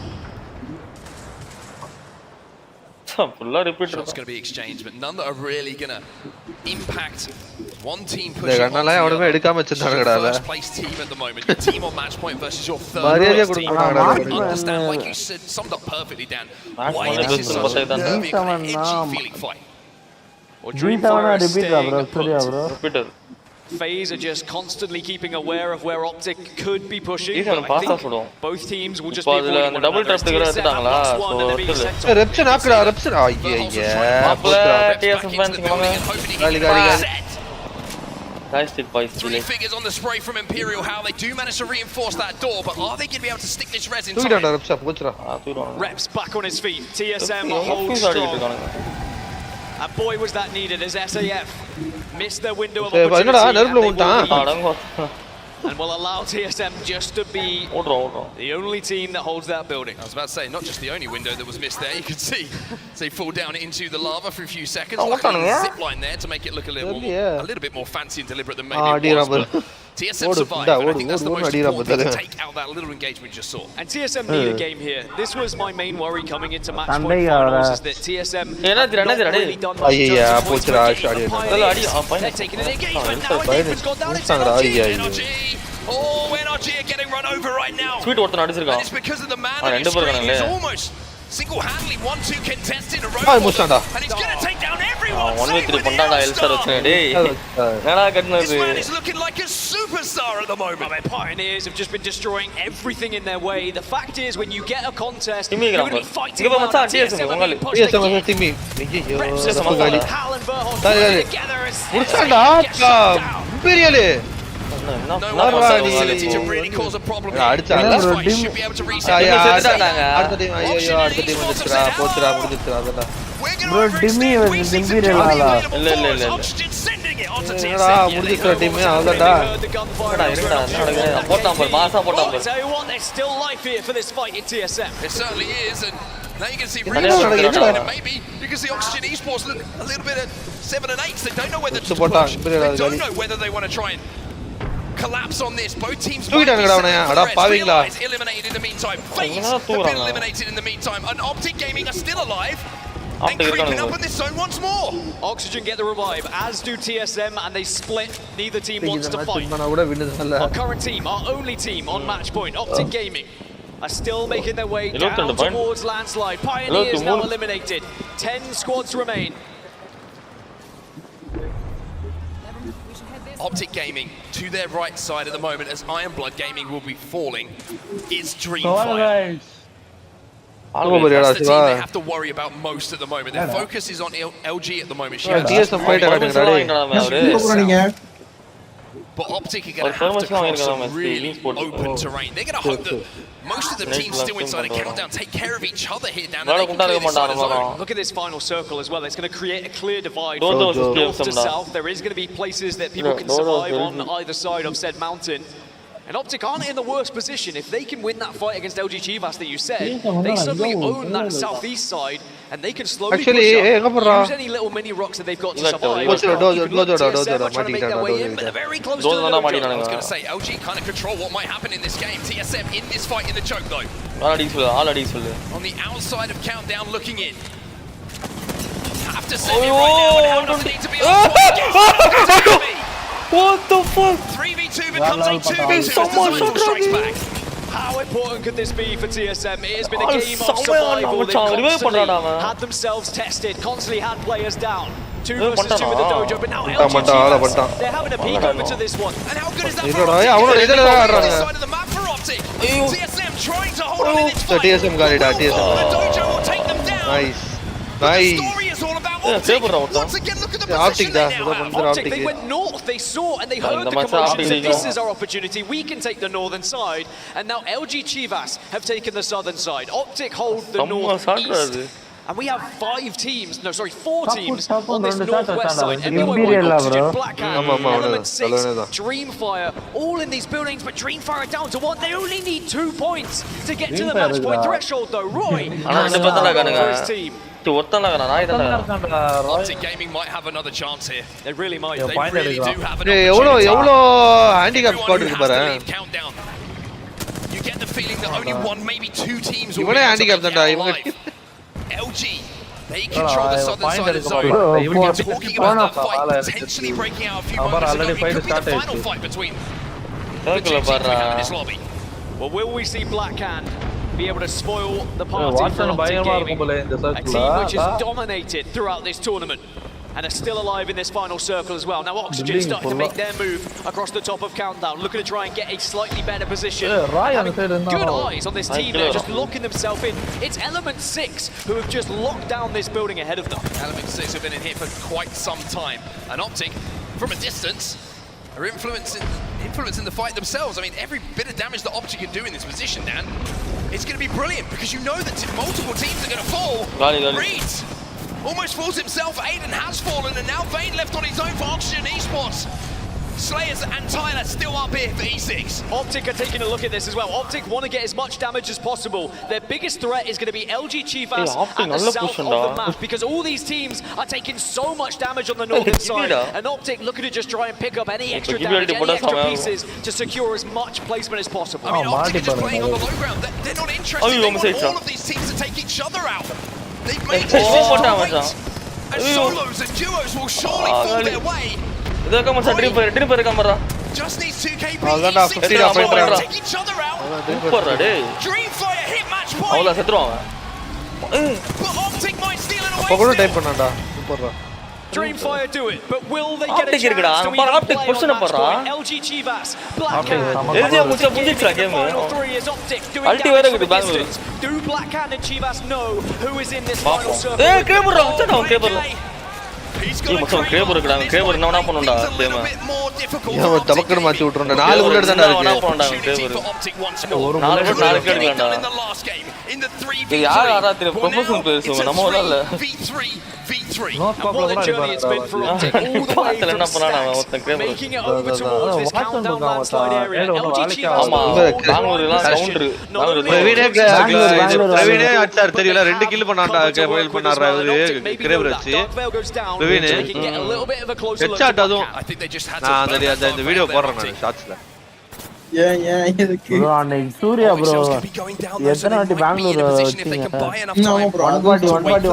Shots going to be exchanged, but none that are really going to impact one team pushing on the first place team at the moment. Your team on match point versus your third place team. I understand, like you said, summed up perfectly, Dan, why this is such a nervy, kind of edgy feeling fight. Well, Dreamfire is staying put. FaZe are just constantly keeping aware of where Optic could be pushing. But I think both teams will just be avoiding one another. TSM have lost one and they're being sent off. Three figures on the spray from Imperial. How they do manage to reinforce that door, but are they going to be able to stick this res in time? Reps back on his feet. TSM hold strong. And boy, was that needed as SAF missed their window of opportunity and will allow TSM just to be the only team that holds that building. I was about to say, not just the only window that was missed there. You can see they fall down into the lava for a few seconds. Like a zip line there to make it look a little bit more fancy and deliberate than maybe it was. But TSM survived, and I think that's the most important thing to take out that little engagement you just saw. And TSM need a game here. This was my main worry coming into match point finals, is that TSM not really done much in terms of points for getting the pioneers. They're taking an engagement now, and Nathan's gone down. It's NRG. Oh, NRG are getting run over right now. And it's because of the man on his screen who's almost single-handedly 1-2 contested in a row. And he's going to take down everyone. This man is looking like a superstar at the moment. Their pioneers have just been destroying everything in their way. The fact is, when you get a contest, you're going to be fighting hard. TSM are being pushed again. Reps is falling. Hal and Verhoff together as SAF gets shut down. No one has the ability to really cause a problem here. This fight should be able to reset. We're going to overextend. We seem to be available. Oxygen sending it onto TSM. I'll tell you what, there's still life here for this fight in TSM. It certainly is, and now you can see Real and maybe you can see Oxygen Esports look a little bit at 7 and 8. They don't know whether to push. They don't know whether they want to try and collapse on this. Both teams might be eliminated in the meantime. FaZe have been eliminated in the meantime. And Optic Gaming are still alive. And creeping up in this zone once more. Oxygen get the revive, as do TSM, and they split. Neither team wants to fight. Our current team, our only team on match point, Optic Gaming, are still making their way down towards landslide. Pioneers now eliminated. 10 squads remain. Optic Gaming to their right side at the moment as Ironblood Gaming will be falling. Is Dreamfire. That's the team they have to worry about most at the moment. Their focus is on LG at the moment. But Optic are going to have to cross some really open terrain. They're going to hope that most of the teams still inside a countdown take care of each other here down there. They can clear this side of zone. Look at this final circle as well. It's going to create a clear divide from north to south. There is going to be places that people can survive on either side of said mountain. And Optic aren't in the worst position. If they can win that fight against LG Chivas that you said, they suddenly own that southeast side, and they can slowly push up, use any little mini rocks that they've got to survive. TSM are trying to make their way in, but they're very close to the dojo. I was going to say, LG kind of control what might happen in this game. TSM in this fight in the choke though. On the outside of countdown looking in. Have to save it right now, and how does it need to be on point? What the fuck? 3v2 becomes a 2v2 as Disciple strikes back. How important could this be for TSM? It has been a game of survival. They've constantly had themselves tested, constantly had players down. 2 versus 2 with the dojo, but now LG Chivas, they're having a peek over to this one. And how good is that for Optic? This side of the map for Optic. TSM trying to hold on in its fight. The dojo will take them down. Nice. The story is all about Optic. Once again, look at the position they now have. Optic, they went north, they saw and they heard the commotion. So this is our opportunity. We can take the northern side. And now LG Chivas have taken the southern side. Optic hold the northeast. And we have 4 teams on this northwest side. MBY1, Oxygen, Blackhand, Element 6, Dreamfire, all in these buildings, but Dreamfire down to 1. They only need 2 points to get to the match point threshold though. Roy has for his team. Optic Gaming might have another chance here. They really might. They really do have an opportunity. Everyone who has to leave countdown. You get the feeling that only 1, maybe 2 teams will be able to make it out alive. LG, they control the southern side of the zone. We're talking about that fight potentially breaking out a few moments ago. It could be the final fight between the 2 teams we have in this lobby. Well, will we see Blackhand be able to spoil the party for Optic Gaming? A team which has dominated throughout this tournament and are still alive in this final circle as well. Now Oxygen starting to make their move across the top of countdown, looking to try and get a slightly better position. Having good eyes on this team there, just locking themselves in. It's Element 6 who have just locked down this building ahead of them. Element 6 have been in here for quite some time. And Optic, from a distance, are influencing the fight themselves. I mean, every bit of damage that Optic can do in this position, Dan, it's going to be brilliant because you know that multiple teams are going to fall. Reeds almost falls himself. Aiden has fallen, and now Vane left on his own for Oxygen Esports. Slayers and Tyler still up here for E6. Optic are taking a look at this as well. Optic want to get as much damage as possible. Their biggest threat is going to be LG Chivas at the south of the map because all these teams are taking so much damage on the northern side. And Optic looking to just try and pick up any extra damage, any extra pieces to secure as much placement as possible. I mean, Optic are just playing on the low ground. They're not interested. They want all of these teams to take each other out. They've made this point. And solos and duos will surely fall their way. Just needs 2 KP. Take each other out. Dreamfire hit match point. But Optic might steal it away. Dreamfire do it, but will they get a chance to even play on match point? LG Chivas, Blackhand, final 3 is Optic doing damage from a distance. Do Blackhand and Chivas know who is in this final circle? He's got a crane on this one. Things a little bit more difficult for Optic. Opportunity for Optic once more. In the last game, in the 3v3. V3. And what a journey it's been for Optic, all the way from stacks, making it over towards this countdown landslide area. LG Chivas get a little bit of a closer look. I think they just had to bro அன்னைக்கு Surya bro எத்தனை வாட்டி பெங்களூர் வச்சீங்க 140 போயிட்டு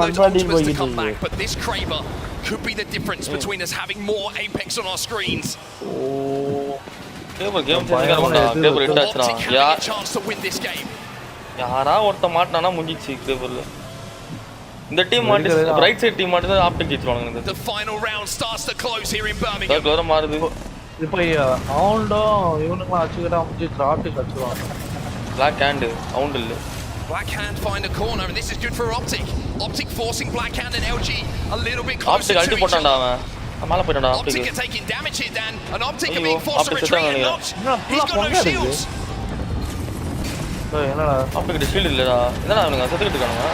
but this Kraber could be the difference between us having more Apex on our screens. Game செஞ்சுக்கறோம்டா game red ஆச்சுடா யா chance to win this game. யாரா ஒருத்த மாட்டனானா முடிஞ்சிச்சு கேபிள்ல இந்த டீம் மாட்டி ரைட் சைடு டீம் மாட்டி ஆப்டிக் ஜெயிச்சுவாங்க The final round starts to close here in Birmingham. க்ளோர மாறுது இப்போ அவண்டோ இவனுங்க அச்சுக்கிட்ட முடிஞ்சு ஆப்டிக் அச்சுவாங்க Black Hand அவண்ட் இல்ல Black Hand find a corner and this is good for Optic. Optic forcing Black Hand and LG a little bit closer to each other. Optic போட்டான்டா அவன் மேல போய்ட்டான்டா Optic are taking damage here Dan and Optic are being forced to retreat and not. He's got no shields. என்னடா Optic shield இல்லடா என்னடா அவனுங்க செத்துக்கிட்டு இருக்கானுங்க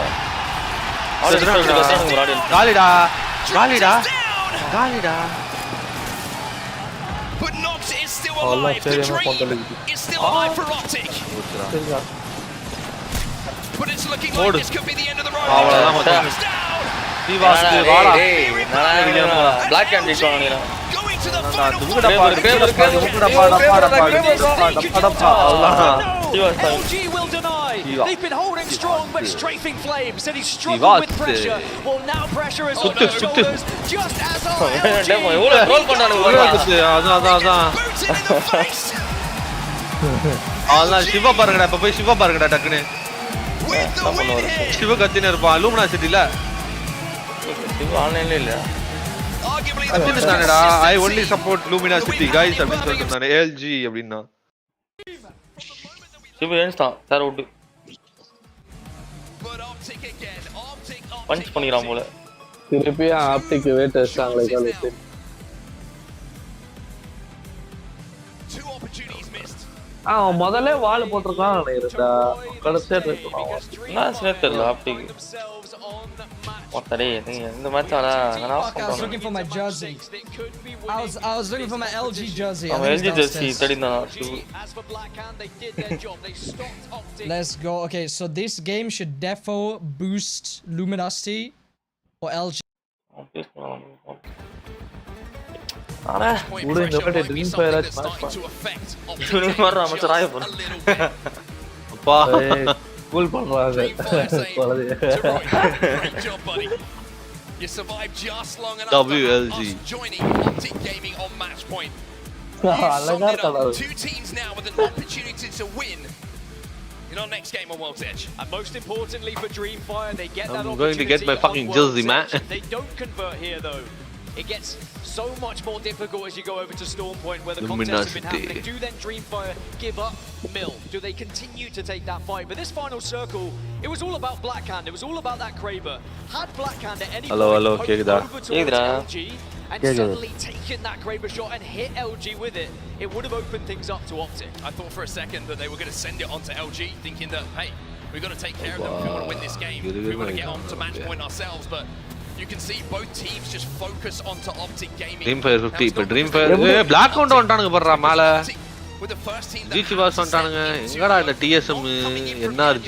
காலிடா But Nox is still alive. The dream is still alive for Optic. But it's looking like this could be the end of the road. Black Hand இட்வானீரா Going to the final. LG will deny. They've been holding strong, but strafing flames said he's struggling with pressure. Well, now pressure is on his shoulders. Just as our LG roll பண்ணானுங்க அதான் சிவா பாருங்கடா இப்ப போய் சிவா பாருங்கடா டக்குனு சிவா கத்தினே இருப்பான் Lumina சிட்டில சிவா ஆன்லைன்ல இல்ல கத்தினேடா ஐ only support Lumina City guys அப்படினு சொல்றானே LG அப்படினா சிவா ஏன்ஸ்டா சார் அவுட் பஞ்ச் பண்ணிராம் போல திருப்பி ஆப்டிக் வெயிட் வச்சாங்களே காலேஜ் முதல்ல வால் போட்டுருக்கான் நினைக்கிறேன்டா கடைசியா நான் ஸ்னேட்டர்ல ஆப்டிக் ஒத்தரே இந்த மேட்ச் ஆனா நான் I was looking for my jersey. I was looking for my LG jersey. LG jersey தடினா Let's go. Okay, so this game should defo boost luminosity for LG. ஆனா கூட இந்த வாட்டி ட்ரீம் ஃபயர் ஆச்சு match இவனு மாற அமைச்சராய போற அப்பா கூல் பண்றாங்க You survived just long enough WLG joining Optic Gaming on match point. Two teams now with an opportunity to win in our next game on World's Edge. And most importantly for Dreamfire, they get that opportunity. I'm going to get my fucking jersey, man. They don't convert here though. It gets so much more difficult as you go over to Storm Point where the contests have been happening. Do then Dreamfire give up Mill? Do they continue to take that fight? But this final circle, it was all about Blackhand. It was all about that Kraber. Had Blackhand at any point over towards LG and suddenly taken that Kraber shot and hit LG with it, it would have opened things up to Optic. I thought for a second that they were going to send it onto LG, thinking that, hey, we've got to take care of them if we want to win this game. We want to get on to match point ourselves, but you can see both teams just focus onto Optic Gaming. Dreamfire 50 but Dreamfire black count வந்துட்டானுங்க பண்றா மேல GC was வந்துட்டானுங்க எங்கடா இந்த TSM NRG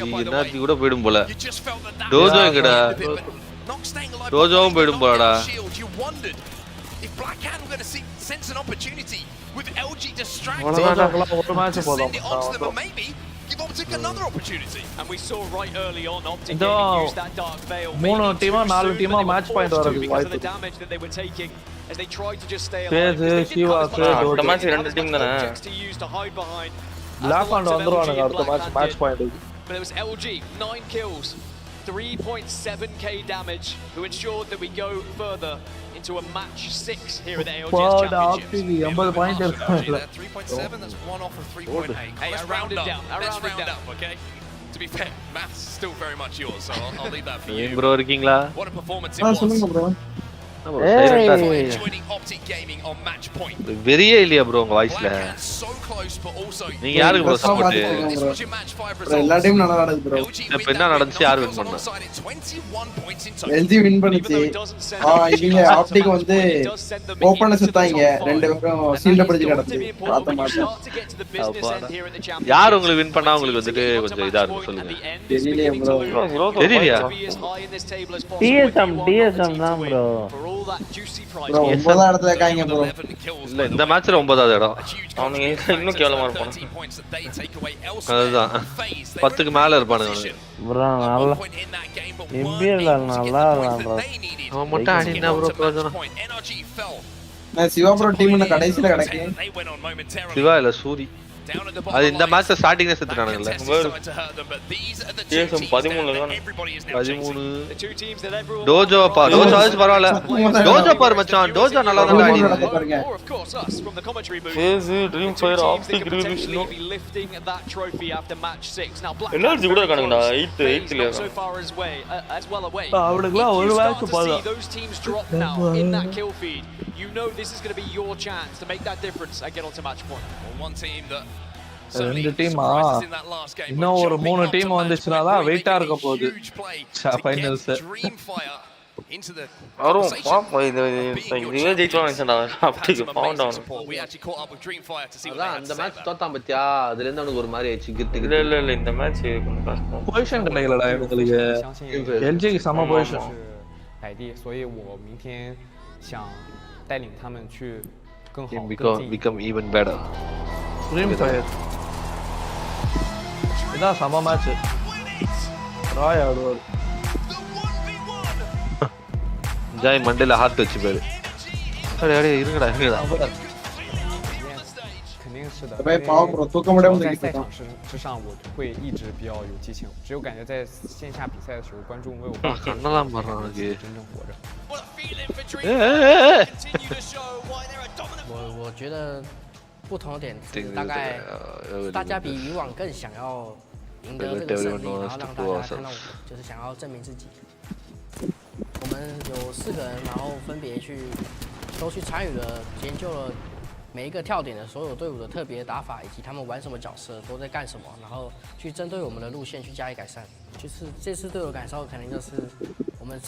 கூட போய்டும் போல Tojo எங்கடா டோஜோவும் போய்டும் போலடா if Blackhand were going to sense an opportunity with LG distracted send it onto them and maybe give Optic another opportunity. And we saw right early on Optic use that dark veil. மூணு டீமா நாலு டீமா match point வரது because of the damage that they were taking as they tried to just stay alive. இந்த match ரெண்டு team தானே to use to hide behind. Black Hand வந்துருவானுங்க அடுத்த match point. But it was LG 9 kills, 3.7k damage who ensured that we go further into a match 6 here at the ALGS Championship. 80 points. 3.7, that's one off of 3.8. Hey, let's round down. Let's round up, okay? To be fair, maths still very much yours, so I'll leave that for you. Bro, இருக்கீங்களா? What a performance it was. Joining Optic Gaming on match point. வெரியே இல்லையா bro உங்க வாய்ஸ்ல நீங்க யாருக்கு bro support எல்லா team நல்லா நடக்குது bro இப்ப என்ன நடந்துச்சு யார் வின் பண்ணா LG வின் பண்ணுச்சு இவங்க ஆப்டிக் வந்து ஓபன்ல செத்தாங்க ரெண்டு பேரும் சீல்ட் பிடிச்சு நடந்துச்சு பார்த்த மாட்டேன் யார் உங்களுக்கு வின் பண்ணா உங்களுக்கு வந்துட்டு கொஞ்சம் இதா இருக்கு சொல்லுங்க தெரியலையே bro தெரியலையா TSM தான் bro that juicy prize. Bro, 9th இடத்துல இருக்காங்க bro. இல்ல இந்த மேட்ச்ல 9வது இடம். அவனுங்க இன்னும் கேவலமா இருப்பாங்க. அதுதான் 10க்கு மேல இருப்பானுங்க. bro நல்லா இம்பியர்ல நல்லா இருக்கான். அவன் மட்டும் அடினா bro பிரயோஜனம். நான் சிவா ப்ரோ டீம்ல கடைசில கிடக்கு. சிவா இல்ல சூரி. அது இந்த மேட்ச் ஸ்டார்டிங்ல செத்துட்டானுங்கல. கேசம் 13 தான. 13 டோஜோ ஆச்சு பரவாயில்ல. டோஜோ பாரு மச்சான். டோஜோ நல்லா தான் ஆடினாங்க. கேஸ் dream fire Optic reviews energy கூட இருக்கானுங்கடா 8ல. அவனுக்குலாம் ஒரு மேட்ச் போதும். Those teams drop now in that kill feed. You know this is going to be your chance to make that difference and get onto match point. One team that ரெண்டு டீமா இன்னும் ஒரு 3 team வந்துச்சுனா தான் வெயிட்டா இருக்க போகுது ஃபைனல்ஸ். வரும் பாப்பா இது ஜெயிச்சோம் நினைச்சடா அப்படிக்கு பவுண்ட் ஆன். அந்த மேட்ச் தோத்தான் பத்தியா அதுல இருந்து அவனுக்கு ஒரு மாதிரி ஆயிச்சு கிட்டு. இல்ல இந்த மேட்ச் கொஞ்சம் கஷ்டம். பொசிஷன் கிடைக்கலடா இவங்களுக்கு. எல்ஜிக்கு சம பொசிஷன்.摆地，所以我明天想带领他们去更好become even better. Dream Fire. இதான் சம மேட்ச். ராய் ஆடுவார். ஜாய் மண்டேல ஹார்ட் வச்சு பாரு. அடே இருங்கடா. 肯定是的。被跑 bro 都跟不了我在赛场之上，我会一直比较有激情。只有感觉在线下比赛的时候，观众为我கண்ணலாம் பண்றாங்க.真正活着。我觉得不同的点是大概大家比以往更想要赢得这个胜利，然后让大家看到我们就是想要证明自己。我们有4个人，然后分别都去参与了研究了每一个跳点的所有队伍的特别打法，以及他们玩什么角色都在干什么，然后去针对我们的路线去加以改善。就是这次对我感受，可能就是我们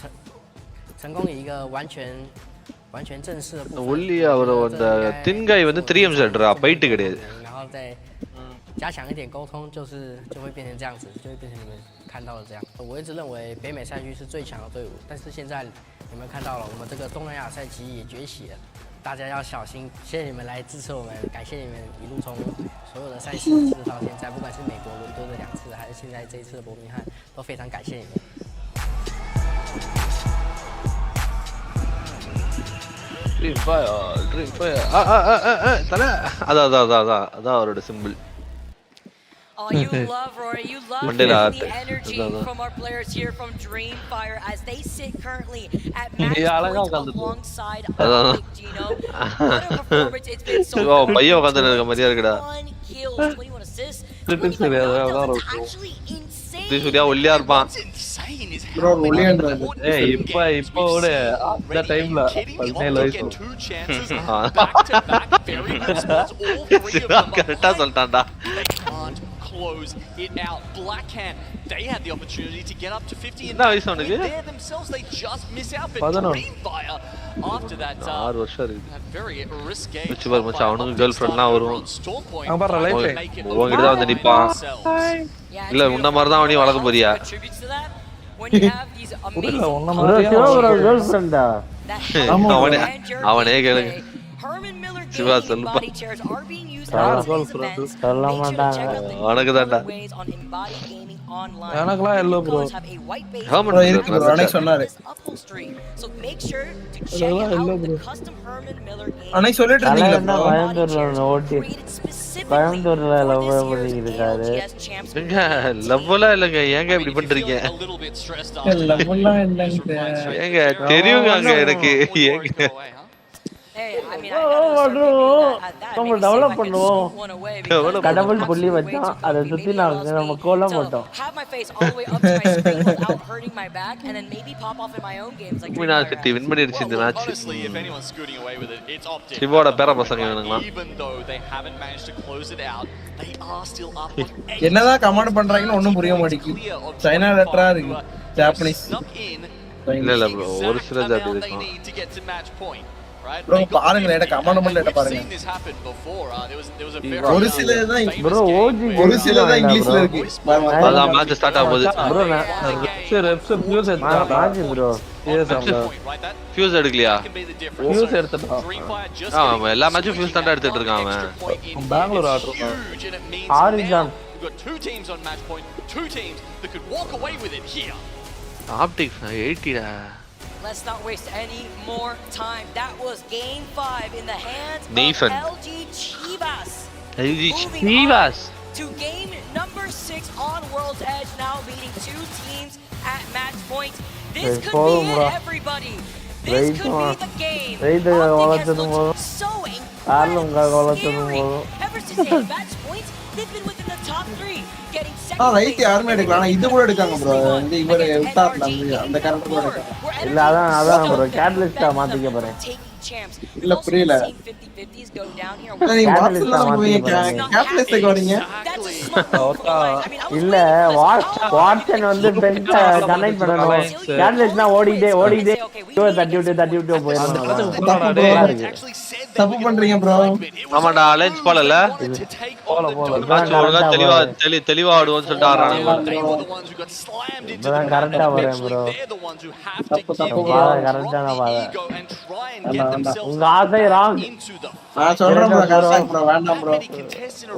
成功以一个完全正式的部分。ஒல்லி அவர அந்த தின்காய் வந்து 3M செட்ரா பைட் கிடையாது.然后再加强一点沟通，就会变成这样子，就会变成你们看到的这样。我一直认为北美赛区是最强的队伍，但是现在你们看到了，我们这个东南亚赛区也崛起了，大家要小心。谢谢你们来支持我们，感谢你们一路从所有的赛事支持到现在，不管是美国伦敦的2次，还是现在这一次的伯明翰，都非常感谢你们。Dream Fire. தல அதான் அவரோட simple. Oh, you love Rory. You love the energy from our players here from Dreamfire as they sit currently at match point alongside Gino. What a performance it's been so far. பையன் உட்கார்ந்து இருக்க மாதிரியா இருக்குடா. 1 kills, 21 assists. Actually insane. Surya ஒல்லியா இருப்பான். bro ஒல்லியான்றாரு. இப்போ ஓட அந்த டைம்ல 17 வயசு. கரெக்ட்டா சொல்லிட்டான்டா. Close it out. Blackhand, they had the opportunity to get up to 50 and there themselves they just miss out. But Dreamfire after that 6 வருஷம் இருக்கு. very risky. வெச்சுவர் மச்சான் அவனுக்கு கேர்ள் ஃப்ரெண்ட்லாம் வரும். அங்க பாரு லைஃப் உன்கிட்ட தான் வந்து நிப்பான். இல்ல உன்ன மாதிரி தான் அவனையும் வளர்க்க போறியா? When you have these amazing girl ஃப்ரெண்டா? அவனே கேளுங்க. Herman Miller சிவா gaming சொல்லுப்பா. body chairs are being used at these events. சொல்ல மாட்டாங்க. உனக்கு தான்டா. on Embody Gaming Online. எனக்குலாம் இல்ல bro. bro இருக்கு bro அன்னைக்கு சொன்னாரு. So make sure to check out the custom Herman Miller game. அன்னைக்கு சொல்லிட்டு இருந்தீங்களா bro? பயந்துறல ஓட்டி. பயந்துறல லவ் பண்ணிருக்காரு. எங்க லவ்லாம் இல்லங்க ஏங்க இப்படி பண்றீங்க? லவ்லாம் இல்லங்க. ஏங்க தெரியுங்க அங்க எனக்கு ஏங்க Hey, I mean, நம்ம டெவலப் பண்ணுவோம். கடவுள் புள்ளி வச்சா அத சுத்தி நம்ம கோலம் போட்டோம். Have my face all the way up to my screen without hurting my back and then maybe pop off in my own games like வினா சிட்டி வின் பண்ணிருச்சு இந்த match. Honestly, if anyone's scooting away with it, it's optic. சிவோட பேர பசங்க வேணுங்களா? Even though they haven't managed to close it out, they are still up on 8. என்னதான் command பண்றாங்கன்னு ஒண்ணும் புரிய மாட்டேங்குது. சைனா லெட்டரா இருக்கு. ஜாப்பனீஸ். இல்ல bro ஒரு சில ஜாதி they need to get to match point. right? Bro, பாருங்க என்ன கமெண்ட் பண்ணல பாருங்க. ஒரு சில தான் bro OG ஒரு சில தான் இங்கிலீஷ்ல இருக்கு. அதான் மேட்ச் ஸ்டார்ட் ஆகுது. bro ரெப்ஸ் ஃபியூஸ் எடுத்தா மேட்ச் bro. ஃபியூஸ் எடுக்கலையா? ஃபியூஸ் எடுத்துட்டான். எல்லா மேட்சும் ஃபியூஸ் தான் எடுத்துட்டு இருக்கான் அவன். பெங்களூர் ஆடுறான். ஆரிஜான். We've got two teams on match point, two teams that could walk away with it here. Optics 80 da. Let's not waste any more time. That was game 5 in the hands Nathan. of LG Chivas. LG Chivas. To game number 6 on World's Edge, now beating two teams at match point. This could be it, everybody. This could be the game. Optic has looked so incredibly ever since they hit match points. They've been within the top 3, getting second right யாருமே எடுக்கலாம். ஆனா இது கூட எடுக்காங்க bro. இந்த இவரே விட்டார்ல அந்த correct கூட எடுக்கலாம். இல்ல அதான் bro கேட்டலிஸ்டா மாத்திக்க போறேன். இல்ல புரியல. நீங்க கேட்டலிஸ்ட்க்கு வரீங்க. இல்ல வாட்சன் வந்து பென்ட கனெக்ட் பண்ணனும். கேட்டலிஸ்ட்னா ஓடிட்டே தட்டி விட்டு போயிடுறாங்க. தப்பு பண்றீங்க bro. ஆமாடா அலைன்ஸ் போலல. போல தெளிவா ஆடுவோம்னு சொல்லிட்டு ஆடுறாங்க. நான் கரெக்ட்டா வரேன் bro. தப்பு கரெக்ட்டா நான் வரேன். உங்க ஆசை ராங். நான் சொல்றேன் bro வேண்டாம் bro.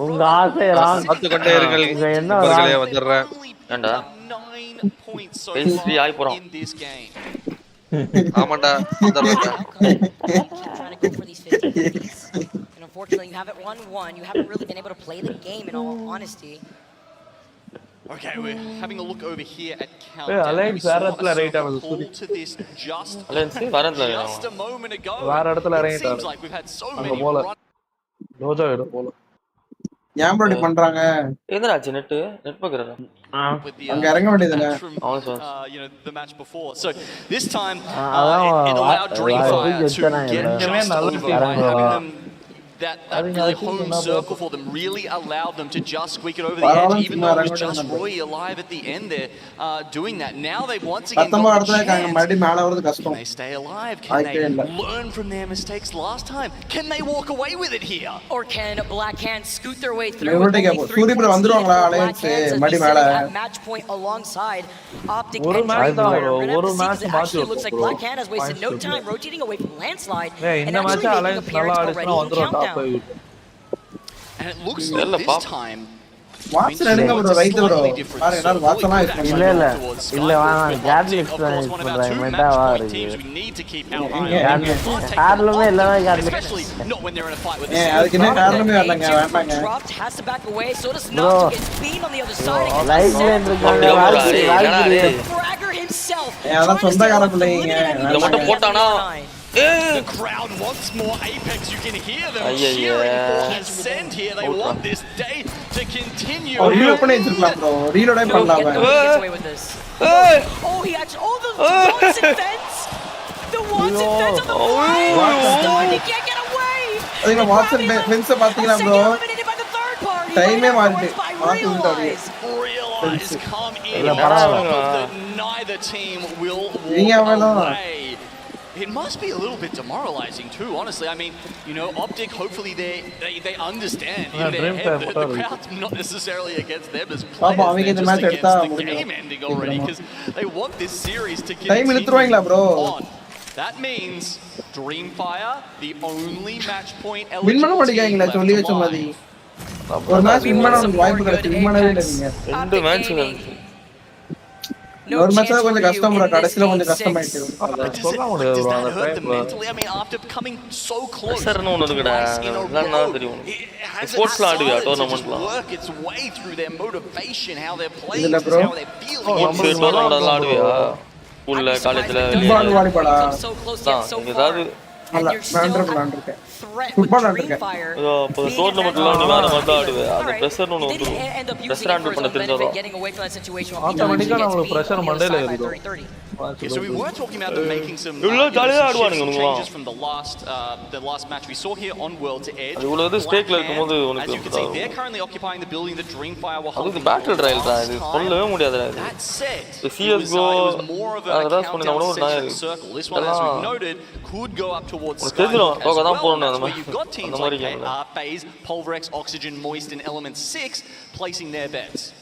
உங்க ஆசை ராங். பத்து கொண்டே இருங்கள். என்ன பக்கத்துல வந்துறேன். ஏண்டா பேசி ஆயி போறோம். ஆமாடா வந்துறேன். Unfortunately, you haven't won one. You haven't really been able to play the game in all honesty. Okay, we're having a look over here at countdown. Alliance வேற இடத்துல ரைட் ஆகுது. Alliance வேற இடத்துல just a moment ago. வேற இடத்துல right ஆகுது. Seems like we've had so many ரோஜா இட போல. ஏன் bro பண்றாங்க? எதனாச்சு நெட் பக்கறடா. அங்க இறங்க வேண்டியதுல. You know the match before. So this time it allowed Dreamfire to get just over by having them that really home circle for them really allowed them to just squeak it over the edge, even though it was just Roy alive at the end there doing that. Now they've once again got the chance. Can they stay alive? Can they learn from their mistakes last time? Can they walk away with it here? Or can Black Hands scoot their way through? Suri bro வந்துருவாங்களா Alliance மடி மேல match point alongside Optic. ஒரு match தான் ஒரு match மாத்தி it looks like Black Hand has wasted no time rotating away from landslide. இந்த match Alliance நல்லா ஆடுனா வந்துரும் top 5. And it looks like this time Watson எடுங்க bro ரைட் bro பாரு எல்லாரும் வாட்சனா யூஸ் பண்ணுங்க. இல்ல வேணாம் கேட்லிஸ்ட் யூஸ் பண்றாங்க மெட்டா வா இருக்கு. காரணமே இல்ல கேட்லிஸ்ட். அதுக்கு என்ன காரணமே வரலங்க வேண்டாங்க. bro லைவ்ல இருக்காங்க Fragger himself. அத சொந்தக்கார பிள்ளைங்க. இத மட்டும் போட்டானா the crowd wants more Apex. You can hear them cheering for Ascend here. They want this day to continue. reload பண்ணி வச்சிரலாம் bro. reload ஐ பண்ணலாம். Oh, he actually the Watson fence. The Watson fence on the right. He can't get away. அதுல Watson fence பாத்தீங்களா bro? டைமே மாறிட்டு. Realize come in. Neither team will walk away. It must be a little bit demoralizing too, honestly. I mean, you know, Optic, hopefully they understand in their head that the crowd's not necessarily against them as players, they're just against the game ending already, because they want this series to continue on. That means Dreamfire, the only match point eligible ஒரு match win பண்ண வாய்ப்பு கிடைச்சு win பண்ணவே இல்ல நீங்க ரெண்டு match ஒரு match கொஞ்சம் கஷ்டம் bro கடைசில கொஞ்சம் கஷ்டமாயிட்டு சொல்ல முடியாது bro அந்த time I mean after coming so close சர்ன ஒண்ணுடா நல்லா தெரியும் ஸ்போர்ட்ஸ்ல ஆடுவியா டோர்னமென்ட்ல work its way through their motivation how they're playing how they're feeling டோர்னமென்ட்ல ஆடுவியா ஸ்கூல்ல காலேஜ்ல வாலிபாலா ஏதாவது ஃபுட்பால் ஆடுறேன் டோர்னமென்ட்ல நீ வேற மாதிரி ஆடுவே அது பிரஷர் ஒன்னு வந்துரும் பிரஷர் ஹேண்டில் பண்ண தெரிஞ்சதோ ஆட்டோமேட்டிக்கா நமக்கு பிரஷர் மண்டையில ஏறிடும். So we were talking about them making some changes from the last match we saw here on World's Edge. இவ்வளவு ஸ்டேக்ல இருக்கும்போது as you can see they're currently occupying the building that Dreamfire were holding. அது battle trial தான் இது சொல்லவே முடியாதுடா இது. That said, CS:GO it was more of a countdown circle. This one, as we've noted, could go up to towards Skyhook as well. That's where you've got teams like FaZe, Pulverex, Oxygen, Moist, and Element 6 placing their bets.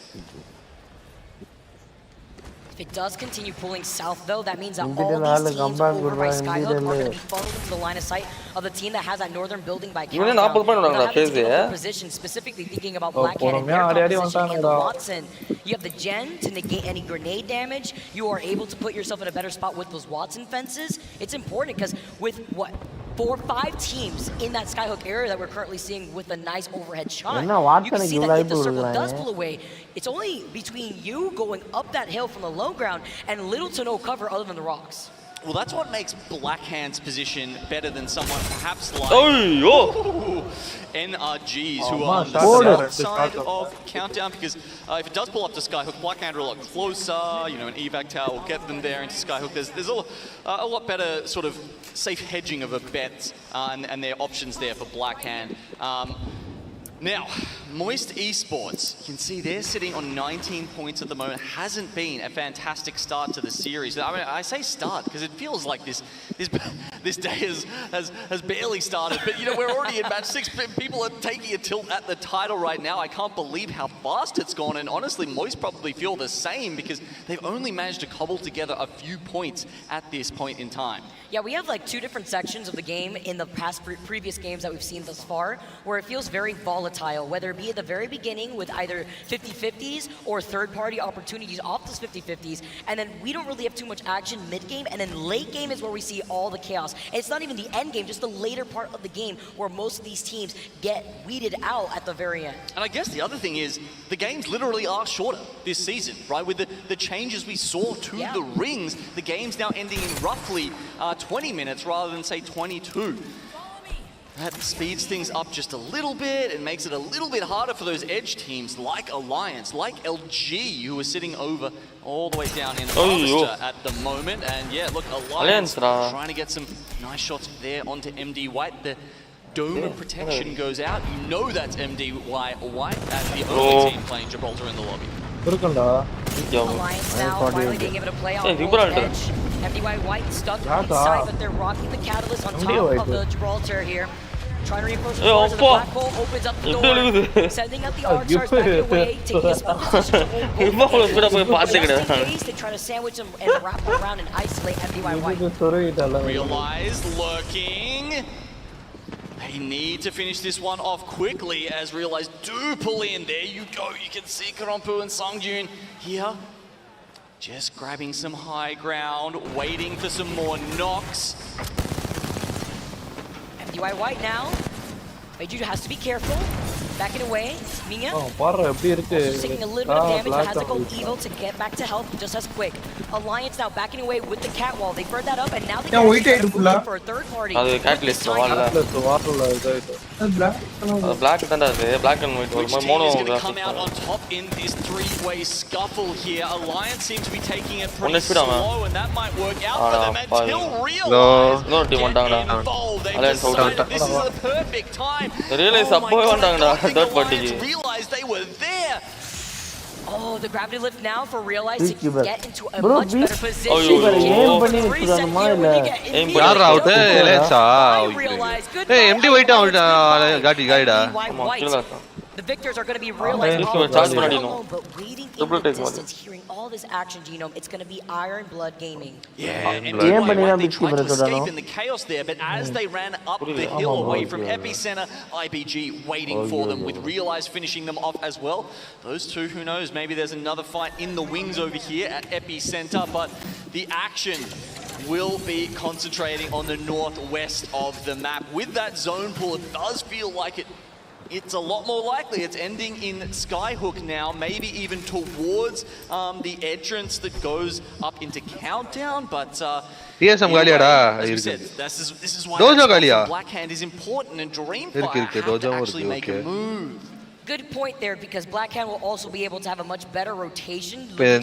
If it does continue pulling south, though, that means that all these teams over by Skyhook are going to be funneled into the line of sight of the team that has that northern building by countdown. Position, specifically thinking about Blackhand and their composition and Watson. You have the gen to negate any grenade damage. You are able to put yourself in a better spot with those Watson fences. It's important because with what? 4 or 5 teams in that Skyhook area that we're currently seeing with a nice overhead shot. You can see that if the circle does pull away, it's only between you going up that hill from the low ground and little to no cover other than the rocks. Well, that's what makes Blackhand's position better than someone perhaps like NRGs, who are on the south side of Countdown, because if it does pull up to Skyhook, Blackhand are a lot closer, you know, an evac tower will get them there into Skyhook. There's a lot better sort of safe hedging of a bet and their options there for Blackhand. Now, Moist Esports, you can see they're sitting on 19 points at the moment. Hasn't been a fantastic start to the series. I mean, I say start because it feels like this day has barely started. But you know, we're already in match 6. People are taking a tilt at the title right now. I can't believe how fast it's gone. And honestly, Moist probably feel the same because they've only managed to cobble together a few points at this point in time. Yeah, we have like 2 different sections of the game in the past previous games that we've seen thus far, where it feels very volatile, whether it be at the very beginning with either 50-50s or third-party opportunities off those 50-50s, and then we don't really have too much action mid-game, and then late game is where we see all the chaos. And it's not even the end game, just the later part of the game where most of these teams get weeded out at the very end. And I guess the other thing is, the games literally are shorter this season, right? With the changes we saw to the rings, the game's now ending in roughly 20 minutes rather than, say, 22. That speeds things up just a little bit and makes it a little bit harder for those edge teams like Alliance, like LG, who are sitting over all the way down in Harvester at the moment. And yeah, look, Alliance trying to get some nice shots there onto MD White. The dome of protection goes out. You know that's MD White as the only team playing Gibraltar in the lobby. Alliance now finally being able to play on edge. MDY White stuck inside, but they're rocking the catalyst on top of the Gibraltar here. Trying to reinforce the doors, and the black hole opens up the door, sending out the ALGS backing away, taking a small position to hold both. Just in case, they try to sandwich them and wrap around and isolate MDY White. Realize lurking. They need to finish this one off quickly as Realize do pull in. There you go. You can see Karompu and Songjun here. Just grabbing some high ground, waiting for some more knocks. MDY White now. Beiju has to be careful. Backing away. Minya. Taking a little bit of damage, but has to go evil to get back to health just as quick. Alliance now backing away with the cat wall. They burned that up, and now they can for a third party. Catalyst black and white. Mono is going to come out on top in this 3-way scuffle here. Alliance seems to be taking it pretty slow, and that might work out for them until Realize get involved. They decided this is the perfect time. Realize they were there. Oh, the gravity lift now for Realize to get into a much better position. The victors are going to be Realize alone, but waiting in the distance, hearing all this action, Genome, it's going to be Iron Blood Gaming. Yeah, and they tried to escape in the chaos there, but as they ran up the hill away from Epicenter, IBG waiting for them with Realize finishing them off as well. Those two, who knows, maybe there's another fight in the wings over here at Epicenter, but the action will be concentrating on the northwest of the map. With that zone pull, it does feel like it's a lot more likely it's ending in Skyhook now, maybe even towards the entrance that goes up into Countdown, but anyway, as we said, this is why Blackhand is important, and Dreamfire have to actually make a move. Good point there, because Blackhand will also be able to have a much better rotation. But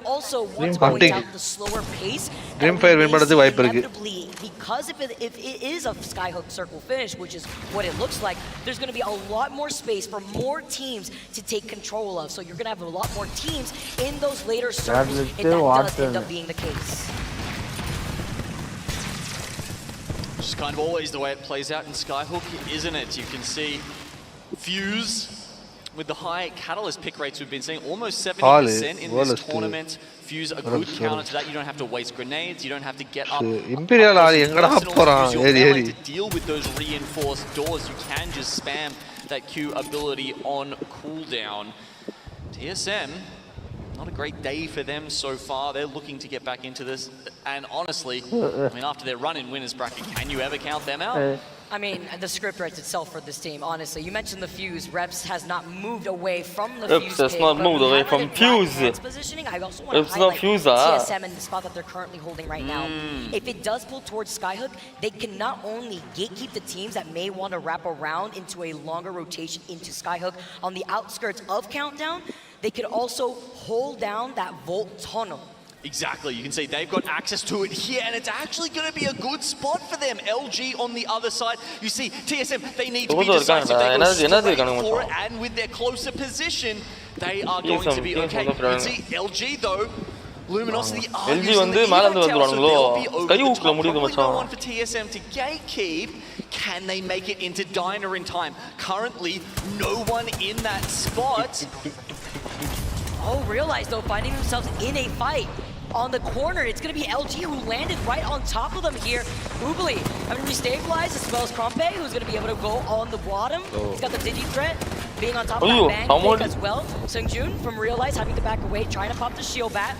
also, once going out the slower pace, inevitably, because if it is a Skyhook circle finish, which is what it looks like, there's going to be a lot more space for more teams to take control of. So you're going to have a lot more teams in those later circles if that does end up being the case. just kind of always the way it plays out in Skyhook, isn't it? You can see Fuse with the high Catalyst pick rates we've been seeing, almost 70% in this tournament. Fuse a good counter to that. You don't have to waste grenades. You don't have to get up. Imperial To deal with those reinforced doors, you can just spam that Q ability on cooldown. TSM, not a great day for them so far. They're looking to get back into this. And honestly, I mean, after their run in winners bracket, can you ever count them out? I mean, the script writes itself for this team, honestly. You mentioned the Fuse. Reps has not moved away from the Fuse Reps has not moved away from Fuse. Positioning. I also want to highlight TSM and the spot that they're currently holding right now. If it does pull towards Skyhook, they can not only gatekeep the teams that may want to wrap around into a longer rotation into Skyhook on the outskirts of Countdown, they could also hold down that Volt tunnel. Exactly, you can see they've got access to it here, and it's actually going to be a good spot for them. LG on the other side. You see, TSM, they need to be decisive. They go straight for it, and with their closer position, they are going to be okay. You see, LG though, Luminosity are using the Evo Tail, so they'll be over the top. Probably no one for TSM to gatekeep. Can they make it into Diner in time? Currently, no one in that spot. Oh, realize though, finding themselves in a fight. On the corner, it's going to be LG who landed right on top of them here. Oobly having to restabilize, as well as Krompe, who's going to be able to go on the bottom. He's got the Digi threat, being on top of that bang as well. Seungjun from Realize having to back away, trying to pop the shield bat.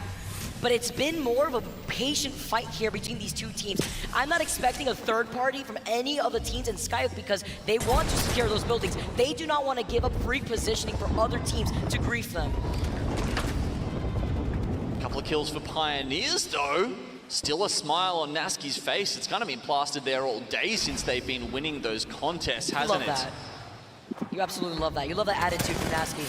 But it's been more of a patient fight here between these two teams. I'm not expecting a third party from any of the teams in Skyhook because they want to secure those buildings. They do not want to give up free positioning for other teams to grief them. Couple of kills for Pioneers though. Still a smile on Naski's face. It's kind of been plastered there all day since they've been winning those contests, hasn't it? That. You absolutely love that. You love that attitude from Naski.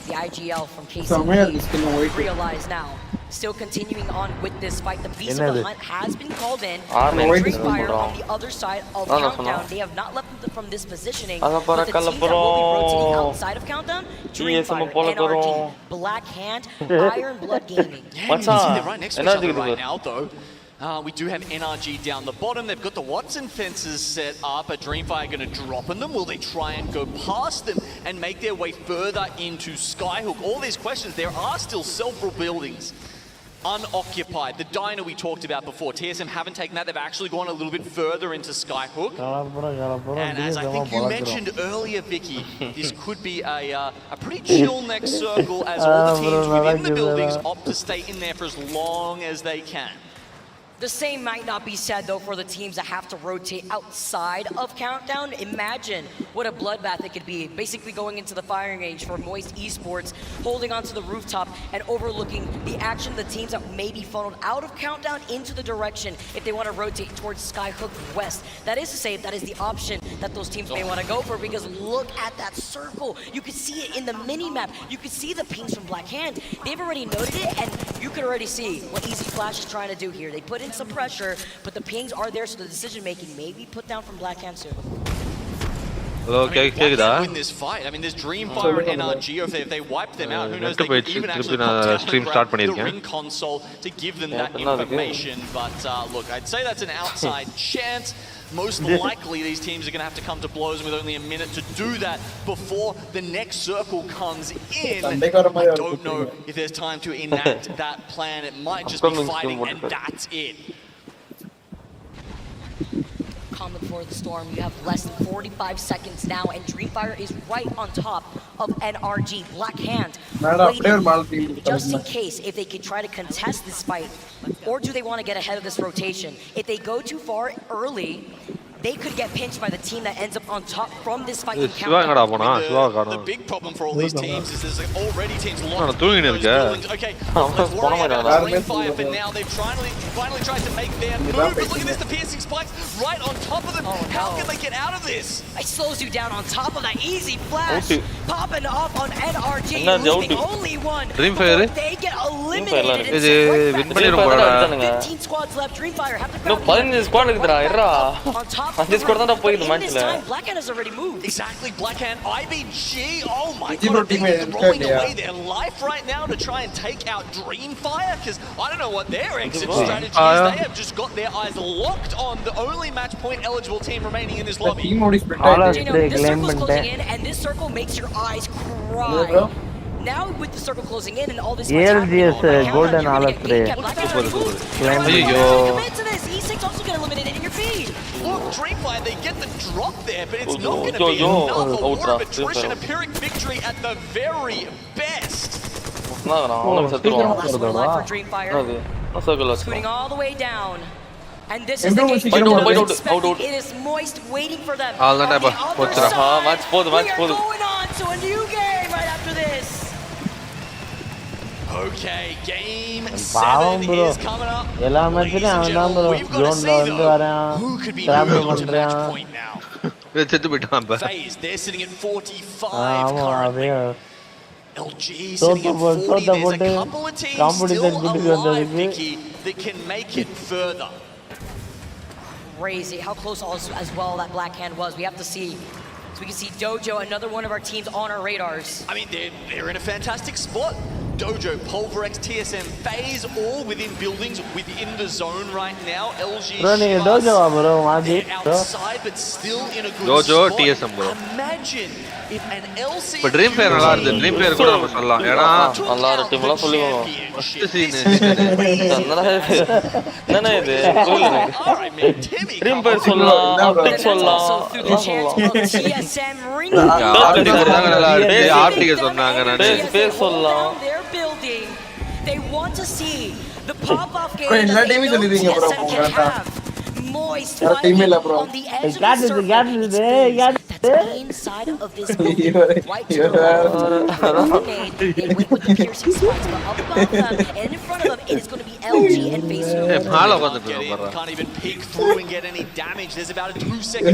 The IGL from KC. Realize now. Still continuing on with this fight. The Beast of the Hunt has been called in. Dreamfire on the other side of Countdown. They have not left from this positioning. But the teams that will be rotating outside of Countdown, Dreamfire, NRG, Black Hand, Iron Blood Gaming. Yeah, you can see they're right next to each other right now though. We do have NRG down the bottom. They've got the Watson fences set up. Are Dreamfire going to drop on them? Will they try and go past them and make their way further into Skyhook? All these questions. There are still several buildings unoccupied. The diner we talked about before. TSM haven't taken that. They've actually gone a little bit further into Skyhook. And as I think you mentioned earlier, Vicky, this could be a pretty chill next circle as all the teams within the buildings opt to stay in there for as long as they can. The same might not be said, though, for the teams that have to rotate outside of Countdown. Imagine what a bloodbath it could be. Basically going into the firing range for Moist Esports, holding onto the rooftop and overlooking the action of the teams that may be funneled out of Countdown into the direction if they want to rotate towards Skyhook West. That is to say, that is the option that those teams may want to go for, because look at that circle. You can see it in the mini-map. You can see the pings from Black Hand. They've already noted it, and you can already see what Easy Flash is trying to do here. They put in some pressure, but the pings are there, so the decision making may be put down from Black Hand soon. Hello, Black Hand win this fight. I mean, there's Dreamfire and NRG. If they wipe them out, who knows? They could even actually pop down the ring console to give them that information. But look, I'd say that's an outside chance. Most likely, these teams are going to have to come to blows with only a minute to do that before the next circle comes in. I don't know if there's time to enact that plan. It might just be fighting, and that's it. Calm before the storm. You have less than 45 seconds now, and Dreamfire is right on top of NRG. Black Hand waiting just in case if they can try to contest this fight, or do they want to get ahead of this rotation? If they go too far early, they could get pinched by the team that ends up on top from this fight. The big problem for all these teams is there's already teams locked in those buildings. Okay, let's worry about Dreamfire for now. They've finally tried to make their move, but look at this, the piercing spikes right on top of them. How can they get out of this? It slows you down on top of that Easy Flash. Popping off on NRG, losing only one. They get eliminated. 15 squads left. Dreamfire have to grab on top Assist கொடுத்தா போயிடு மேட்ச்ல. Blackhand has already moved. Exactly, Blackhand, IBG. Oh my god, they're throwing away their life right now to try and take out Dreamfire because I don't know what their exit strategy is. They have just got their eyes locked on the only match point eligible team remaining in this lobby. You know, this circle's closing in, and this circle makes your eyes cry. Now with the circle closing in and all this ALGS golden alastray. E6 also get eliminated in your feed. Look, Dreamfire, they get the drop there, but it's not going to be enough. A war of attrition, a Pyrrhic victory at the very best. Scooting all the way down. And this is the game it is moist waiting for them. We are going on to a new game right after this. Okay, game 7 is coming up. Ladies and gentlemen, we've got to see though, who could be moving to match point now? FaZe, they're sitting at 45 currently. LG sitting at 40. There's a couple of teams still alive, Vicky, that can make it further. Crazy how close as well that Blackhand was. We have to see. So we can see Dojo, another one of our teams on our radars. I mean, they're in a fantastic spot. Dojo, Pulverex, TSM, FaZe, all within buildings, within the zone right now. LG, they're outside, but still in a good Dojo, spot. TSM, bro. Imagine if an LC. But Dreamfire நல்லா இருக்கு. Dreamfire கூட நம்ம சொல்லலாம். ஏனா நல்லா இருக்கு டீம்ல சொல்லுவோம். ஃபர்ஸ்ட் சீன் என்னன்னா இது Dreamfire சொல்லலாம். ஆப்டிக் சொல்லலாம். TSM ring. ஆப்டிக் சொன்னாங்க நான். ஸ்பேஸ் சொல்லலாம். Building. They want to see the pop-off game எல்லா டீமே சொல்லிருங்க bro கரெக்ட்டா moist டீம் இல்ல bro on the edge of the circle that's inside of this building right to the with the piercing spikes but up above them and in front of them it is going to be LG and FaZe. Can't even peek through and get any damage. There's about a 2-second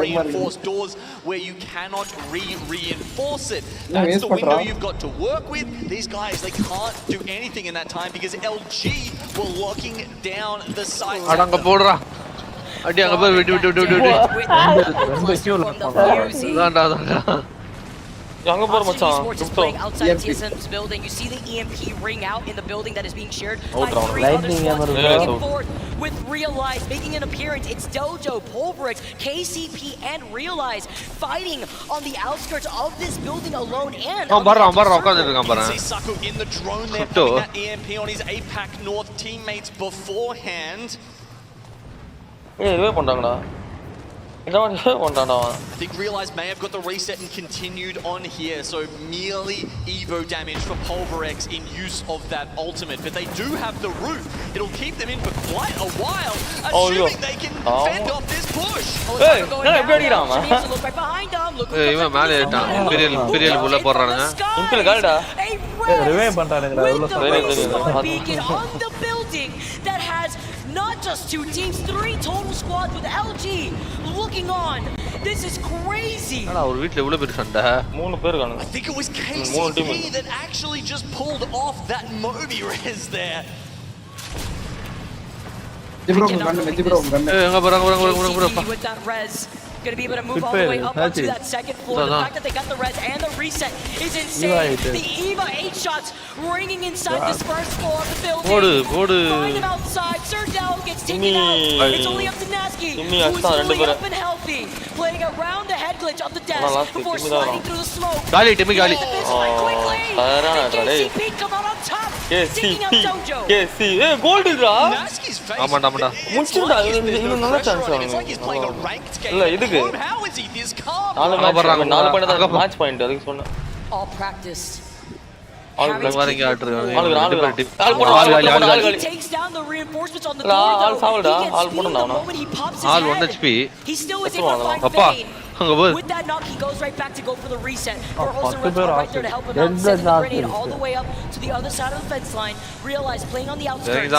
reinforced doors where you cannot reinforce it. That's the window you've got to work with. These guys, they can't do anything in that time because LG were locking down the site. அடங்க போடுறா அடி அங்க போய் விட்டு அங்க போற மச்சான் outside TSM's building. You see the EMP ring out in the building that is being shared by lightning hammer with Realize making an appearance. It's Dojo, Pulverex, KCP and Realize fighting on the outskirts of this building alone and barra உட்கார்ந்திருக்கான் பாரு. See Saku in the drone there putting that EMP on his APAC North teammates beforehand. ஏய் பண்றாங்கடா. I think Realize may have got the reset and continued on here, so merely Evo damage for Pulverex in use of that ultimate, but they do have the root. It'll keep them in for quite a while, assuming they can fend off this push. Hey, no, ready now, man. Hey, இவன் மேல ஏறிட்டான். Imperial உள்ள போறானுங்க. Imperial கால்டா. Revive பண்றானுங்க உள்ள beacon on the building that has not just 2 teams, 3 total squads with LG looking on. This is crazy. அட ஒரு வீட்ல இவ்வளவு பெரிய சண்டை 3 பேர் இருக்காங்க. I think it was KCP that actually just pulled off that Moby res there. எங்க போறாங்க with that res. Going to be able to move all the way up onto that second floor. The fact that they got the res and the reset is insane. The Eva 8 shots ringing inside this first floor of the building. Find him outside. Serdal gets taken out. It's only up to Nasky, who's fully up and healthy. Playing around the head glitch of the desk before sliding through the smoke. Timmy Gali. KCP come out on top. Taking out Dojo. KC. Hey, gold is ra. Nasky's face. ஆமாடா. முடிச்சுடா. இது நல்ல chance It's like he's playing a ranked game. இல்ல இதுக்கு How is he this calm? 4 point தான் match point அதுக்கு சொன்னா all practice. All வரங்க ஆட்றாங்க. He takes down the reinforcements on the door. All 1 HP. He still is able to find Bane. With that knock, he goes right back to go for the reset. Verhoeven runs right there to help him out, sending the grenade all the way up to the other side of the fence line. Realize playing on the outskirts.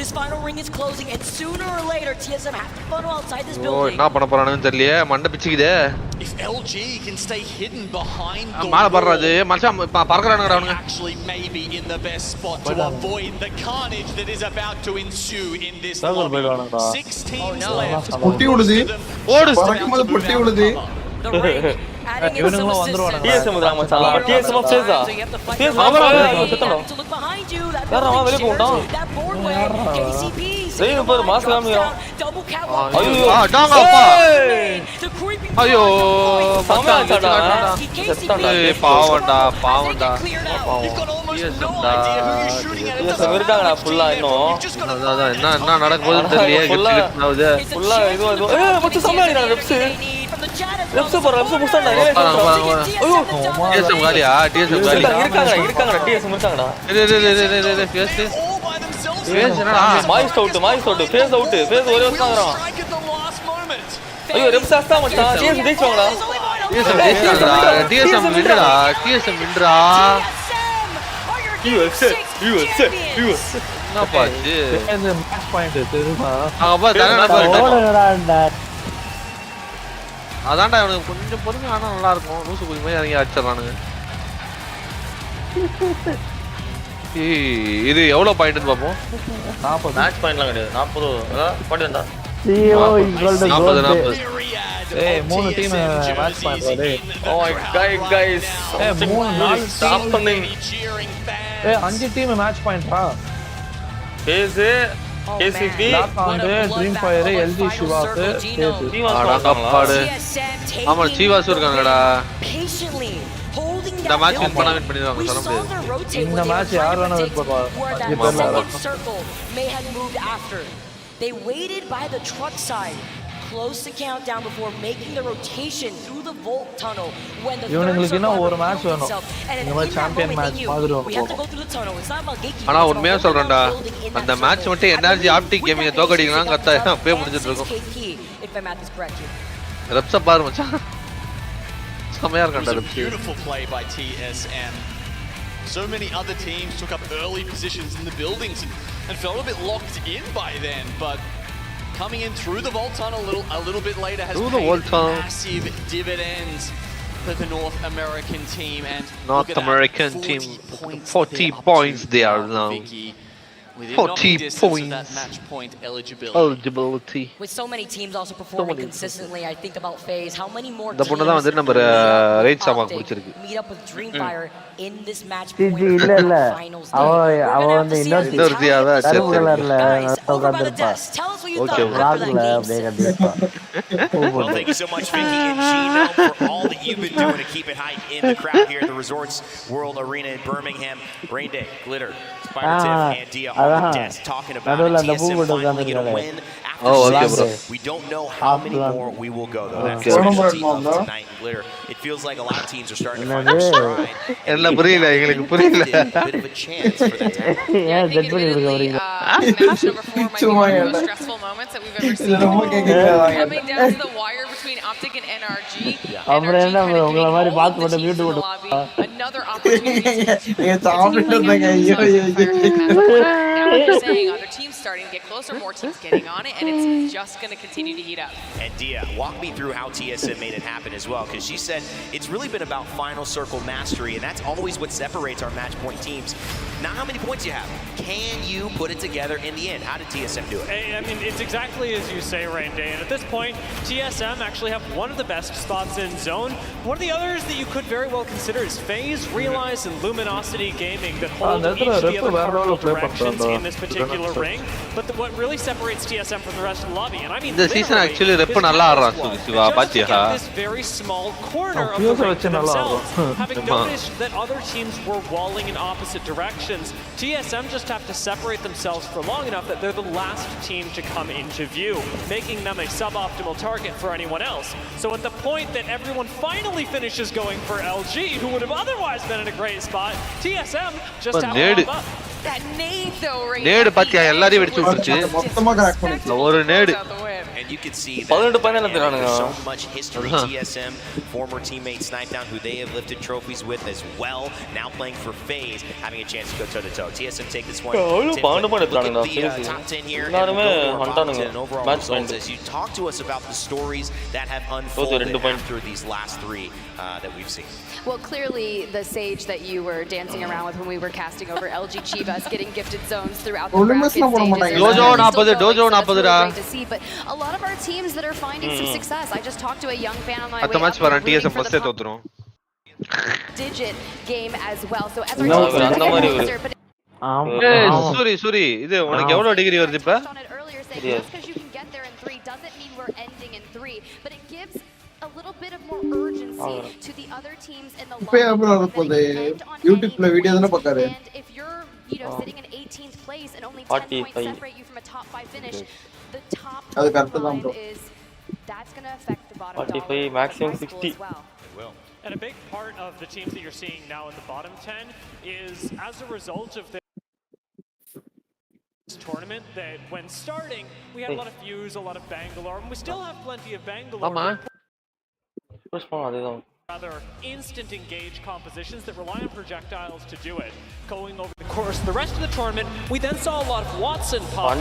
This final ring is closing, and sooner or later, TSM have to funnel outside this building. என்ன பண்ண போறானுன்னு தெரியல மண்ட பிச்சிக்குதே. If LG can stay hidden behind the மேல பறறாது மச்சான் பறக்கறானுங்கடா அவனுங்க. Actually maybe in the best spot to avoid the carnage that is about to ensue in this lobby. 6 teams left. பொட்டி உடுது. ஓடு பறக்கும்போது பொட்டி உடுது. இவனுங்களும் வந்துருவானுங்க. TSM தான் மச்சான். TSM of சேஸா. TSM அவன் செத்தடா. யாரா வெளிய போறான்? ரெயின் பாரு மாஸ் காமியா. ஐயோ டாங்க அப்பா. ஐயோ மச்சான் செத்தடா. பாவண்டா. TSM இருக்காங்கடா ஃபுல்லா இன்னும். அதான் என்ன நடக்க போகுதுன்னு தெரியல. ஃபுல்லா இது ஏய் மச்சான் சமாளிடா ரெப்ஸ். ரெப்ஸ் போற ரெப்ஸ் புஷாடா. ஐயோ TSM காலியா TSM காலி. இருக்காங்கடா TSM இருக்காங்கடா. ஃபேஸ் என்னடா மாய்ஸ் அவுட் ஃபேஸ் ஒரே வந்தாங்கறான். ஐயோ ரெப்ஸ் அஸ்தா மச்சான். TSM ஜெயிச்சாங்கடா. TSM வின்டரா. US என்ன பாச்சு இந்த மேட்ச் பாயிண்ட் தெரியுமா? அப்பா தானடா ஓடுங்கடா. அதான்டா இவனுக்கு கொஞ்சம் பொறுமை ஆனா நல்லா இருக்கும். லூசு குதி மாதிரி இறங்கி அடிச்சிடறானுங்க. இது எவ்வளவு பாயிண்ட்னு பாப்போம். 40 மேட்ச் பாயிண்ட்லாம் கிடையாது. 40 பாயிண்ட்டா. CO = 40. ஏய் 3 டீம் மேட்ச் பாயிண்ட் வரே. ஓ guys ஏய் 3 ஸ்டாப் பண்ணி. ஏய் 5 டீம் மேட்ச் பாயிண்ட்ரா. FaZe KCP dream fire LG சிவாஸ் அடங்கப்பாடு. ஆமா சிவாஸ் இருக்காங்கடா. இந்த மேட்ச் வின் பண்ண வின் பண்ணிடுவாங்க சொல்ல முடியாது. இந்த மேட்ச் யார் வேணா வின் பண்ணுவாங்க. They waited by the truck side, close to countdown before making the rotation through the vault tunnel when the இவங்களுக்கு இன்னும் ஒரு மேட்ச் வேணும். இந்த மாதிரி சாம்பியன் மேட்ச் மாதிரி வரும். ஆனா உண்மையா சொல்றேன்டா அந்த மேட்ச் மட்டும் எனர்ஜி ஆப்டிக் கேமிங்க தோக்கடிக்கலாம் கத்தா அப்படியே முடிஞ்சிட்டு இருக்கும். ரெப்ஸ பாரு மச்சான். செமையா இருக்கடா reps. Beautiful play by TSM. So many other teams took up early positions in the buildings and felt a bit locked in by then, but coming in through the vault tunnel a little bit later has paid massive dividends for the North American team. And North American team 40 points they are now. 40 points that match point eligibility. With so many teams also performing consistently, I think about FaZe. How many more the பொண்ணு தான் வந்து நம்ம rate சாமாக்கு பிடிச்சிருக்கு. Meet up with Dreamfire in this match point. இல்ல அவ வந்து இன்னொருதியாவே கலர்ல உட்கார்ந்திருப்பா. Okay Well, thank you so much Vicky and Gino for all that you've been doing to keep it hype in the crowd here at the Resorts World Arena in Birmingham. Rain Day, Glitter, Spider-Tip, and Dia on the desk talking about TSM finally going to win. Okay, bro. We don't know how many more we will go though. That's the team of tonight in Glitter. It feels like a lot of teams are starting to find their stride. என்ன புரியல எங்களுக்கு புரியல. Bit of a chance for that. Yeah, I think admittedly, match number 4 might be one of the most stressful moments that we've ever seen. Coming down to the wire between Optic and NRG. NRG உங்கள மாதிரி பாத்து போட்டு mute போட்டு another opportunity. Now we're saying other teams starting to get closer, more teams getting on it, and it's just going to continue to heat up. And Dia, walk me through how TSM made it happen as well, because she said it's really been about final circle mastery, and that's always what separates our match point teams. Not how many points you have. Can you put it together in the end? How did TSM do it? I mean, it's exactly as you say, Rain Day. And at this point, TSM actually have one of the best spots in zone. One of the others that you could very well consider is FaZe, Realize, and Luminosity Gaming that hold each of the other cardinal directions in this particular ring. But what really separates TSM from the rest of the lobby, and I mean, the season actually rep நல்லா ஆடுறான் சிவா பாத்தியா. This very small corner of the ring to themselves, having noticed that other teams were walling in opposite directions. TSM just have to separate themselves for long enough that they're the last team to come into view, making them a suboptimal target for anyone else. So at the point that everyone finally finishes going for LG, who would have otherwise been in a great spot, TSM just have to mop up. That nade though, right? நேடு பாத்தியா எல்லாரையும் வெடிச்சு விட்டுச்சு. மொத்தமா crack பண்ணிச்சு. ஒரு நேடு. And And you can see that there's so much history. TSM, former teammate Snipedown, who they have lifted trophies with as well, now playing for FaZe, having a chance to go toe-to-toe. TSM take this one. Look at the top 10 here, and we'll go to our bottom 10 and overall results as you talk to us about the stories that have unfolded after these last three that we've seen. Well, clearly the Sage that you were dancing around with when we were casting over LG Chivas getting gifted zones throughout the bracket stages. Dojo that's really great to see, but a lot of our teams that are finding some success. I just talked to a young fan on my way up rooting for the digit game as well. So as our sorry இது உனக்கு எவ்வளவு degree வருது இப்ப because you can get there in 3 doesn't mean we're ending in 3, but it gives a little bit of more urgency to the other teams in the YouTubeல video தான பார்க்கறாரு. And if you're, sitting in 18th place and only 10 points separate you from a top 5 finish, the top 5 is that's going to affect the bottom 45 maximum 60 as well. It will. And a big part of the teams that you're seeing now in the bottom 10 is as a result of this tournament that when starting we had a lot of Fuse, a lot of Bangalore, and we still have plenty of Bangalore. Rather instant engage compositions that rely on projectiles to do it. Going over the course of the rest of the tournament, we then saw a lot of Watson pop.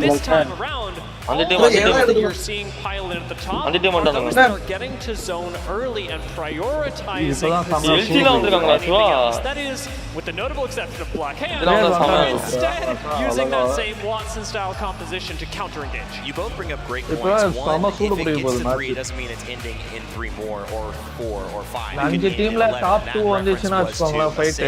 This time around, all the teams that you're seeing pile in at the top are those that are getting to zone early and prioritizing that is, with the notable exception of Black Hand, instead using that same Watson-style composition to counter-engage. You both bring up great points. One, if it gets to 3, it doesn't mean it's ending in 3 more or 4 or 5. அஞ்சு டீம்ல top 2 வந்துச்சுனா வெச்சுக்கோங்க fight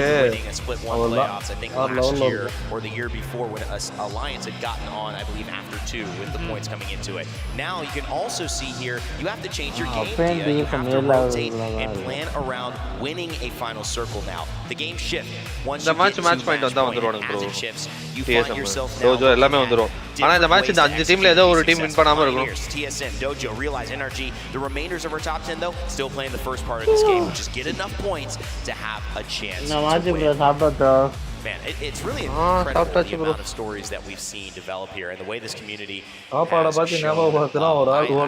split one playoffs. I think last year or the year before when Alliance had gotten on, I believe after 2 with the points coming into it. Now you can also see here you have to change your game. You have to rotate and plan around winning a final circle now. The game shift. Once you get to match point as it shifts, you find yourself now. Dojo எல்லாமே வந்துரும். ஆனா இந்த match இந்த அஞ்சு டீம்ல ஏதோ ஒரு team win பண்ணாம இருக்கும். TSM, Dojo, Realize, NRG, the remainders of our top 10 though still playing the first part of this game, which is get enough points to have a chance to win. Man, it's really incredible the amount of stories that we've seen develop here and the way this community has shown.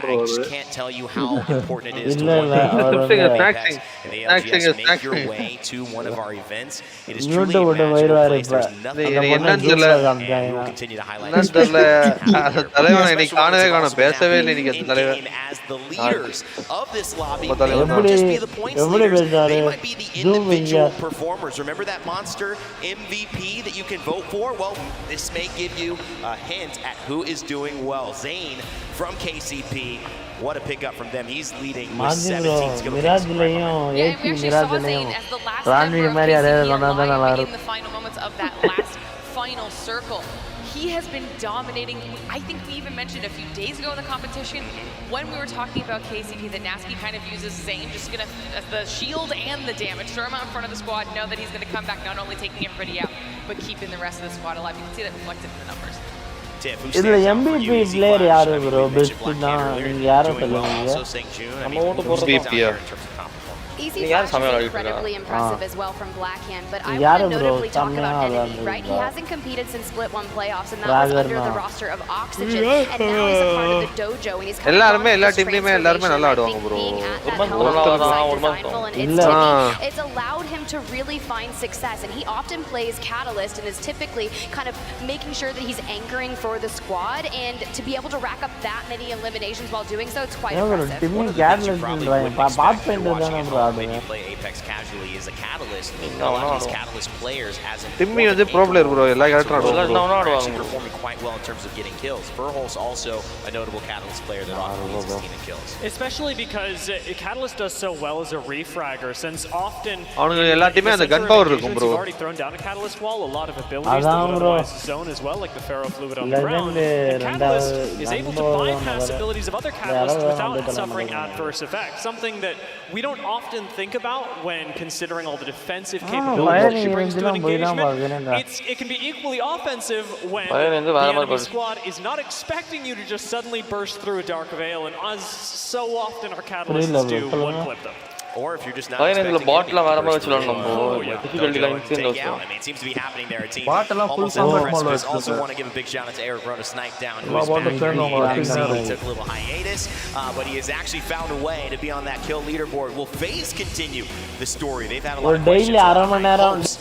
I just can't tell you how important it is to one Apex and the ALGS make your way to one of our events. It is truly a magical place. There's nothing and we will continue to highlight this. As the leaders of this lobby, they will not just be the points leaders, they might be the individual performers. Remember that monster MVP that you can vote for? Well, this may give you a hint at who is doing well. Zane from KCP, what a pickup from them. He's leading with 17 skill picks. Yeah, we actually saw Zane as the last member of KCP alive in the final moments of that last final circle. He has been dominating. I think we even mentioned a few days ago in the competition when we were talking about KCP that Nasky kind of uses Zane, just gonna the shield and the damage, throw him out in front of the squad, know that he's gonna come back, not only taking everybody out, but keeping the rest of the squad alive. You can see that reflected in the numbers. இதுல MVP player யாரு bro best தான் நீங்க யார சொல்லுவீங்க நம்ம ஓட்டு போறது Easy Flash is incredibly impressive as well from Blackhand, but I want to notably talk about Enemy, right? He hasn't competed since Split 1 playoffs, and that was under the roster of Oxygen, and now he's a part of the dojo, and he's coming off this transformation, I think, being at that Hell and it's allowed him to really find success, and he often plays Catalyst and is typically kind of making sure that he's anchoring for the squad, and to be able to rack up that many eliminations while doing so, it's quite impressive. When you play Apex casually is a Catalyst. A lot of these Catalyst players as Timmy is a problem bro. Actually performing quite well in terms of getting kills. Burhol's also a notable Catalyst player that often leads his team in kills. Especially because Catalyst does so well as a refragger, since often gun power you've already thrown down a Catalyst wall, a lot of abilities that would otherwise zone as well, like the Pharaoh Fluid on the ground. And Catalyst is able to bypass abilities of other Catalysts without suffering adverse effects, something that we don't often think about when considering all the defensive capabilities she brings to an engagement. It can be equally offensive when the enemy squad is not expecting you to just suddenly burst through a Dark Veil, and as so often our Catalysts do, one-clip them. or if you're just not expecting it, bottle வேற மாதிரி வச்சிரலாம் நம்ம difficulty line take out. I mean, it seems to be happening there. A team almost full precipice. Also want to give a big shout out to Eric Rona Snipe down, who is back. He took a little hiatus, but he has actually found a way to be on that kill leaderboard. Will FaZe continue the story? They've had a lot of questions.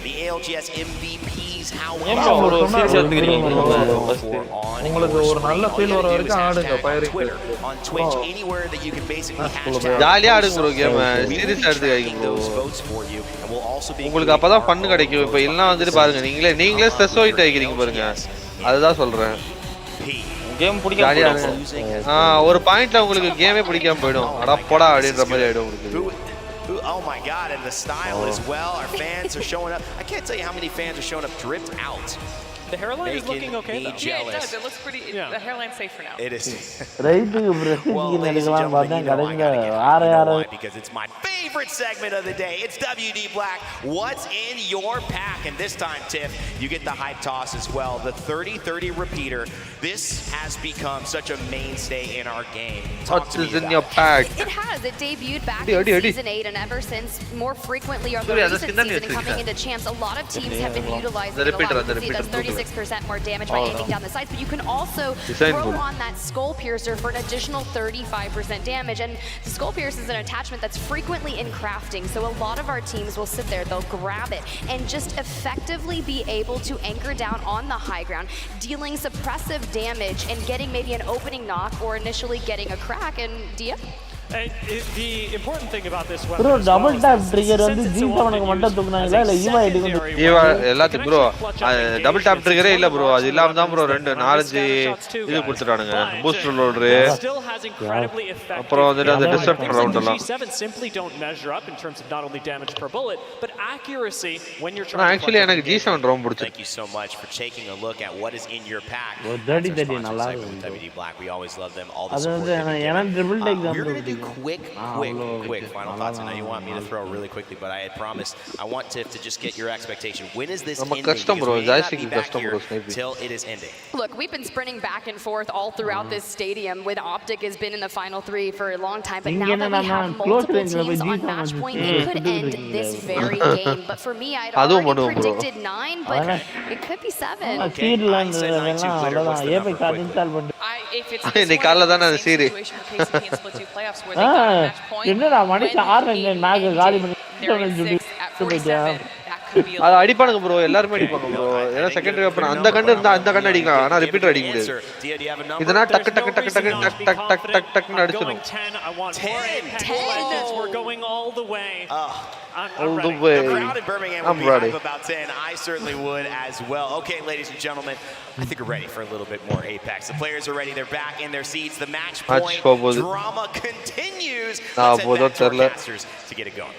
The ALGS MVPs, however, உங்களுக்கு ஒரு நல்ல feel வர வரைக்கும் ஆடுங்க Twitter, on Twitch, anywhere that you can basically hashtag. ஜாலியா ஆடுங்க bro game சீரியஸா எடுத்துக்காதீங்க bro. உங்களுக்கு அப்பதான் ஃபன் கிடைக்கும். இப்ப எல்லாம் வந்துட்டு பாருங்க நீங்களே ஸ்ட்ரெஸ் ஆயிட்டு ஆயிக்கிறீங்க பாருங்க. அதுதான் சொல்றேன். கேம் பிடிக்காம ஒரு பாயிண்ட்ல உங்களுக்கு கேமே பிடிக்காம போய்டும். அட போடா அப்படின்ற மாதிரி ஆயிடும் உங்களுக்கு. Oh my god, and the style as well. Our fans are showing up. I can't tell you how many fans are showing up dripped out. The hairline is looking okay though. Yeah, it does. It looks pretty. The hairline's safe for now. It is. Well, ladies and gentlemen, you know I gotta get why, because it's my favorite segment of the day. It's WD Black. What's in your pack? And this time, Tiff, you get the hype toss as well. The 30-30 repeater. This has become such a mainstay in our game. What's in your pack? It has. It debuted back in Season 8, and ever since, more frequently are the recent season coming into champs. A lot of teams have been utilizing it a lot. It does 36% more damage by aiming down the sights, but you can also throw on that Skull Piercer for an additional 35% damage. And the Skull Piercer is an attachment that's frequently in crafting, so a lot of our teams will sit there, they'll grab it, and just effectively be able to anchor down on the high ground, dealing suppressive damage and getting maybe an opening knock or initially getting a crack. And Dia? The important thing about this weapon, bro, double tap trigger வந்து G7க்கு மட்டும் தூக்குனாங்களா இல்ல Eva ஐடிக்கு Eva எல்லாத்துக்கும் bro double top ட்ரிகரே இல்ல bro அது இல்லாம தான் bro 4-5 இது கொடுத்துட்டானுங்க பூஸ்டர் லோடர் அப்புறம் அந்த டிஸ்ட்ரப்டர் ரவுண்ட் எல்லாம் G7 simply don't measure up in terms of not only damage per bullet but accuracy when you're trying. Actually எனக்கு G7 ரொம்ப பிடிச்சது. Thank you so much for taking a look at what is in your pack. dirty நல்லா இருக்கு. WD Black, we always love them. All the support. ஏனா triple take தான் quick final thoughts. I know you want me to throw really quickly, but I had promised I want Tiff to just get your expectation. When is this ending? Custom bro, joystick custom bro, till it is ending. Look, we've been sprinting back and forth all throughout this stadium with Optic has been in the final 3 for a long time, but now that we have multiple teams on match point, it could end this very game. But for me, I'd already predicted 9, but it could be 7. Okay, I said 9 too. Glitter, what's the number? If it's this situation, the case can't split 2 playoffs where they got a match point. என்னடா மணிக்கு 6 நாங்க காலி பண்ணி அது அடிப்பானுங்க bro எல்லாரும் அடிப்பாங்க bro ஏனா secondary weapon அந்த கண்ணு இருந்தா அந்த கண்ணு அடிக்கலாம் ஆனா ரிப்பீட்டர் அடிக்க முடியாது இதனா டக் டக் டக் டக் டக் டக் டக் டக் டக்னு அடிச்சணும் 10 we're going all the way. All the way. The crowd in Birmingham would be hype about 10. I certainly would as well. Okay, ladies and gentlemen, I think we're ready for a little bit more Apex. The players are ready. They're back in their seats. The match point drama continues. Let's head back to our casters to get it going.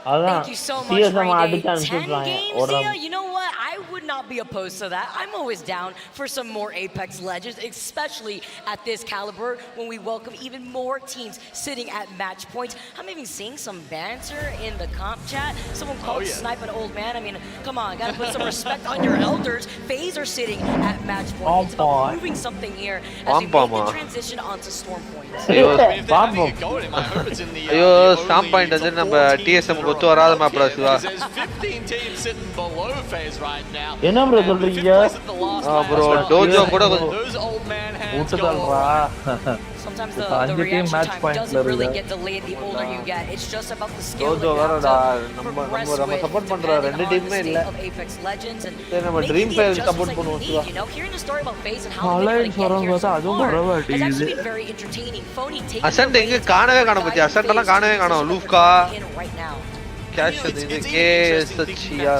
Thank you so much, Ray Day. 10 games here? You know what? I would not be opposed to that. I'm always down for some more Apex Legends, especially at this caliber when we welcome even more teams sitting at match points. I'm even seeing some banter in the comp chat. Someone called Snipe an old man. I mean, come on, gotta put some respect on your elders. FaZe are sitting at match point. It's about moving something here as we make the transition onto Storm Point. ஐயோ ஸ்டாம் point வந்து நம்ம TSM ஒத்து வராத மாப்ள சிவா என்ன bro சொல்றீங்க bro Tojo கூட ஊட்டதல்றா Sometimes the reaction time doesn't really get delayed the older you get. It's just about the skill that you have to progress with depending on the state of Apex Legends and making the adjustments that you need. You know, hearing the story about FaZe and how they put a get here so far has actually been very entertaining. Phony taking அசன்ட் எங்க காணவே காணோம் பத்தி அசன்ட் எல்லாம் காணவே காணோம் லூஃப்கா right now. Cash இது கேஎஸ்சியா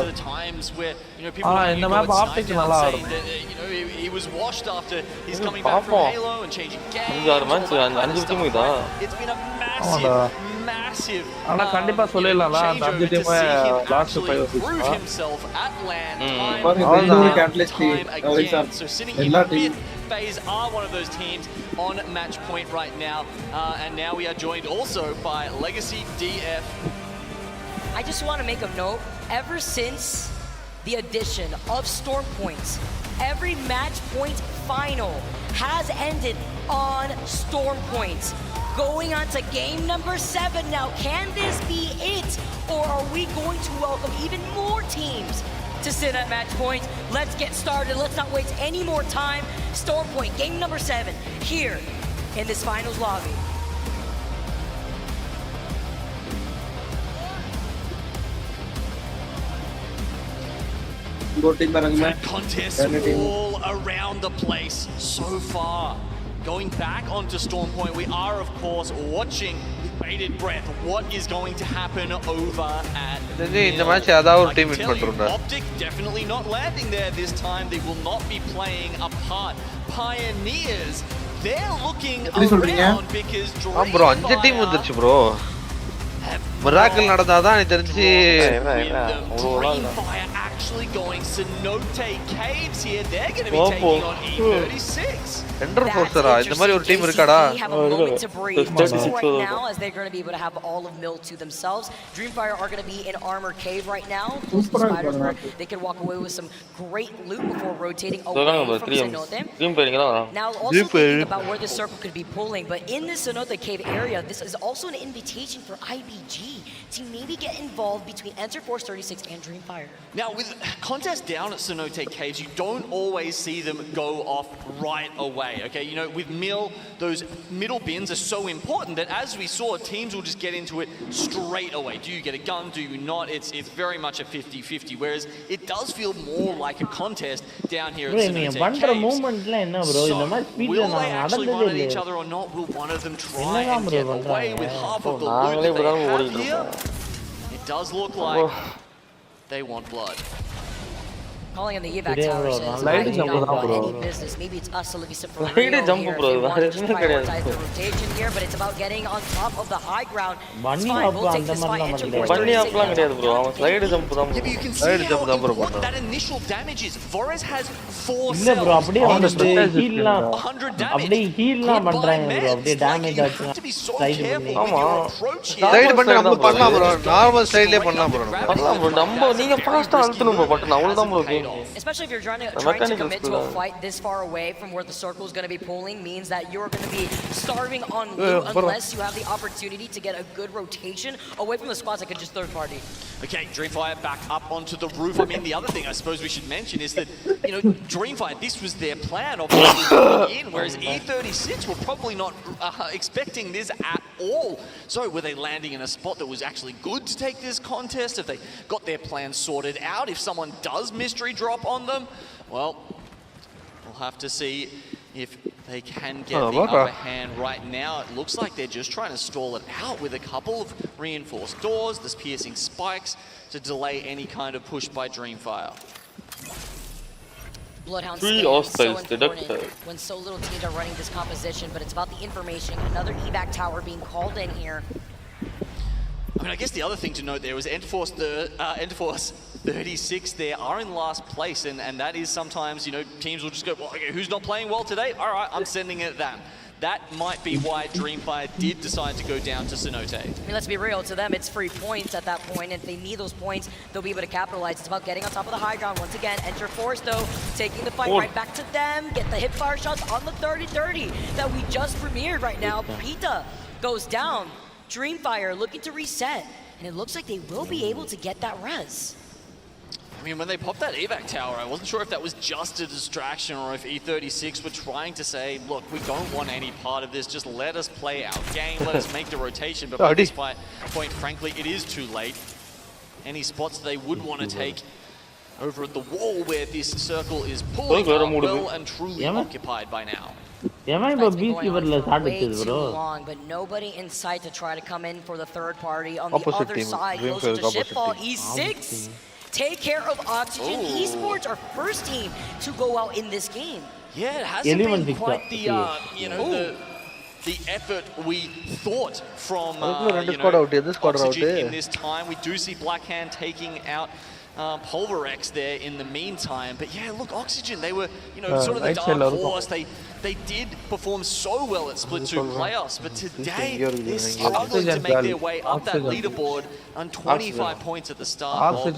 இந்த map optic நல்லா இருக்கு He was washed after he's coming back from Halo and changing games. 5 months 5 team இதா It's been a massive ஆனா கண்டிப்பா சொல்லலாம் அந்த 5 team last 5 prove himself at LAN so sitting in mid phase are one of those teams on match point right now and now we are joined also by Legacy DF. I just want to make a note, ever since the addition of storm points. Every match point final has ended on storm points. Going on to game number 7 now. Can this be it? Or are we going to welcome even more teams to sit at match point? Let's get started. Let's not waste any more time. Storm point, game number 7, here in this finals lobby. Contests all around the place so far. Going back onto Storm Point, we are of course watching with bated breath what is going to happen over at Optic definitely not landing there this time. They will not be playing a part. Pioneers, they're looking around because bro. Miracle நடந்தாதான் எனக்கு தெரிஞ்சு Dreamfire actually going Cenote Caves here. They're going to be taking on E36. Ender Forcerா இந்த மாதிரி ஒரு team இருக்காடா right now as they're going to be able to have all of Mill to themselves. Dreamfire are going to be in Armor Cave right now. They can walk away with some great loot before rotating away from Cenote. Now also thinking about where this circle could be pulling, but in this Cenote Cave area, this is also an invitation for IBG to maybe get involved between Enter Force 36 and Dreamfire. Now with contests down at Cenote Caves, you don't always see them go off right away. Okay, you know, with Mill, those middle bins are so important that as we saw, teams will just get into it straight away. Do you get a gun? Do you not? It's very much a 50-50, whereas it does feel more like a contest down here at Cenote Caves. So, will they actually run at each other or not? Will one of them try and get away with half of the loot that they have here? It does look like they want blood. Calling in the evac tower says, I do not want any business. Maybe it's us looking for real here. They want to just prioritize the rotation here, but it's about getting on top of the high ground. It's fine, we'll take this fight. Enter Force 36. Yeah, but you can see how important that initial damage is. Vorez has 4 cells. 100 damage. Damage. You have to be so careful with your approach here. Slide பண்ணி நம்ம பண்ணலாம் bro. Normal ஸ்டைல்லே பண்ணலாம் bro. நம்ம நீங்க ஃபாஸ்டா அழுத்தணும் bro but அவ்வளவுதான் bro. Especially if you're trying to commit to a fight this far away from where the circle is going to be pulling, means that you're going to be starving on loot unless you have the opportunity to get a good rotation away from the squads that could just third party. Okay, Dreamfire back up onto the roof. I mean, the other thing I suppose we should mention is that, you know, Dreamfire, this was their plan of going in, whereas E36 were probably not expecting this at all. So were they landing in a spot that was actually good to take this contest? If they got their plan sorted out, if someone does mystery drop on them, well, we'll have to see if they can get the upper hand right now. It looks like they're just trying to stall it out with a couple of reinforced doors, this piercing spikes to delay any kind of push by Dreamfire. Bloodhound scan so important when so little teams are running this composition, but it's about the information. Another evac tower being called in here. I mean, I guess the other thing to note there was Enter Force 36 there are in last place, and that is sometimes, you know, teams will just go, well, okay, who's not playing well today? All right, I'm sending it at them. That might be why Dreamfire did decide to go down to Cenote. I mean, let's be real, to them it's free points at that point, and if they need those points, they'll be able to capitalize. It's about getting on top of the high ground once again. Enter Force, though, taking the fight right back to them, get the hip fire shots on the 30-30 that we just premiered right now. Pita goes down. Dreamfire looking to reset, and it looks like they will be able to get that res. I mean, when they popped that evac tower, I wasn't sure if that was just a distraction or if E36 were trying to say, look, we don't want any part of this, just let us play our game, let us make the rotation, but by this point, frankly, it is too late. Any spots they would want to take over at the wall where this circle is pulling are well and truly occupied by now. It's been going on way too long, but nobody in sight to try to come in for the third party. On the other side, closer to Shipfall, E6 take care of Oxygen. Esports are first team to go out in this game. Yeah, it hasn't been quite the, you know, the effort we thought from, you know, Oxygen in this time. We do see Blackhand taking out Pulverex there in the meantime. But yeah, look, Oxygen, they were, sort of the dark horse. They did perform so well at Split 2 playoffs, but today they're struggling to make their way up that leaderboard on 25 points at the start of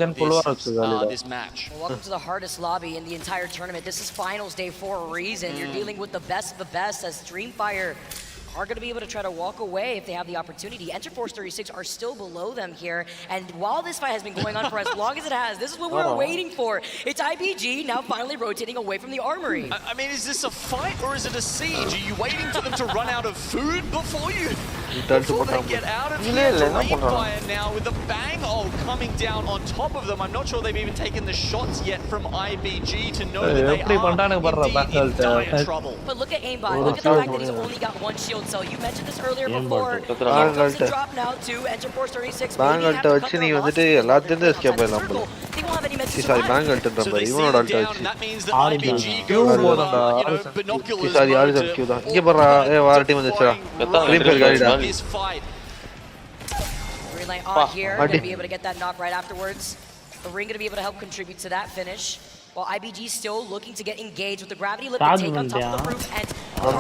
this match. Well, welcome to the hardest lobby in the entire tournament. This is finals day for a reason. You're dealing with the best of the best as Dreamfire are going to be able to try to walk away if they have the opportunity. Enterforce 36 are still below them here, and while this fight has been going on for as long as it has, this is what we were waiting for. It's IBG now finally rotating away from the armory. I mean, is this a fight or is it a siege? Are you waiting for them to run out of food before they get out of here? Dreamfire now with a bang coming down on top of them. I'm not sure they've even taken the shots yet from IBG to know that they are in dire trouble. But look at aimbot. Look at the fact that he's only got one shield cell. You mentioned this earlier before. Here comes the drop now to Enterforce 36. Bangalter வச்சு நீ வந்துட்டு எல்லாத்தையும் escape பண்ணலாம் போல. Sorry, Bangalter number இவனோட Alt வச்சு. Sorry, யாரு தான் கியூ தான். இங்க பாறா வேற டீம் வந்துச்சுடா. கிரீன் பேர் காடிடா. Relay on here, going to be able to get that knock right afterwards. The Ring going to be able to help contribute to that finish. While IBG still looking to get engaged with the gravity lift and take on top of the roof and cut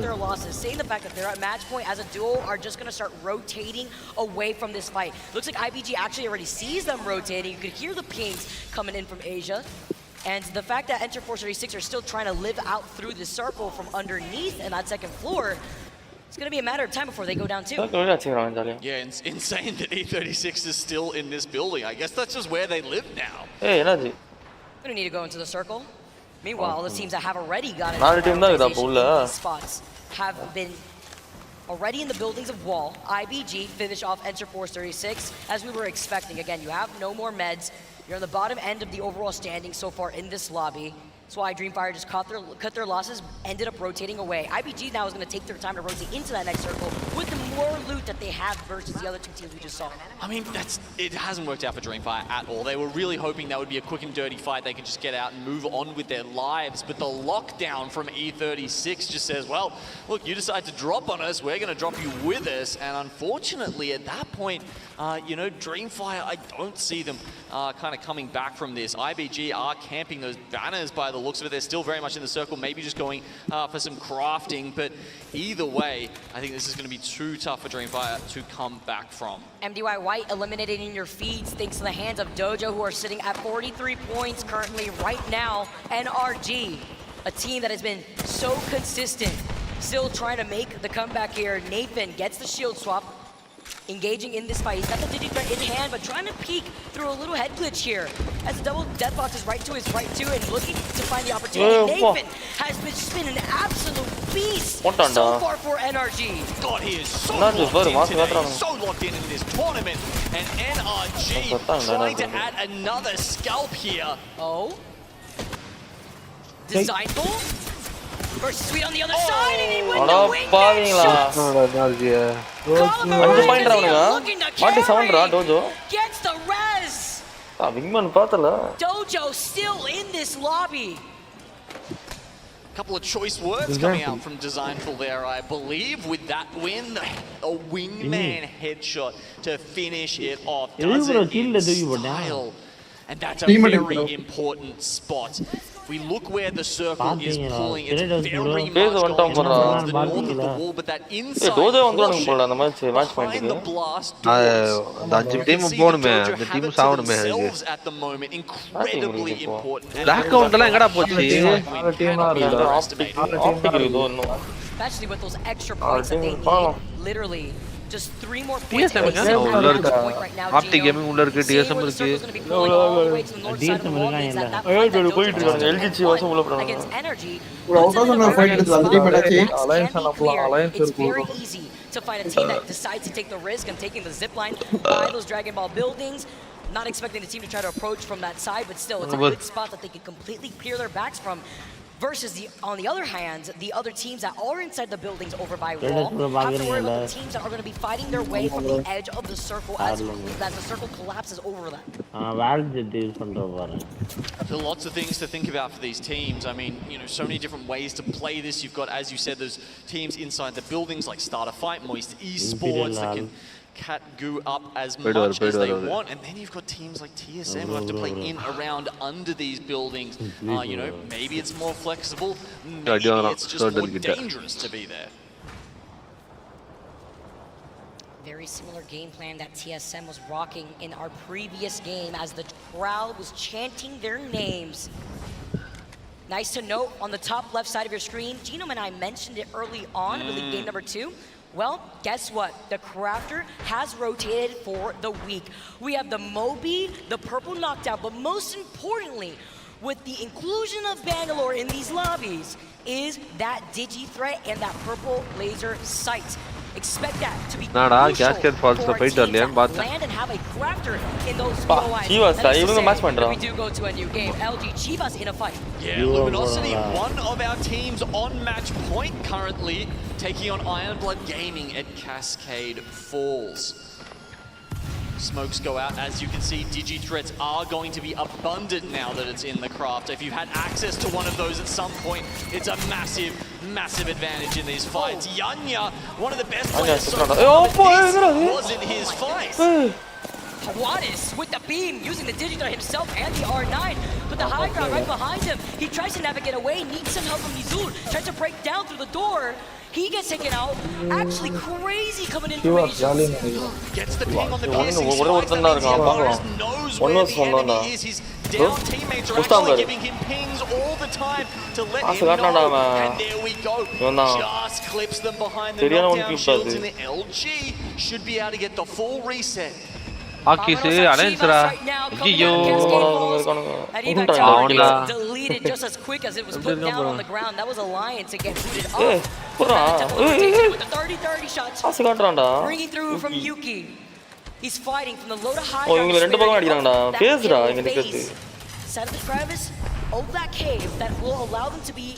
their losses. Saying the fact that they're at match point as a duo are just going to start rotating away from this fight. Looks like IBG actually already sees them rotating. You could hear the pings coming in from Asia. And the fact that Enterforce 36 are still trying to live out through the circle from underneath in that second floor, it's going to be a matter of time before they go down too. Yeah, it's insane that E36 is still in this building. I guess that's just where they live now. They're going to need to go into the circle. Meanwhile, the teams that have already got it, spots have been already in the buildings of Wall. IBG finish off Enterforce 36 as we were expecting. Again, you have no more meds. You're on the bottom end of the overall standing so far in this lobby. That's why Dreamfire just cut their losses, ended up rotating away. IBG now is going to take their time to rotate into that next circle with the more loot that they have versus the other two teams we just saw. I mean, it hasn't worked out for Dreamfire at all. They were really hoping that would be a quick and dirty fight. They could just get out and move on with their lives. But the lockdown from E36 just says, well, look, you decide to drop on us, we're going to drop you with us. And unfortunately, at that point, Dreamfire, I don't see them kind of coming back from this. IBG are camping those banners by the looks of it. They're still very much in the circle, maybe just going for some crafting. But either way, I think this is going to be too tough for Dreamfire to come back from. MDY White eliminated in your feeds thanks to the hands of Dojo, who are sitting at 43 points currently right now. NRG, a team that has been so consistent, still trying to make the comeback here. Nathan gets the shield swap, engaging in this fight. He's got the Digi threat in hand, but trying to peek through a little head glitch here. As the double death box is right to his right too, and looking to find the opportunity. Nathan has been an absolute beast so far for NRG. God, he is so locked in today, so locked in this tournament. And NRG trying to add another scalp here. Oh. Designful versus Sweet on the other side, and he went the wingman shots. Gets the res. Dojo still in this lobby. Couple of choice words coming out from Designful there, I believe, with that win. A wingman headshot to finish it off. Does it in style. And that's a very important spot. We look where the circle is pulling. It's very much going towards the north of the wall, but that inside portion behind the blast doors. You can see the Dojo have it to themselves at the moment. Incredibly important. Especially with those extra points that they need. Literally. Just 3 more points. Optic Gaming உள்ள இருக்கு, TSM இருக்கு. LGC வாசம் உள்ள போறாங்க. It's very easy to find a team that decides to take the risk and taking the zip line by those Dragon Ball buildings. Not expecting the team to try to approach from that side, but still, it's a good spot that they can completely clear their backs from. Versus on the other hand, the other teams that are inside the buildings over by Wall have to worry about the teams that are going to be fighting their way from the edge of the circle as the circle collapses over them. There are lots of things to think about for these teams. I mean, so many different ways to play this. You've got, as you said, those teams inside the buildings like Start a Fight, Moist Esports that can cat goo up as much as they want, and then you've got teams like TSM who have to play in, around, under these buildings. You know, maybe it's more flexible, maybe it's just more dangerous to be there. Very similar game plan that TSM was rocking in our previous game as the crowd was chanting their names. Nice to note on the top left side of your screen, Genome and I mentioned it early on in League Game number 2. Well, guess what? The Crafter has rotated for the week. We have the Moby, the Purple Knockdown, but most importantly, with the inclusion of Bangalore in these lobbies, is that Digi threat and that Purple Laser Sight. Expect that to be crucial for our team to land and have a Crafter in those POIs. We do go to a new game. LG Chivas in a fight. Yeah, Luminosity, one of our teams on match point currently, taking on Ironblood Gaming at Cascade Falls. Smokes go out. As you can see, Digi threats are going to be abundant now that it's in the craft. If you've had access to one of those at some point, it's a massive, massive advantage in these fights. Yanya, one of the best players so far, but this wasn't his fight. Juarez with the beam, using the Digitar himself and the R9, but the high ground right behind him. He tries to navigate away, needs some help from Nizul, tries to break down through the door. He gets taken out. Actually crazy coming in from Asia. Gets the ping on the piercing strikes. That means Juarez knows where the enemy is. His down teammates are actually giving him pings all the time to let him know. And there we go. Just clips them behind the knockdown shields, and the LG should be able to get the full reset. Deleted just as quick as it was put down on the ground. That was Alliance again booted off. With the 30-30 shots. Bringing through from Yuki. He's fighting from the low to high. Side of the crevice, over that cave that will allow them to be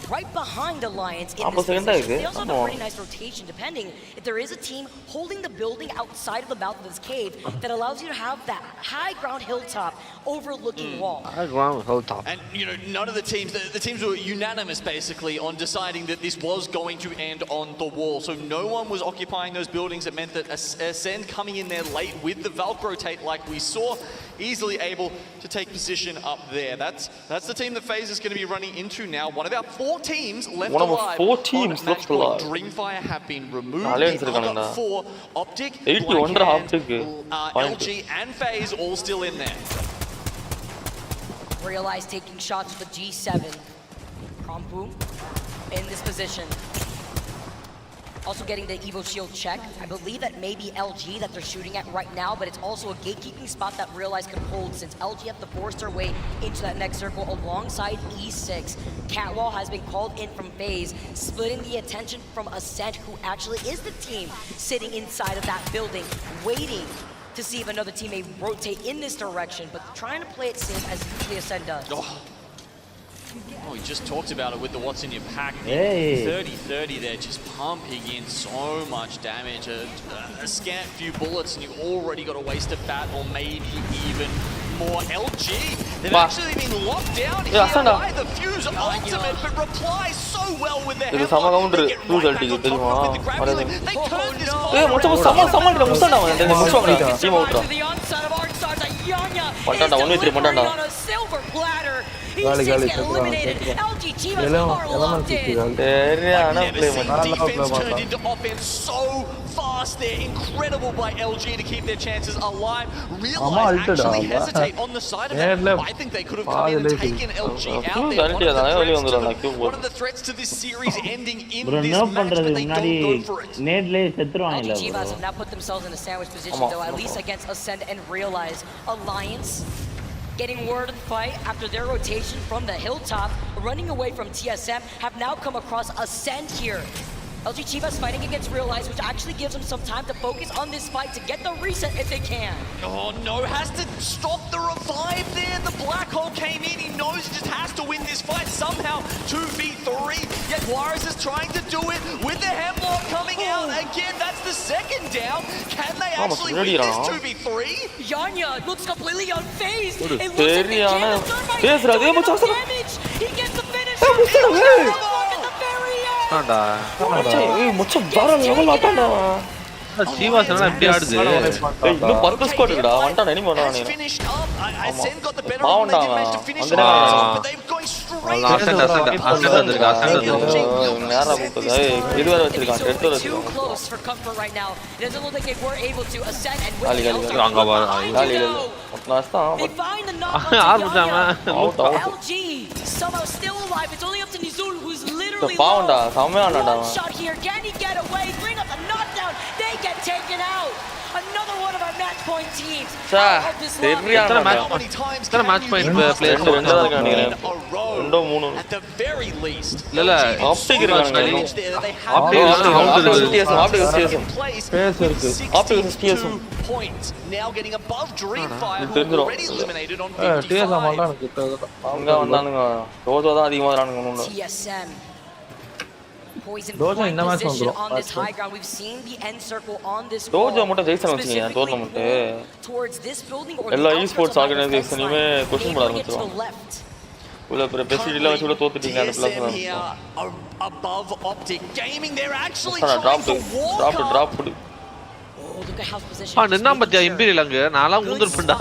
right behind Alliance in this position. They also have a pretty nice rotation depending if there is a team holding the building outside of the mouth of this cave that allows you to have that high ground hilltop overlooking wall. High ground hilltop. And you know, none of the teams were unanimous basically on deciding that this was going to end on the wall. So no one was occupying those buildings. It meant that Ascend coming in there late with the Valk rotate like we saw, easily able to take position up there. That's the team that FaZe is going to be running into now. One of our 4 teams left alive. Dreamfire have been removed. The other 4, Optic, LG and FaZe all still in there. Realize taking shots with G7. Krompu in this position. Also getting the Evo Shield check. I believe that may be LG that they're shooting at right now, but it's also a gatekeeping spot that Realize can hold since LG have to force their way into that next circle alongside E6. Catwall has been called in from FaZe, splitting the attention from Ascent, who actually is the team sitting inside of that building, waiting to see if another team may rotate in this direction, but trying to play it safe as the Ascent does. Oh, we just talked about it with the what's in your pack. 30-30 there, just pumping in so much damage. A scant few bullets and you already got a wasted bat, or maybe even more. LG, they've actually been locked down here by the Fuse ultimate, but replies so well with their headlock. They get right back on top with the grappling. They turn this fight around. To the onset of Arcstars, Yanya is delivering on a silver platter. E6 get eliminated. LG Chivas are locked in. I've never seen defense turned into offense so fast there. Incredible by LG to keep their chances alive. Realize actually hesitate on the side of it. I think they could have come in and taken LG out there. One of the threats to this series ending in this match, but they don't go for it. LG Chivas have now put themselves in a sandwich position though, at least against Ascend and Realize. Alliance getting word of the fight after their rotation from the hilltop, running away from TSM, have now come across Ascend here. LG Chivas fighting against Realize, which actually gives them some time to focus on this fight to get the reset if they can. Oh no, has to stop the revive there. The black hole came in, he knows he just has to win this fight somehow. 2v3, yet Juarez is trying to do it with the Hemlock coming out. Again, that's the second down. Can they actually win this 2v3? Yanya looks completely unfazed. It looks like they can. He gets the finish. ஜீவாசனா எப்படி ஆடுது இன்னும் 10 squad இருக்குடா வந்துட்டானே நீ போறானே பாவண்டாங்க ascend வந்திருக்கா யாரா போட்டது இது வர வச்சிருக்கான் ரெட் வர வச்சிருக்கான் காலி அங்க வா காலி இல்ல லாஸ்ட் தான் ஆர்முட்டாம out somehow still alive. It's only up to Nizul, who's literally பாவண்டா செமையானடா shot here. Can he get away? Bring up the knockdown. They get taken out. Another one of our match point teams. சரியான match point players ரெண்டோ மூணு at the very least. இல்ல optic இருக்காங்க points now getting above Dreamfire, who already eliminated on 55. அங்க வந்தானுங்க ரோஜோ தான் அதிகமா வரானுங்க TSM poison ரோஜோ இந்த மேட்ச் வந்துரும் on this high ground. We've seen the end circle on this ரோஜோ மட்டும் ஜெயிச்சா வச்சீங்க டோர்னமென்ட் எல்லா esports ஆர்கனைசேஷனுமே क्वेश्चन போட ஆரம்பிச்சிருவாங்க உள்ள பிரசிடென்ட்ல வச்சு உள்ள தோத்துட்டீங்க அந்த பிளாஸ் above Optic Gaming, they're actually drop நின்னா பத்தியா இம்பீரியல் அங்க நான்லாம் ஊந்துருப்பேன்டா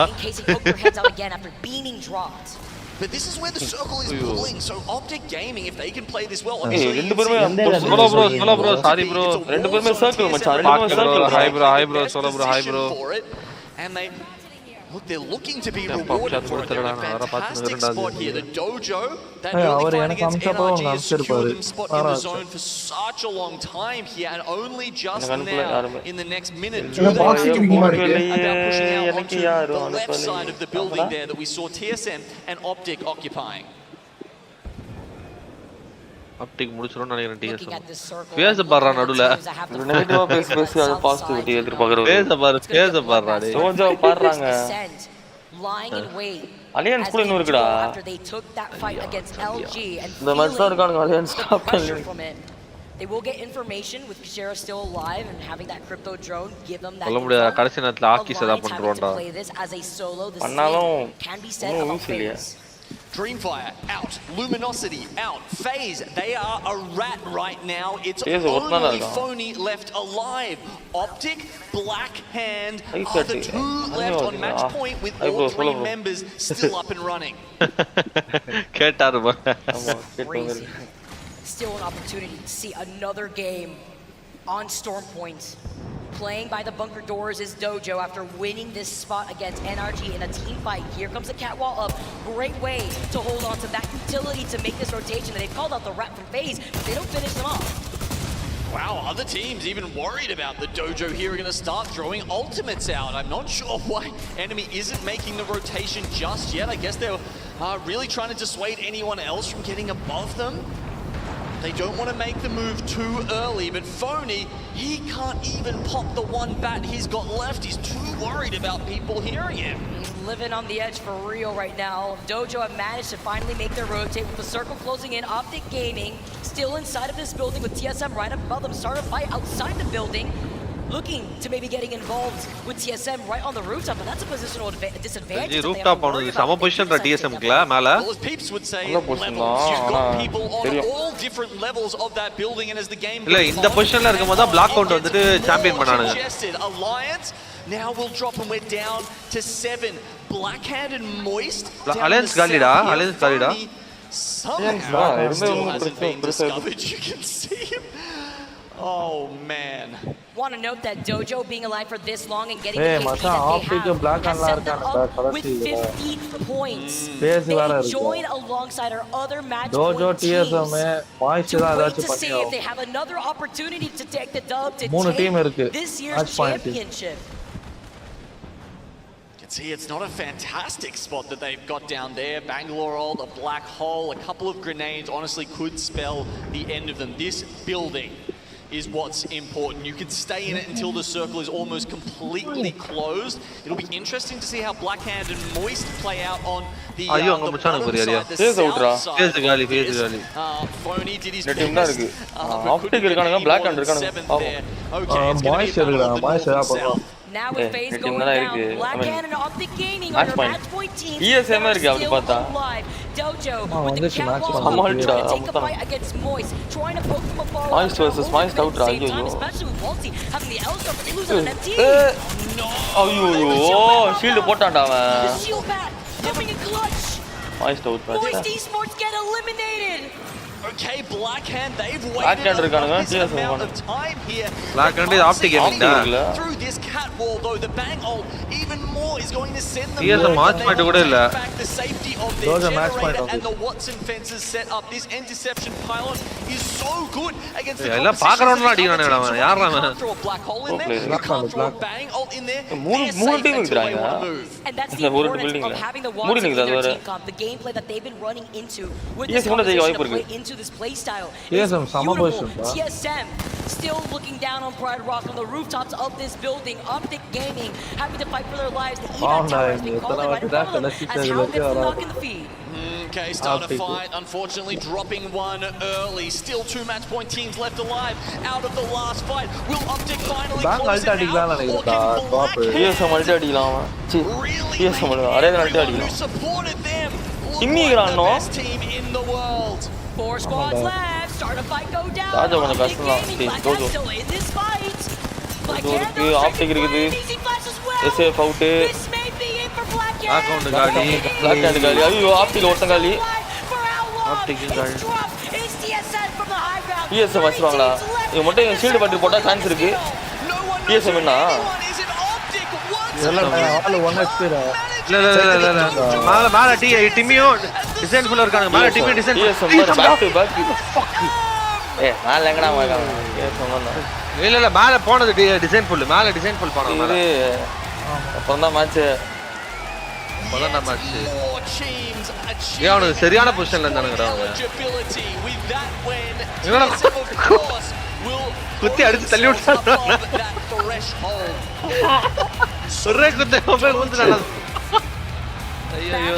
But this is where the circle is pulling. So Optic Gaming, if they can play this well, ரெண்டு பேருமே solo bro sorry bro ரெண்டு பேருமே சர்க்கிள் மச்சான் ரெண்டு பேருமே circle hi bro solo bro hi bro and they look, they're looking to be rewarded for it. They're a fantastic spot here. The Dojo, that early fight against NRG has secured them spot in the zone for such a long time here, and only just now, in the next minute, and they're pushing out onto the left side of the building there that we saw TSM and Optic occupying. Optic முடிச்சிரோன்னு நினைக்கிறேன் TSM பேச பாறா நடுல நெகட்டிவா பேசி அது positivity எதிர்பார்க்கறது பேச பாறா டேய் ரோஜோ பாறாங்க அலியன்ஸ் கூட இன்னும் இருக்குடா இந்த மேட்ச் தான் இருக்கானுங்க அலியன்ஸ் They will get information with Kishera still alive and having that crypto drone give them that. சொல்ல முடியாது கடைசி நேரத்துல ஆக்கி செட் பண்றோம்டா பண்ணாலும் இன்னும் யூஸ் இல்லையா Dreamfire out, Luminosity out, FaZe, they are a rat right now. It's only Phony left alive. Optic, Black Hand are the two left on match point with all three members still up and running. Still an opportunity to see another game on Storm Point. Playing by the bunker doors is Dojo after winning this spot against NRG in a team fight. Here comes the catwall up. Great way to hold on to that utility to make this rotation. They called out the rat from FaZe, but they don't finish them off. Wow, other teams even worried about the Dojo here are going to start throwing ultimates out. I'm not sure why enemy isn't making the rotation just yet. I guess they're really trying to dissuade anyone else from getting above them. They don't want to make the move too early, but Phony, he can't even pop the one bat he's got left. He's too worried about people hearing him. He's living on the edge for real right now. Dojo have managed to finally make their rotate with the circle closing in. Optic Gaming still inside of this building with TSM right above them. Start a fight outside the building. Looking to maybe getting involved with TSM right on the rooftop, but that's a positional disadvantage. The rooftop on the sama position ra TSM kla mala. Well, as peeps would say, levels. You've got people on all different levels of that building, and as the game illa indha position la irukumbodha block count vandittu champion pannanga. Alliance now will drop and we're down to 7. Blackhand and Moist. Alliance galida. Somehow still hasn't been discovered. You can see him. Oh man. Want to note that Dojo being alive for this long and getting the KP that they have has set them up with 50 points. They join alongside our other match point teams to wait to see if they have another opportunity to take the dub to take this year's championship. See, it's not a fantastic spot that they've got down there. Bangalore ult, a black hole, a couple of grenades honestly could spell the end of them. This building is what's important. You can stay in it until the circle is almost completely closed. It'll be interesting to see how Blackhand and Moist play out on the bottom side, the south side. Phony did his best. Now with FaZe going down, Blackhand and Optic Gaming on your match point team. ESM still alive. Dojo with the catwalk. Trying to take a fight against Moist. Trying to poke from afar. Moist versus Moist out. Especially with Waltzy having the L start, but they lose on an MT. No. ஐயோ shield போட்டான்டா அவன். The shield pad coming in clutch. Moist out. Moist Esports get eliminated. Okay, Blackhand, they've waited a longest amount of time here. Blackhand is optic gaming through this cat wall though. The bang ult even more is going to send them. He has a match point kuda illa. The safety of their generator and the Watson fences set up. This interception pylon is so good against the ella paakravana adikrana avana yaar avana. Throw a black hole in there. You can't throw a bang ult in there. Moon team iranga. And that's the importance of having the Watson in their team comp. The gameplay that they've been running into with this composition to play into this play style. TSM beautiful. TSM still looking down on Pride Rock on the rooftops of this building. Optic Gaming having to fight for their lives. The evac tower has been called right in front of them as Hal gets the knock in the feed. Okay, start a fight. Unfortunately, dropping one early. Still 2 match point teams left alive out of the last fight. Will Optic finally close it out? Or can Blackhand who supported them look like the best team in the world? 4 squads left. Start a fight go down. Optic Gaming, Blackhand still in this fight. Blackhand Optic இருக்குது. SF out. This may be it for Blackhand. Blackhand gali. ஐயோ ஆப்டில ஒருத்தன் gali. Optic gali. It's TSM from the high ground. TSM வச்சிருவாங்களா? இவங்க மட்டும் shield பட்டி போட்டா chance இருக்கு. TSM என்ன? இல்ல ஆளு 1 HP டா. இல்ல மேல டிமியோ டிசைன் ஃபுல்லா இருக்காங்க. மேல டிமியோ டிசைன் பேக் டு பேக். மேல எங்கடா போறாங்க? இல்ல மேல போனது டிசைன் ஃபுல். மேல டிசைன் ஃபுல் போனாங்க. இது அப்பதான் மேட்ச். அப்பதான் மேட்ச். அவனுக்கு சரியான பொசிஷன்ல இருந்தானுங்கடா அவங்க. என்னடா குத்தி அடிச்சு தள்ளி விட்டாங்க. ஒரே குத்து போய் குத்துறானே. ஐயோ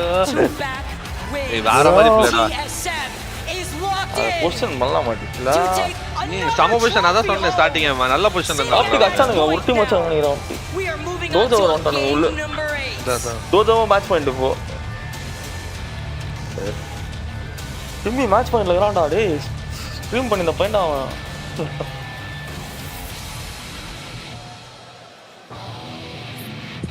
ஏய் வேற மாதிரி பிளேடா. பொசிஷன் நல்லா மாட்டிச்சல. நீ சம பொசிஷன் அத சொன்னே ஸ்டார்டிங் நல்ல பொசிஷன்ல இருந்தா. ஆப்டிக் அச்சானுங்க ஒரு டீம் வச்சாங்க நினைக்கிறேன். தோஜோ வந்துட்டானுங்க உள்ள. தோஜோ மேட்ச் பாயிண்ட் போ. திரும்பி மேட்ச் பாயிண்ட்ல இருக்கறான்டா டேய். ஸ்ட்ரீம் பண்ணி இந்த பாயிண்ட் அவன்.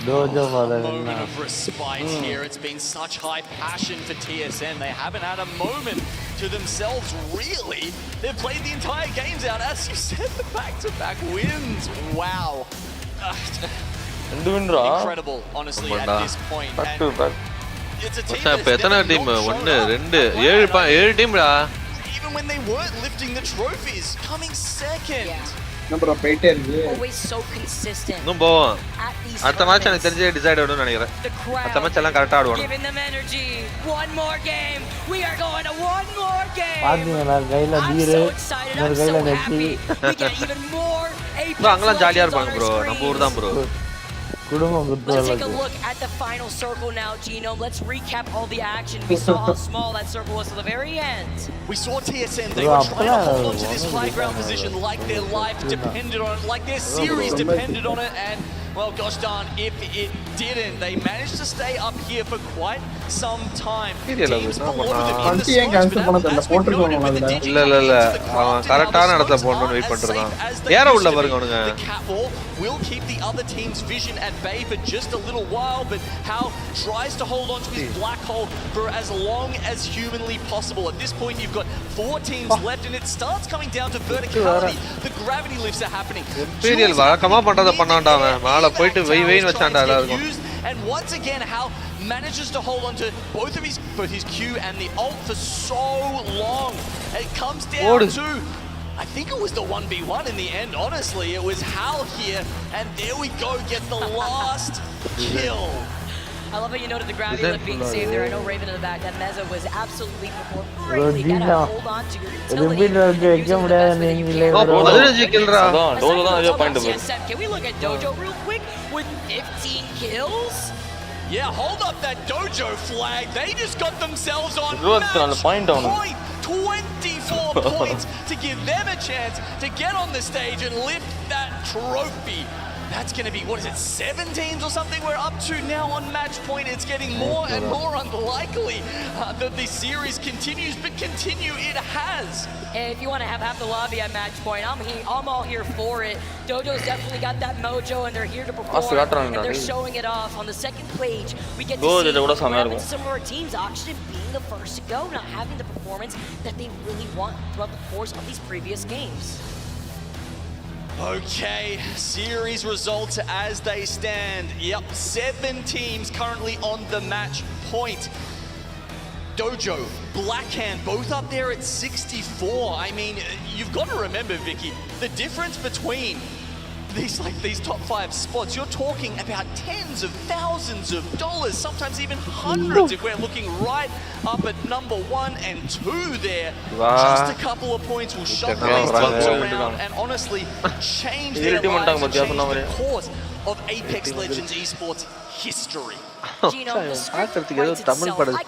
Moment of respite here. It's been such high passion for TSM. They haven't had a moment to themselves, really. They've played the entire games out. As you said, the back-to-back wins. Wow. Incredible, honestly, at this point. Back to back. It's a team that's எத்தனை team 1 2 7 டீம்டா. Even when they weren't lifting the trophies, coming second. Number போயிட்டே இருக்கு. Always so consistent. இன்னும் போவோம். அடுத்த match எனக்கு தெரிஞ்சே decide ஆடும்னு நினைக்கிறேன். அடுத்த மேட்ச் எல்லாம் கரெக்ட்டா ஆடுவாங்க. Giving them energy. One more game. We are going to one more game. பாத்தீங்களா கையில பீர் ஒரு கையில நெட்டி. We get even more bro அங்கலாம் ஜாலியா இருப்பாங்க bro. நம்ம ஊர் தான் bro. Let's take a look at the final circle now, Genome. Let's recap all the action. We saw how small that circle was to the very end. We saw TSM. They were trying to hold on to this high ground position like their life depended on it, like their series depended on it, and well, gosh darn, if it didn't, they managed to stay up here for quite some time. Teams below them in the scores, but as we've noted with the DG, கரெக்ட்டான இடத்துல போறணும்னு wait பண்றதான். ஏற உள்ள பாருங்க அவனுங்க. The cat wall will keep the other team's vision at bay for just a little while, but Hal tries to hold on to his black hole for as long as humanly possible. At this point, you've got 4 teams left, and it starts coming down to verticality. The gravity lifts are happening. Imperial வழக்கமா பண்றத பண்ணான்டா அவன். மேல போயிட்டு வெயின்னு வச்சான்டா எல்லாரும். And once again, Hal manages to hold on to both his Q and the ult for so long. It comes down to, I think it was the 1v1 in the end, honestly. It was Hal here, and there we go, get the last kill. I love how you noted the gravity lift being saved there. I know Raven in the back. That Meza was absolutely performed greatly. You gotta hold on to your utility. Can we look at Dojo real quick with 15 kills? Yeah, hold up that Dojo flag. They just got themselves on match point. 24 points to give them a chance to get on the stage and lift that trophy. That's going to be, what is it, 7 teams or something we're up to now on match point. It's getting more and more unlikely that the series continues, but continue it has. And if you want to have half the lobby at match point, I'm all here for it. Dojo's definitely got that mojo, and they're here to perform, and they're showing it off. On the second page, we get to see some of our teams Oxygen being the first to go, not having the performance that they really want throughout the course of these previous games. Okay, series results as they stand. Yep, 7 teams currently on the match point. Dojo, Blackhand, both up there at 64. I mean, you've got to remember, Vicky, the difference between these top 5 spots, you're talking about tens of thousands of dollars, sometimes even hundreds if we're looking right up at number 1 and 2 there. Just a couple of points will shuffle these teams around and honestly change their lives and change the course of Apex Legends esports history. பார்க்கறதுக்கு ஏதோ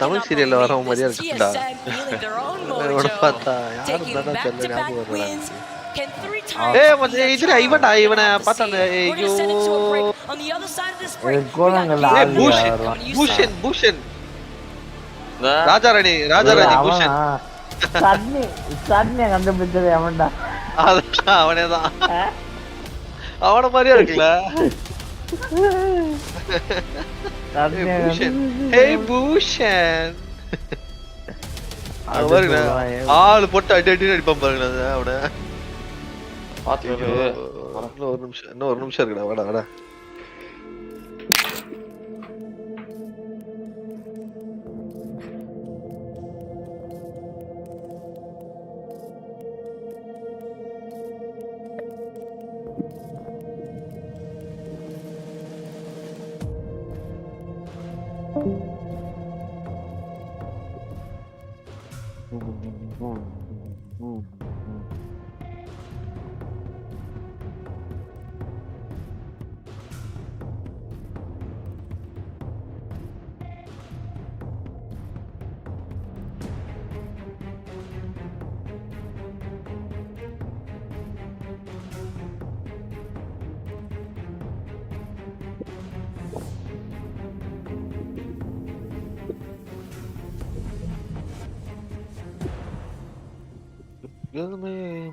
தமிழ் சீரியல்ல வர மாதிரியா இருக்குடா. இவனை பார்த்தா யாரும் தானே தெரியல ஞாபகம் வரல. ஏய் மச்சான் இதுடா இவனை பார்த்தானே ஐயோ. பூஷன் ராஜாராணி பூஷன். சட்னி கண்டுபிடிச்சது அவன்டா. அவனேதான். அவன மாதிரியா இருக்குல்ல. Hey Bhushan. பாருங்க ஆளு போட்டு அடி அடிப்பான் பாருங்க அவன. பாத்துட்டு ஒரு நிமிஷம் இருக்குடா வாடா.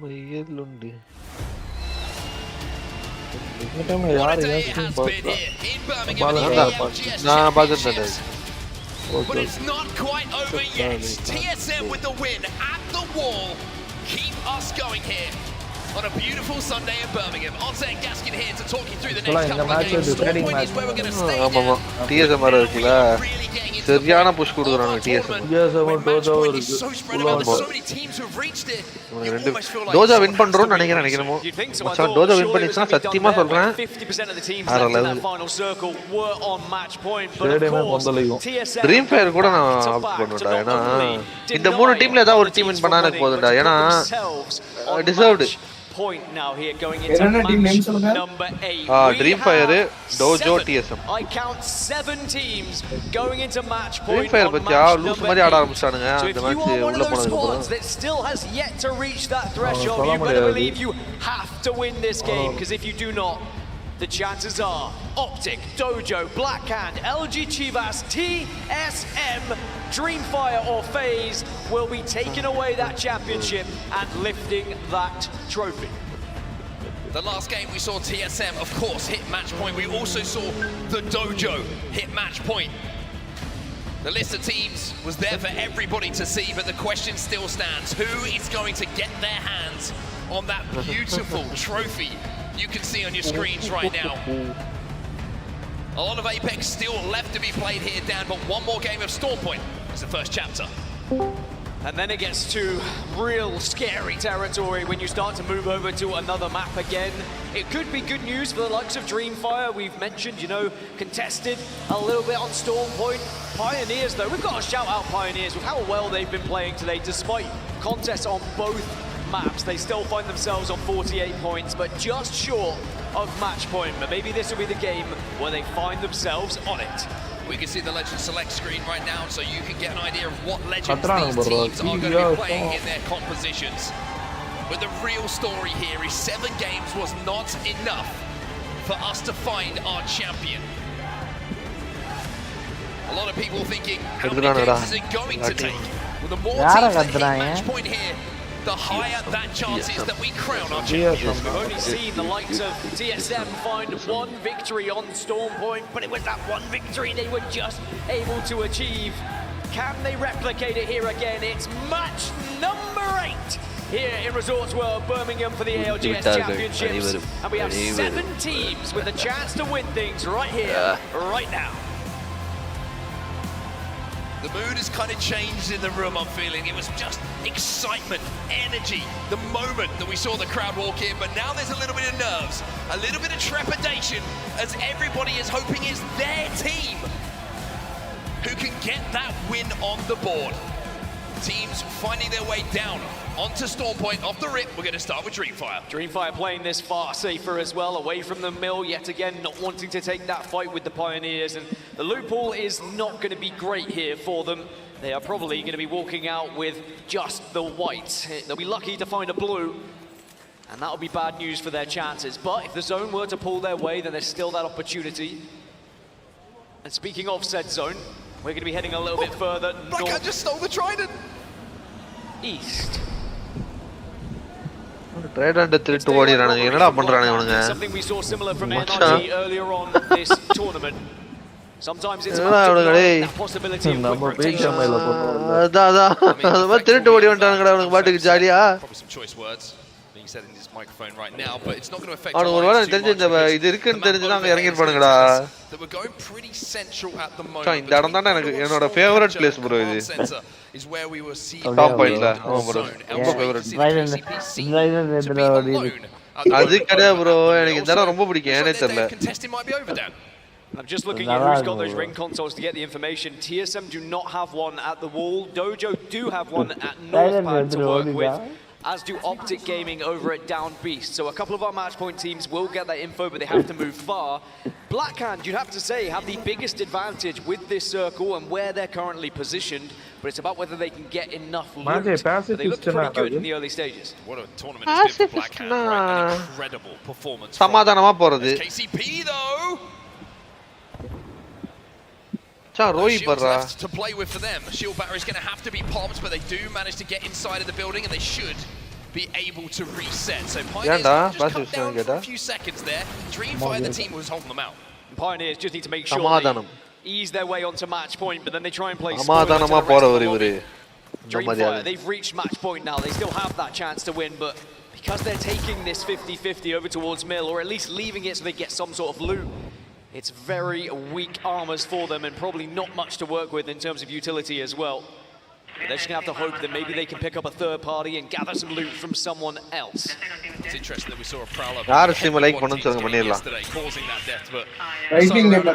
மையலுண்டு நான் பார்த்துட்டேன். But it's not quite over yet. TSM with the win at the wall. Keep us going here on a beautiful Sunday in Birmingham. Ozzy and Gaskin here to talk you through the next couple of games. Storm Point is where we're going to stay now. TSM வர இருக்குல சரியான push கொடுக்குறாங்க TSM. டோஜா win பண்றோம்னு நினைக்கிறேன். மச்சான் டோஜா win பண்ணிச்சுனா சத்தியமா சொல்றேன் வேற லெவல். ட்ரீம் ஃபயர் கூட நான் ஆப்ட் பண்ணுடா. ஏனா இந்த 3 டீம்ல ஏதாவது ஒரு டீம் வின் பண்ணா எனக்கு போதும்டா. ஏனா deserved. Point now here going into match number 8. Dreamfire, Dojo, TSM. I count 7 teams going into match point. Dreamfire பத்தியா லூஸ் மாதிரி ஆட ஆரம்பிச்சானுங்க அந்த மேட்ச் உள்ள போனதுக்கு அப்புறம். That still has yet to reach that threshold. You better believe you have to win this game, because if you do not, the chances are Optic, Dojo, Blackhand, LG Chivas, TSM, Dreamfire or FaZe will be taking away that championship and lifting that trophy. The last game we saw TSM, of course, hit match point. We also saw the Dojo hit match point. The list of teams was there for everybody to see, but the question still stands. Who is going to get their hands on that beautiful trophy you can see on your screens right now? A lot of Apex still left to be played here, Dan, but one more game of Storm Point is the first chapter. And then it gets to real scary territory when you start to move over to another map again. It could be good news for the likes of Dreamfire. We've mentioned, you know, contested a little bit on Storm Point. Pioneers, though, we've got to shout out Pioneers with how well they've been playing today, despite contests on both maps. They still find themselves on 48 points, but just short of match point. But maybe this will be the game where they find themselves on it. We can see the Legend Select screen right now, so you can get an idea of what Legends these teams are going to be playing in their compositions. But the real story here is 7 games was not enough for us to find our champion. A lot of people thinking, how many games is it going to take? Well, the more teams that hit match point here, the higher that chance is that we crown our champion. We've only seen the likes of TSM find one victory on Storm Point, but it was that one victory they were just able to achieve. Can they replicate it here again? It's match number 8 here in Resorts World Birmingham for the ALGS Championships. And we have 7 teams with a chance to win things right here, right now. The mood has kind of changed in the room, I'm feeling. It was just excitement, energy, the moment that we saw the crowd walk in, but now there's a little bit of nerves, a little bit of trepidation, as everybody is hoping it's their team who can get that win on the board. Teams finding their way down onto Storm Point. Off the rip, we're going to start with Dreamfire. Dreamfire playing this far safer as well, away from the mill, yet again not wanting to take that fight with the Pioneers, and the loophole is not going to be great here for them. They are probably going to be walking out with just the white. They'll be lucky to find a blue, and that'll be bad news for their chances. But if the zone were to pull their way, then there's still that opportunity. And speaking of said zone, we're going to be heading a little bit further north. I just stole the trident. East. Trident திருட்டு ஓடிறானுங்க. என்னடா பண்றானுங்க இவனுங்க? Something we saw similar from NRG earlier on this tournament. Sometimes it's about that possibility of quick rotation. அதான் திருட்டு ஓடி வந்துட்டானுங்கடா இவனுங்க பாட்டுக்கு ஜாலியா. Probably some choice words being said in this microphone right now, but it's not going to affect அவனுங்க ஒருவேளை தெரிஞ்சு இது இருக்குன்னு தெரிஞ்சு தான் இறங்கி இருப்பானுங்கடா. That we're going pretty central at the moment. இந்த இடம் தான் எனக்கு என்னோட ஃபேவரட் பிளேஸ் ப்ரோ இது. Is where we will see top point la bro ரொம்ப ஃபேவரட். அது கடை bro எனக்கு இந்த இடம் ரொம்ப பிடிக்கும் ஏனே தெரியல. Contesting might be over Dan. I'm just looking at who's got those ring consoles to get the information. TSM do not have one at the wall. Dojo do have one at Northpad to work with, as do Optic Gaming over at Down Beast. So a couple of our match point teams will get that info, but they have to move far. Blackhand, you'd have to say, have the biggest advantage with this circle and where they're currently positioned, but it's about whether they can get enough loot. But they look pretty good in the early stages. What a tournament it's been for Blackhand, right? An incredible performance. சமாதானமா போறது. KCP though. Left to play with for them. The shield battery is going to have to be popped, but they do manage to get inside of the building, and they should be able to reset. So Pioneers just cut down for a few seconds there. Dreamfire, the team was holding them out. Pioneers just need to make sure they ease their way onto match point, but then they try and play Dreamfire, they've reached match point now. They still have that chance to win, but because they're taking this 50-50 over towards Mill, or at least leaving it so they get some sort of loot, it's very weak armors for them and probably not much to work with in terms of utility as well. They're just going to have to hope that maybe they can pick up a third party and gather some loot from someone else. It's interesting that we saw a Prowler yesterday causing that death, but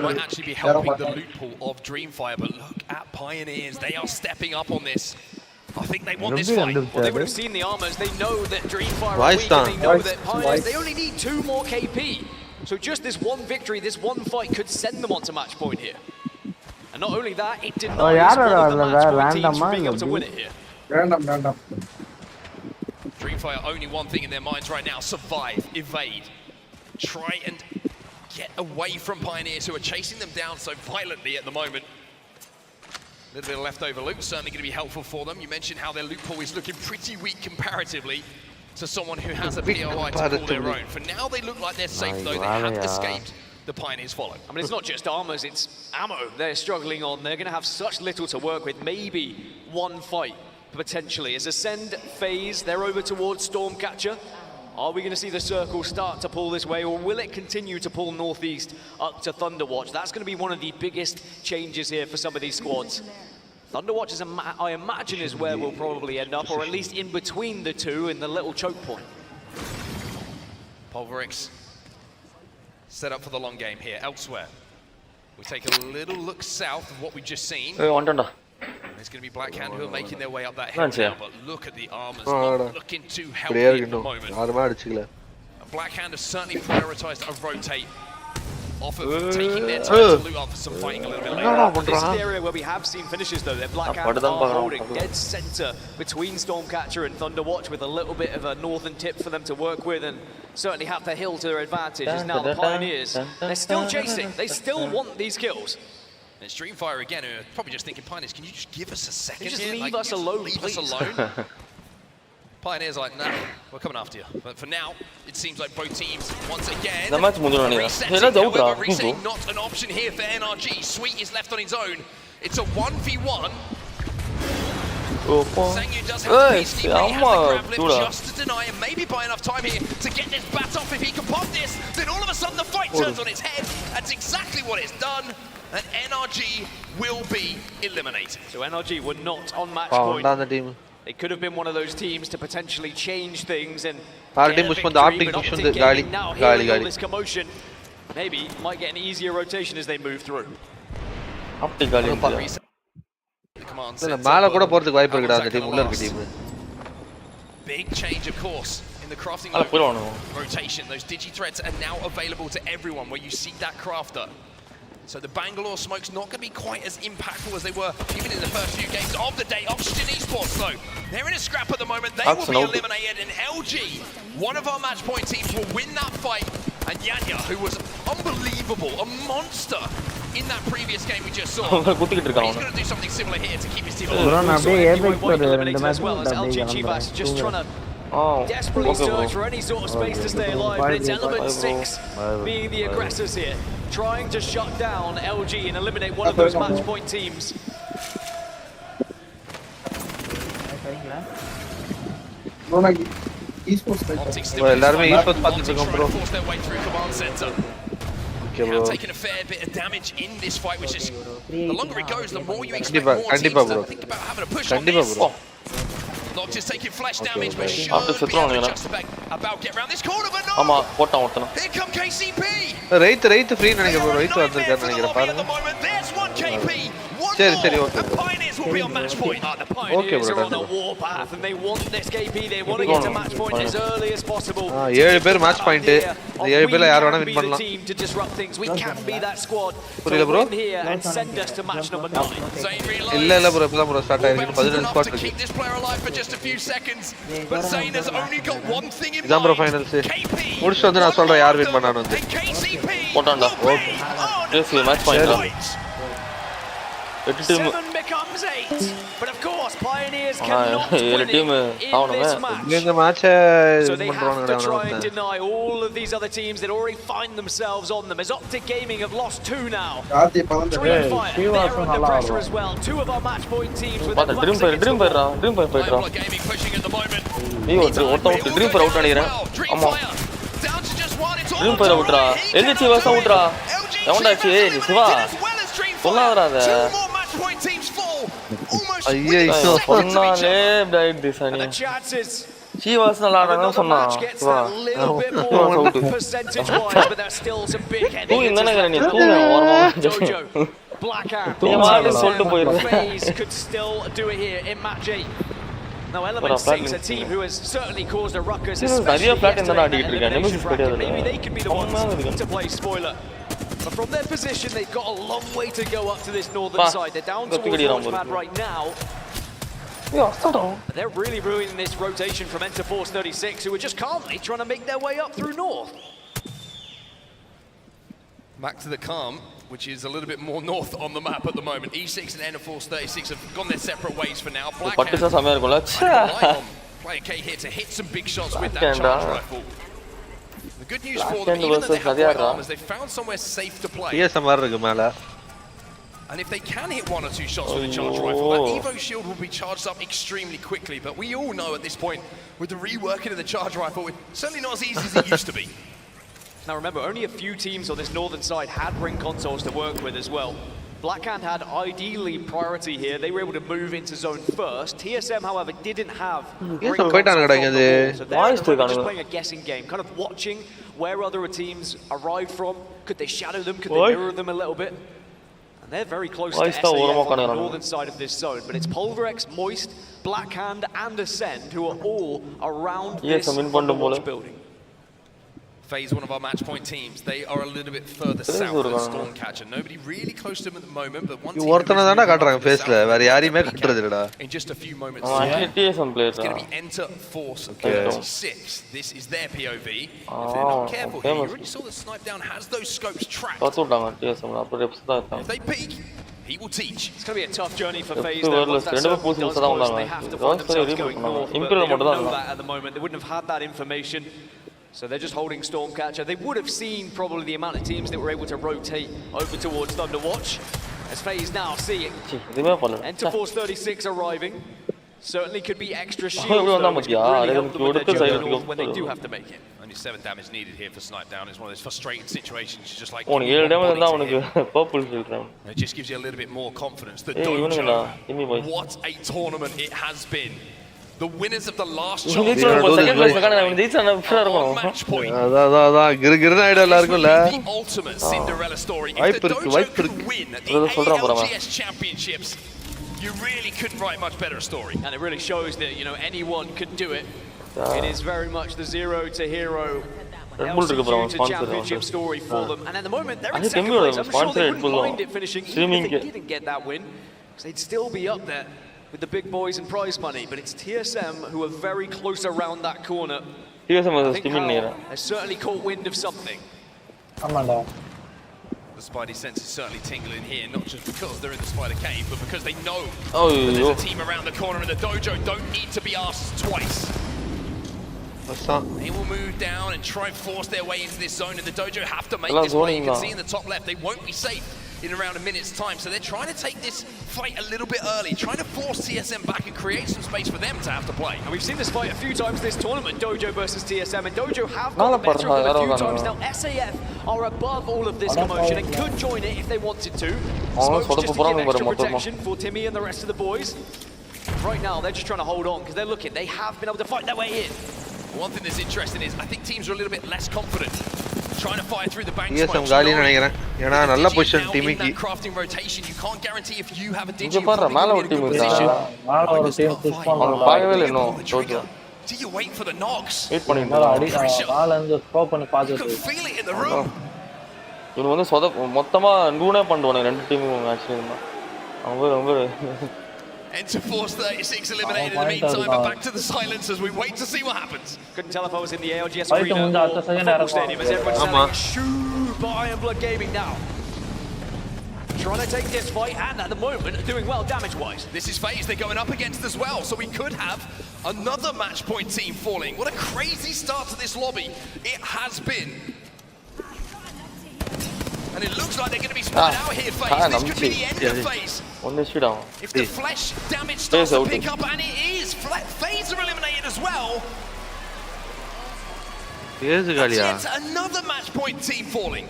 might actually be helping the loot pool of Dreamfire. But look at Pioneers, they are stepping up on this. I think they want this fight. Well, they would have seen the armors. They know that Dreamfire are weak, and they know that Pioneers, they only need 2 more KP. So just this one victory, this one fight could send them onto match point here. And not only that, it denies one of the match point teams from being able to win it here. Random. Dreamfire only one thing in their minds right now: survive, evade, try and get away from Pioneers, who are chasing them down so violently at the moment. A little bit of leftover loot, certainly going to be helpful for them. You mentioned how their loot pool is looking pretty weak comparatively to someone who has a POI to call their own. For now, they look like they're safe, though. They have escaped. The Pioneers follow. I mean, it's not just armors, it's ammo they're struggling on. They're going to have such little to work with. Maybe one fight, potentially. As Ascend phase, they're over towards Stormcatcher. Are we going to see the circle start to pull this way, or will it continue to pull northeast up to Thunderwatch? That's going to be one of the biggest changes here for some of these squads. Thunderwatch, I imagine, is where we'll probably end up, or at least in between the two in the little choke point. Pulverix set up for the long game here. Elsewhere, we take a little look south of what we've just seen. There's going to be Blackhand who are making their way up that hill now, but look at the armors, not looking too healthy at the moment. Blackhand has certainly prioritized a rotate off of taking their time to loot up for some fighting a little bit later. This is the area where we have seen finishes though. They're Blackhand are holding dead center between Stormcatcher and Thunderwatch with a little bit of a northern tip for them to work with, and certainly have the hill to their advantage is now the Pioneers. They're still chasing. They still want these kills. And it's Dreamfire again, who are probably just thinking, Pioneers, can you just give us a second just here? leave us alone, leave please. us alone. Pioneers like, nah, we're coming after you. But for now, it seems like both teams, once again, however, resetting not an option here for NRG. Sweet is left on his own. It's a 1v1. Sangyu does have the PhD, but he has the grab lift just to deny him. Maybe buy enough time here to get this bat off. If he can pop this, then all of a sudden the fight turns on its head. That's exactly what it's done. And NRG will be eliminated. So NRG were not on match point. They could have been one of those teams to potentially change things and get a victory, but Optic Gaming now hearing all this commotion, maybe might get an easier rotation as they move through. Big change, of course, in the crafting rotation. Those digi-threads are now available to everyone where you see that crafter. So the Bangalore smoke's not going to be quite as impactful as they were even in the first few games of the day. Oxygen Esports, though, they're in a scrap at the moment. They will be eliminated, and LG, one of our match point teams, will win that fight. And Yanya, who was unbelievable, a monster in that previous game we just saw. He's going to do something similar here to keep his team alive. As well as LG Chivas just trying to desperately search for any sort of space to stay alive, but it's Element 6 being the aggressors here, trying to shut down LG and eliminate one of those match point teams. Optic still force their way through command center. Have taken a fair bit of damage in this fight, which is, the longer it goes, the more you expect more teams to think about having a push on this. Not just taking flash damage, but should be able to just about get around this corner, but no! Here come KCP! Right free at the moment, there's one KP! One more, and Pioneers will be on match point. The Pioneers are on a warpath, and they want this KP, they want to get to match point as early as possible. 7 match point. 7 we can be the team to disrupt things, we can be that squad to win here and send us to match number 9. Enough to keep this player alive for just a few seconds, but Zayn has only got one thing in mind. KP, and KCP will be on match point. 7 becomes 8, but of course Pioneers cannot win it in this match. So they have to try and deny all of these other teams that already find themselves on them, as Optic Gaming have lost 2 now. Dreamfire, they're under pressure as well. 2 of our match point teams with a Dreamfire Gaming pushing at the moment. Dreamfire down to just 1, it's all done here. LG did as well as Dreamfire. 2 more match point teams fall. Almost the chances. She was not another match gets that little bit more percentage-wise, but there's still some big heavy hitters left. Dojo, Blackout, FaZe could still do it here in match 8. Now Element 6, a team who has certainly caused a ruckus, especially yesterday in that elimination bracket. Maybe they could be the ones to play spoiler. But from their position, they've got a long way to go up to this northern side. They're down towards Launchpad right now. They're really ruining this rotation from Enter Force 36, who are just calmly trying to make their way up through north. Back to the Calm, which is a little bit more north on the map at the moment. E6 and Enter Force 36 have gone their separate ways for now. Blackhand, Player K here to hit some big shots with that charge rifle. The good news for them, even though they have white armors, they've found somewhere safe to play. And if they can hit 1 or 2 shots with a charge rifle, that Evo shield will be charged up extremely quickly. But we all know at this point, with the reworking of the charge rifle, it's certainly not as easy as it used to be. Now remember, only a few teams on this northern side had ring consoles to work with as well. Blackhand had ideally priority here. They were able to move into zone first. TSM, however, didn't have ring consoles from the ball, so they're just playing a guessing game, kind of watching where other teams arrived from. Could they shadow them? Could they mirror them a little bit? And they're very close to SAF on the northern side of this zone, but it's Pulverex, Moist, Blackhand, and Ascend who are all around this Overwatch building. FaZe, one of our match point teams, they are a little bit further south than Stormcatcher. Nobody really close to them at the moment, but one team in just a few moments. It's going to be Enter Force 36. This is their POV. If they're not careful here, you already saw that Snipe Down has those scopes tracked. If they peek, he will teach. It's going to be a tough journey for FaZe. Once that circle does close, they have to find themselves going north, but they don't know that at the moment. They wouldn't have had that information. So they're just holding Stormcatcher. They would have seen probably the amount of teams that were able to rotate over towards Thunderwatch. As FaZe now see it. Enter Force 36 arriving. Certainly could be extra shields though, which could really help them with their journey north when they do have to make it. Only 7 damage needed here for Snipe Down. It's one of those frustrating situations. Just like it just gives you a little bit more confidence. The Dojo, what a tournament it has been. The winners of the last chance. Match point. The ultimate Cinderella story. If the Dojo could win the ALGS championships, you really couldn't write much better a story. And it really shows that, you know, anyone could do it. It is very much the zero to hero, LCQ to championship story for them. And at the moment, they're in second place. I'm sure they wouldn't mind it finishing even if they didn't get that win, because they'd still be up there with the big boys and prize money. But it's TSM who are very close around that corner. I think has certainly caught wind of something. The Spidey sense is certainly tingling here, not just because they're in the Spider Cave, but because they know that there's a team around the corner, and the Dojo don't need to be asked twice. They will move down and try and force their way into this zone, and the Dojo have to make this play. You can see in the top left, they won't be safe in around a minute's time, so they're trying to take this fight a little bit early, trying to force TSM back and create some space for them to have to play. And we've seen this fight a few times this tournament, Dojo versus TSM, and Dojo have got the better of them a few times. Now SAF are above all of this commotion and could join it if they wanted to. Smokes just to give extra protection for Timmy and the rest of the boys. Right now, they're just trying to hold on, because they're looking, they have been able to fight their way in. One thing that's interesting is I think teams are a little bit less confident trying to fire through the bank. TSM காலின்னு நினைக்கிறேன். ஏனா நல்ல position டீமுக்கு. Crafting rotation, you can't guarantee if you have a digi. இங்க பாரு மேல ஒரு team இருக்கா. மேல ஒரு டீம் புஷ் பண்ணலாம். பாக்கவே இல்ல இன்னும். Okay. Do you wait for the knocks? Wait பண்ணிட்டு அடி மேல இருந்து ஸ்கோப் பண்ணி பாத்துட்டு. Feel it in the room. இவங்க வந்து மொத்தமா நூனே பண்ணுவாங்க ரெண்டு டீமும் ஆக்சுவலி. அவங்க Enter Force 36 eliminated in the meantime, but back to the silence as we wait to see what happens. Couldn't tell if I was in the ALGS arena or football stadium, as everyone's saying, shoo, by Iron Blood Gaming now. Trying to take this fight, and at the moment, doing well damage-wise. This is FaZe they're going up against as well, so we could have another match point team falling. What a crazy start to this lobby it has been. And it looks like they're going to be spread out here, FaZe. This could be the end of FaZe. If the flesh damage starts to pick up, and it is, FaZe are eliminated as well. That's yet another match point team falling.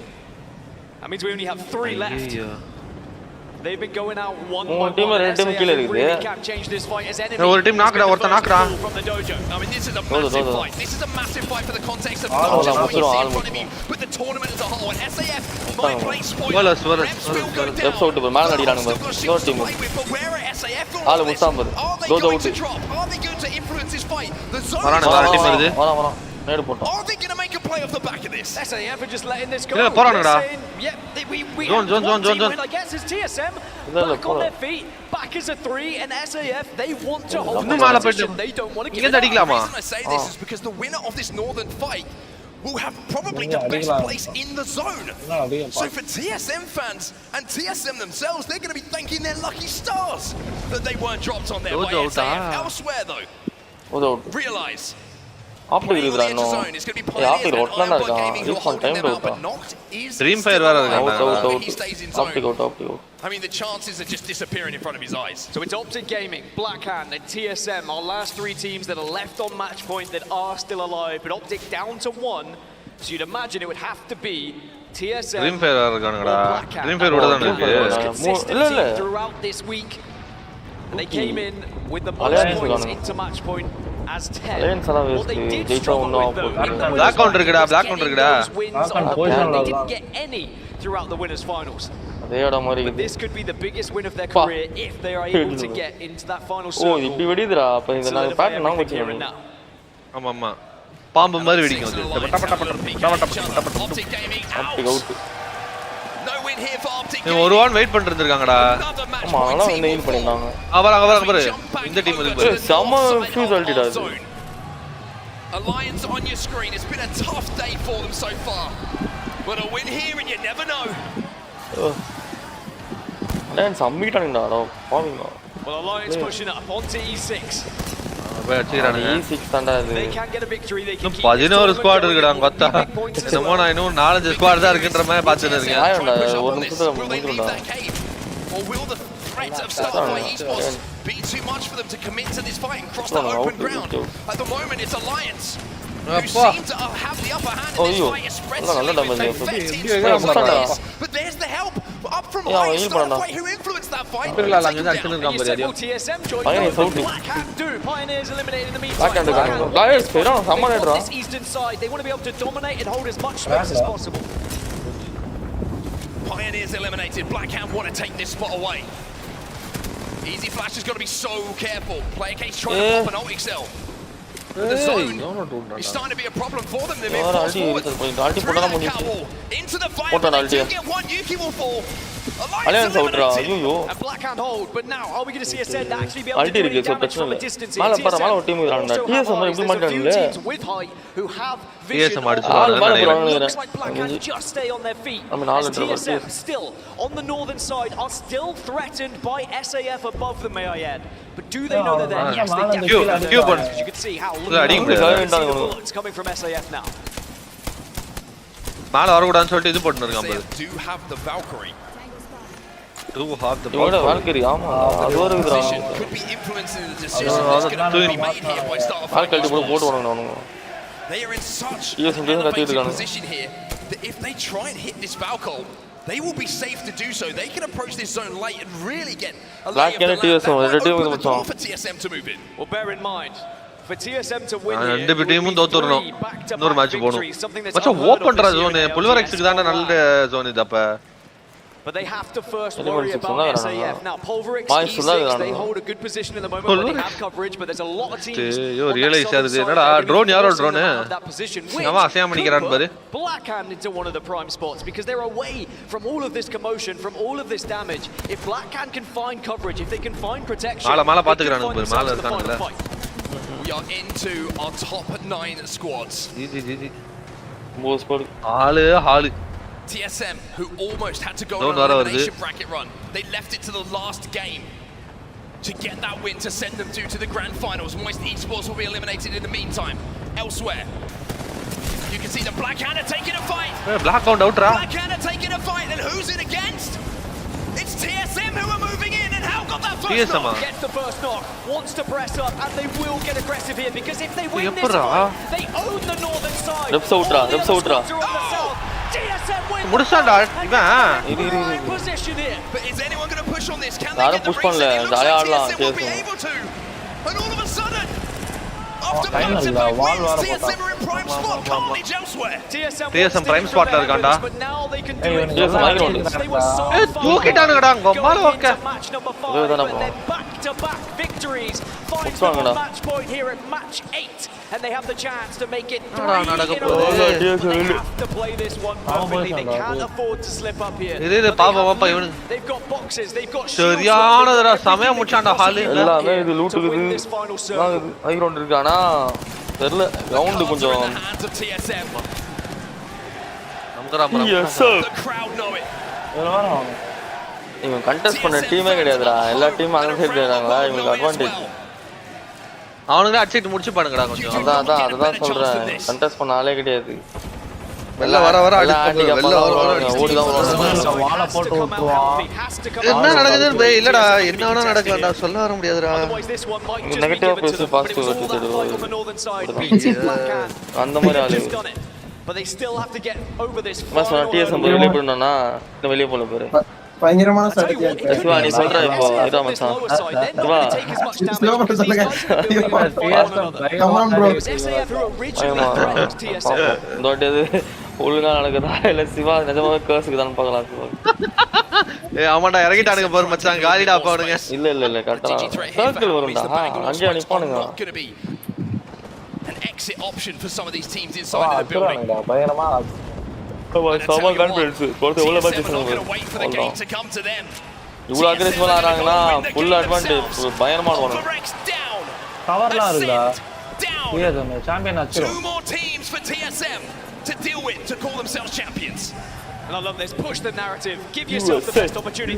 That means we only have 3 left. They've been going out one by one. Really can't change this fight as enemies. ஒரு team நாக்குடா ஒருத்த நாக்குடா. From the Dojo. I mean, this is a massive fight. This is a massive fight for the context of not just what you see in front of you, but the tournament as a whole. And SAF might play spoiler. Reps will go down. Still got shields to fight with, but where are SAF going on this? Are they going to drop? Are they going to influence this fight? The zone is Are they going to make a play off the back of this? SAF are just letting this go. Yeah, saying, yep, we have one team win, I guess, as TSM back on their feet, back as a 3, and SAF, they want to hold the position. They don't want to give it up. The reason I say this is because the winner of this northern fight will have probably the best place in the zone. So for TSM fans and TSM themselves, they're going to be thanking their lucky stars that they weren't dropped on their way. SAF elsewhere though, realize optic இருக்குடா இன்னும் optic ஒட்டலாம் இருக்கா use பண்ண time டவுட்டா dream fire வேற இருக்காங்க optic out I mean, the chances are just disappearing in front of his eyes. So it's Optic Gaming, Blackhand, and TSM, our last 3 teams that are left on match point that are still alive, but Optic down to 1. So you'd imagine it would have to be TSM dream fire வேற இருக்காங்கடா dream fire ஓட தான் இருக்கு இல்ல throughout this week. And they came in with the most points into match point as 10. What they did struggle with though, black counter இருக்குடா black counter இருக்குடா they didn't get any throughout the winners finals. But this could be the biggest win of their career if they are able to get into that final circle. இப்படி வெடிதுடா அப்ப இந்த நான் pattern நான் வெக்கிறேன் ஆமா ஆமா பாம்பு மாதிரி வெடிக்கும் அது. ஒரு வான் வெயிட் பண்ணிட்டு இருக்காங்கடா. ஆமா அதெல்லாம் வந்து ஹீல் பண்ணிருந்தாங்க. அவர இந்த டீம் இருக்கு. செம ஃபியூஸ் அல்டிடா அது. Alliance on your screen. It's been a tough day for them so far. But a win here and you never know. Alliance அம்மிட்டானுங்கடா பாவிங்க. Well, Alliance pushing up onto E6. E6 தான்டா அது. They can get a victory. They can keep 11 squad இருக்குடா பார்த்தா. என்னமோ நான் இன்னும் 4-5 squad தான் இருக்குன்ற மாதிரி பார்த்துட்டு இருக்கேன். ஆயண்டா ஒரு நிமிஷத்துல முடிஞ்சிடும்டா. Or will the threat of Starfly Esports be too much for them to commit to this fight and cross the open ground? At the moment, it's Alliance who seem to have the upper hand in this fight, especially. But there's the help up from high. Starfly who influenced that fight. TSM joined Black Hand do. Pioneers eliminated in the meantime. This eastern side, they want to be able to dominate and hold as much space as possible. Pioneers eliminated. Black Hand want to take this spot away. Easy Flash has got to be so careful. Player case trying to pop an ult XL. The zone is starting to be a problem for them. They've been forced forward. Into the fight, but they do get one. Yuki will fall. Alliance eliminated. And Black Hand hold, but now are we going to see a set that actually be able to do any damage from a distance? TSM also have a few teams with height who have vision. Looks like Black Hand just stay on their feet. As TSM still on the northern side are still threatened by SAF above them, may I add. But do they know they're there? Yes, they definitely know they're there. As you can see how the bullets coming from SAF now. மேல வர கூடாதுன்னு சொல்லிட்டு இது போட்டு இருக்காங்க. Do have the Valkyrie. Valkyrie ஆமா அது ஒரு இதுடா. Could be influencing the decision that's going to be made here by Starfly. போட்டு வரணும். They are in such an elevated position here that if they try and hit this Valkyrie, they will be safe to do so. They can approach this zone late and really get a lay of the land. That might open the door for TSM to move in. Well, bear in mind, for TSM to win ரெண்டு டீமும் தோத்துறணும். இன்னொரு match போணும். மச்சான் open zone புல்வரெக்ஸ்க்கு தான நல்ல zone இது அப்ப. But they have to first worry about SAF. Now, Pulverix, E6, they hold a good position in the moment where they have coverage, but there's a lot of teams on that southern side. That position, which Black Hand into one of the prime spots because they're away from all of this commotion, from all of this damage. If Black Hand can find coverage, if they can find protection, they can find themselves in the final fight. We are into our top 9 squads. TSM, who almost had to go on an elimination bracket run. They left it to the last game to get that win to send them through to the grand finals. Moist Esports will be eliminated in the meantime. Elsewhere, you can see the Black Hand are taking a fight. Black Hand are taking a fight, and who's it against? It's TSM who are moving in, and how got that first knock? Gets the first knock, wants to press up, and they will get aggressive here because if they win this fight, they own the northern side. TSM win முடிச்சான்டா இவன் position here. But is anyone going to push on this? Can they get the race? It looks like TSM will be able to. And all of a sudden, after back-to-back wins, TSM are in prime spot. Carnage elsewhere. TSM prime spot la irukanda. But now they can do it. They were so தூக்கிட்டானுங்கடா கொம்மால okay. Match number 5 and then back-to-back victories. Finds them on match point here at match 8. And they have the chance to make it 3 in a row. They have to play this one perfectly. They can't afford to slip up here. They've got boxes, they've got shields. சரியானடா சமய முச்சான்டா hall எல்லாமே இது loot இருக்குது. High ground இருக்கு ஆனா தெரியல ground கொஞ்சம் இவன் contest பண்ண டீமே கிடையாதுடா. எல்லா டீமும் அந்த சைடு இருக்காங்களா, இவங்களுக்கு அட்வான்டேஜ். அவனுங்க அடிச்சிட்டு முடிச்சு பாருங்கடா கொஞ்சம். அதான் சொல்றேன், கண்டெஸ்ட் பண்ண ஆளே கிடையாது. வெல்ல வர ஓடி தான் வாளை போட்டு ஊத்துவான். என்ன நடக்குதுன்னு பே இல்லடா, என்ன வேணா நடக்கலடா, சொல்ல வர முடியாதுடா. நெகட்டிவா பேசி பாசிட்டிவ் அந்த மாதிரி ஆளு. But they still have to get over this. TSM வெளிய போறணும்னா வெளிய போல பாரு. பயங்கரமான ஸ்ட்ராட்டஜி இருக்கு. சிவா நீ சொல்ற இப்போ இதா மச்சான். சிவா ஸ்லோ பண்ண சொல்லுங்க. Come on bro. டோட்டது ஒழுங்கா நடக்குதா இல்ல சிவா நிஜமாவே கர்ஸ்க்கு தான் பார்க்கலாம் சிவா. ஆமாடா இறங்கிட்டானுங்க பாரு மச்சான், காலிடா பாருங்க. இல்ல கரெக்ட்டா சர்க்கிள் வரும்டா, அங்க நிப்பானுங்க. An exit option for some of these teams inside of the building. பயங்கரமா சம கான்ஃபிடன்ஸ் போறது எவ்வளவு மேட்ச் சொல்லுங்க இவ்வளவு அக்ரெசிவா ஆறாங்கன்னா ஃபுல் அட்வான்டேஜ் பயங்கரமா ஆடுவாங்க கவர்லாம் இருக்குடா TSM சாம்பியன் ஆச்சு Two more teams for TSM to deal with to call themselves champions. And I love this. Push the narrative. Give yourself the best opportunity.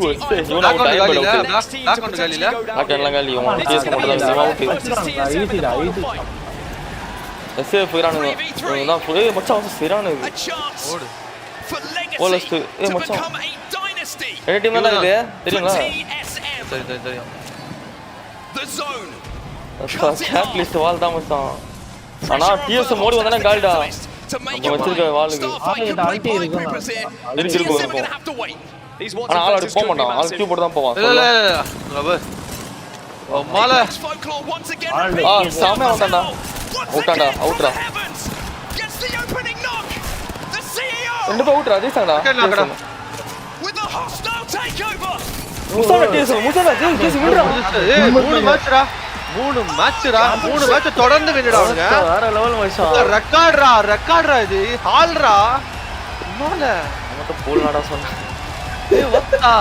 SAF போறானுங்க நான் போய் மச்சான் சரியானது for legacy to become a dynasty. என்ன team தான் இது தெரியுங்களா சரி The zone. கேட் லிஸ்ட் வால் தான் மச்சான் ஆனா TSM ஓடி வந்தானே கால்டா நம்ம வச்சிருக்க வாளுக்கு இருக்கும் ஆனா ஆள் அடி போக மாட்டான் ஆள் கியூ போட்டு தான் போவான் இல்ல மால சாமே அவுட்டாண்டா அவுட்ரா ரெண்டு பேர் அவுட்ரா ஜெயிச்சாங்கடா முசாடா ஜெயிச்சு விடுறா மூணு மேட்ச் தொடர்ந்து வின்னுடா அவங்க வேற லெவல் மச்சான் ரெக்கார்ட்ரா இது ஹால்ரா மால நமக்கு போல்னாடா சொன்னா ஏய் வத்தா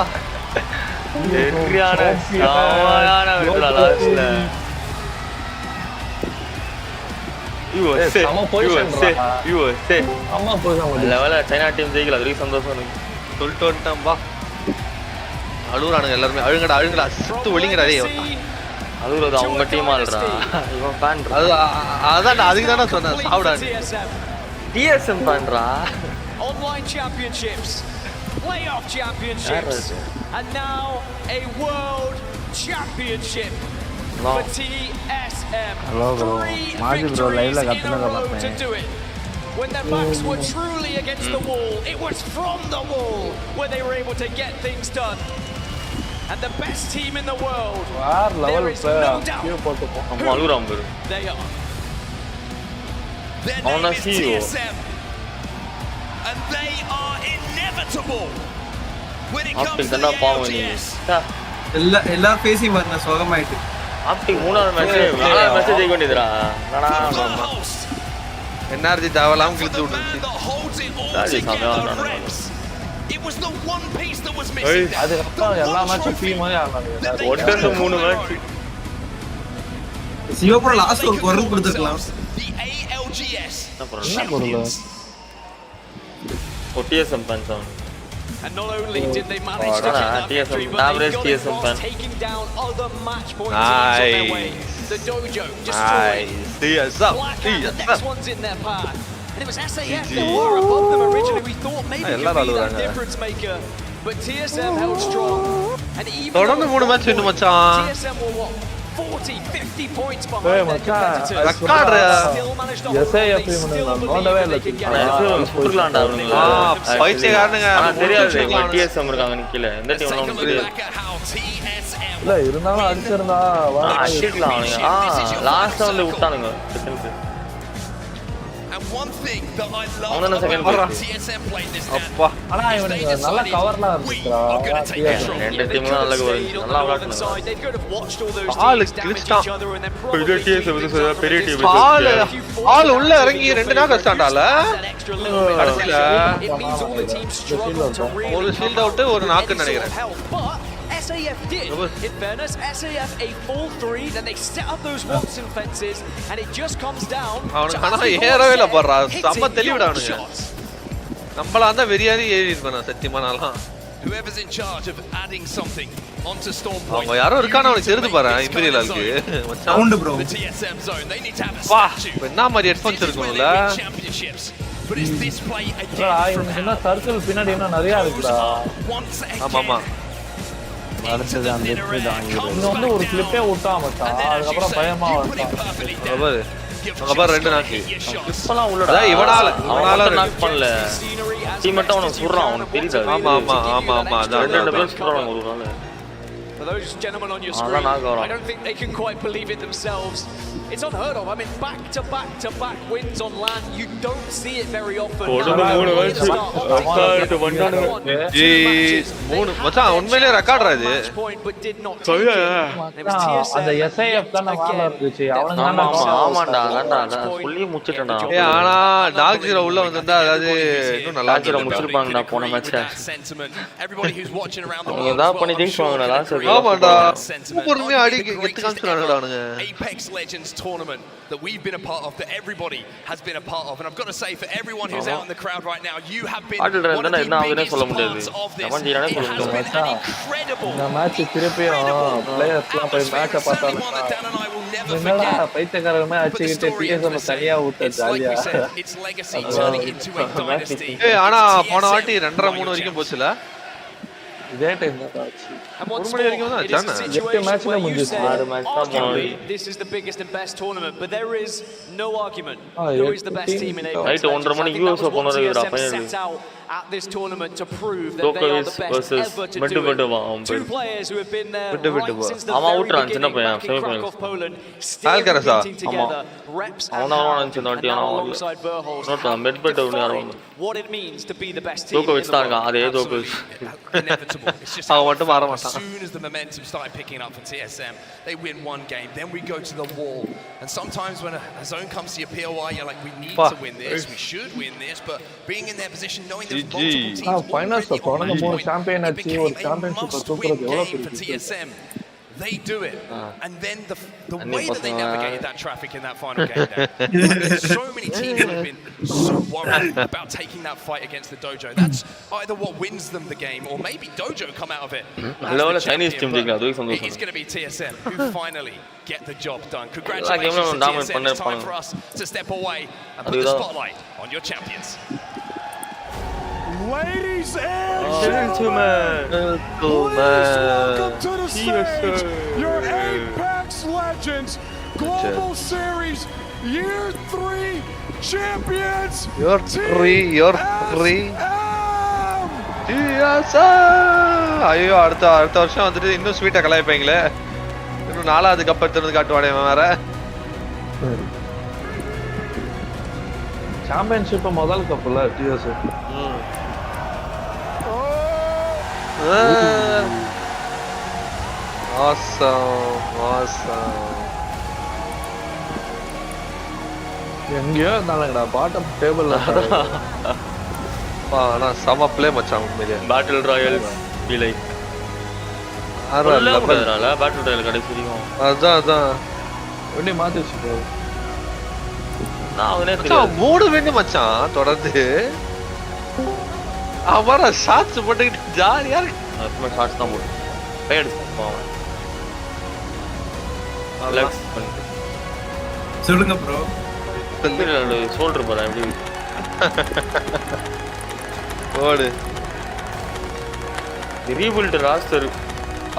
எரியான சாவாயான விடுறா லாஸ்ட்ல சம பொசிஷன் அம்மா போய் லெவல்ல சைனா டீம் ஜெயிக்கல அதுக்கு சந்தோஷம் எனக்கு சொல்லிட்டு வந்துட்டான் பா அழுகுறானுங்க எல்லாரும் அழுங்கடா சுத்து ஒளிங்கடா டேய் அழுகுறது அவங்க டீம் ஆல்றா இவன் ஃபேன் அதான் அதுக்கு தான சொன்னேன் சாவுடா TSM ஃபேன்ரா Online championships, playoff championships, and now a world championship for TSM. 3 victories in a row to do it. When their backs were truly against the wall, it was from the wall where they were able to get things done. And the best team in the world, there is no doubt who they are. Their name is TSM, and they are inevitable when it comes to the ALGS. எல்லா facing வரன சோகமாயிட்டு optic மூணாவது match ஜெயிக்க வேண்டியதுடா NRG தாவலாம் கிழிச்சு விட்டுருச்சு It was the one piece that was missing. அதுக்கப்புறம் எல்லா மேட்சும் team மாதிரி ஆடுறாங்க ஒட்டந்து மூணு மேட்ச் சிவபுரம் லாஸ்ட் ஒரு குரல் கொடுத்துக்கலாம் The ALGS champions. TSM fans on. And not only did they manage to get that victory, but they got involved taking down other match points on their way. The dojo destroyed. Black Hand, the next one's in their path. And it was SAF that were above them originally. We thought maybe it would be that difference maker. But TSM held strong. And even though TSM were what? 40, 50 points behind their competitors. Still managed to hold on. They still believe they can get it. TSM இருக்காங்க நிக்கல எந்த team ஒன்னு தெரியாது இல்ல இருந்தாலும் அடிச்சிருந்தா அடிக்கலாம் அவனுங்க last ரவுண்ட்ல விட்டானுங்க And one thing that I love about TSM playing this அப்பா ஆனா இவனுங்க நல்ல கவர்லாம் இருக்குடா ரெண்டு டீமும் நல்ல கவர் நல்லா விளையாடுறாங்க They could have watched all those ஆளு teams damage கிழிச்சான் each other and then probably பெரிய டீம் ஆளு உள்ள இறங்கி ரெண்டு நாள் கஷ்டம்டால கடைசில it means all the teams struggle to really ஒரு ஷீல்ட் அவுட் ஒரு நாக்கு நினைக்கிறேன் but SAF did. In fairness, SAF a full 3, then they set up those Watson fences, and it just comes down to ஏறவே இல்ல பர்றா செம்ம தெளிவுடானுங்க நம்மள அந்த வெறியாரி ஏறி இருப்பானா சத்தியமானாலாம் whoever's in charge of adding something onto Storm Point. அவங்க யாரோ இருக்கானே அவனுக்கு தெரிது பாரு இம்பீரியலுக்கு sound bro The TSM zone, they need to have a statue. என்ன மாதிரி ஹெட்போன்ஸ் இருக்கும்ல But is this play again from என்ன சர்க்கிள் பின்னாடி இன்னும் நிறைய இருக்குடா ஆமாமா அடுத்தது அந்த இன்னும் வந்து ஒரு கிளிப்பே விட்டா மச்சான் அதுக்கப்புறம் பயமா வந்துட்டான் அங்க ரெண்டு நாக்கு இப்பலாம் உள்ளடா இவனால நாக் பண்ணல டீம் மட்டும் அவன சுடுறான் அவனுக்கு தெரியுது ஆமா அதான் ரெண்டு பேர் சுடுறாங்க ஒரு நாள் For those gentlemen on your screen, I don't think they can quite believe it themselves. It's unheard of. I mean, back-to-back wins on land. You don't see it very often. மச்சான் உண்மையிலே ரெக்கார்ட் அது அந்த SIF தான் வாள இருந்துச்சு அவனுங்க ஆமாடா சொல்லி முச்சிட்டடா ஆனா டாக் ஜீரோ உள்ள வந்தா அதாவது இன்னும் நல்லா முடிச்சிருப்பாங்கடா போன மேட்ச் ஏதா பண்ணி ஜெயிச்சுவாங்கடா லாஸ்ட் ஆமாடா சூப்பர்னே அடி கெத்து காமிச்சாங்கடா அவனுங்க Apex Legends tournament that we've been a part of, that everybody has been a part of, and I've got to say, for everyone who's out in the crowd right now, you have been one of the biggest parts of this. It has been an incredible, என்னடா பைத்தியக்காரமே அடிச்சிட்டு DSM தனியா ஊத்த ஜாலியா it's legacy turning into a dynasty. ஆனா போன வாட்டி 2.5-3 வரைக்கும் போச்சுல இதே டைம் தான் ஆச்சு ஒரு மணி வரைக்கும் தான் ஆச்சானே 8 மேட்ச்ல முடிஞ்சிச்சு 6 மேட்ச் தான் போனது This is the biggest and best tournament, but there is no argument who is the best team in Apex. Right 1:30 மணிக்கு யூஎஸ் போனதுடா final at this tournament to prove that they are the best ever to do it. Two players who have been there right since the very beginning back in Krakow, Poland, still competing together. Reps and now alongside Berholz what it means to be the best team in the world. Inevitable. It's just as soon as the momentum started picking up for TSM, they win one game, then we go to the wall. And sometimes when a zone comes to your POI, you're like, we need to win this, we should win this, but being in their position, knowing there's multiple teams finals தொடர்ந்து 3 champion அடிச்சு ஒரு championship தூக்குறது எவ்வளவு பெரிய TSM. They do it, and then the way that they navigated that traffic in that final game there. So many teams have been so worried about taking that fight against the Dojo. That's either what wins them the game, or maybe Dojo come out of it. Chinese team it's going to be TSM who finally get the job done. Congratulations to TSM. It's time for us to step away and put the spotlight on your champions. Ladies and gentlemen, please welcome to the stage your Apex Legends Global Series Year 3 champions. Year 3. ஐயோ அடுத்த வருஷம் வந்துட்டு இன்னும் ஸ்வீட்டா கலாய்ப்பீங்களே இன்னும் 4வது cup எடுத்து காட்டுவானே வேற சாம்பியன்ஷிப் முதல் கப்ல டிஎஸ் எங்கேயோ இருந்தாங்கடா பாட்டம் டேபிள்ல ஆனா செம ப்ளே மச்சான் உண்மையிலே battle royale be like battle royale கடைசியும் அதான் ஒண்ணே மாத்திச்சு நான் அவனே 3 வின்னு மச்சான் தொடர்ந்து அவர ஷாட்ஸ் போட்டுக்கிட்டு ஜாலியா இருக்கு அப்பமா ஷாட்ஸ் தான் போடு பேட் ரிலாக்ஸ் பண்ணு சொல்லுங்க ப்ரோ தம்பில ஷோல்டர் போறா எப்படி ஓடு ரீபில்ட் ராஸ்டர்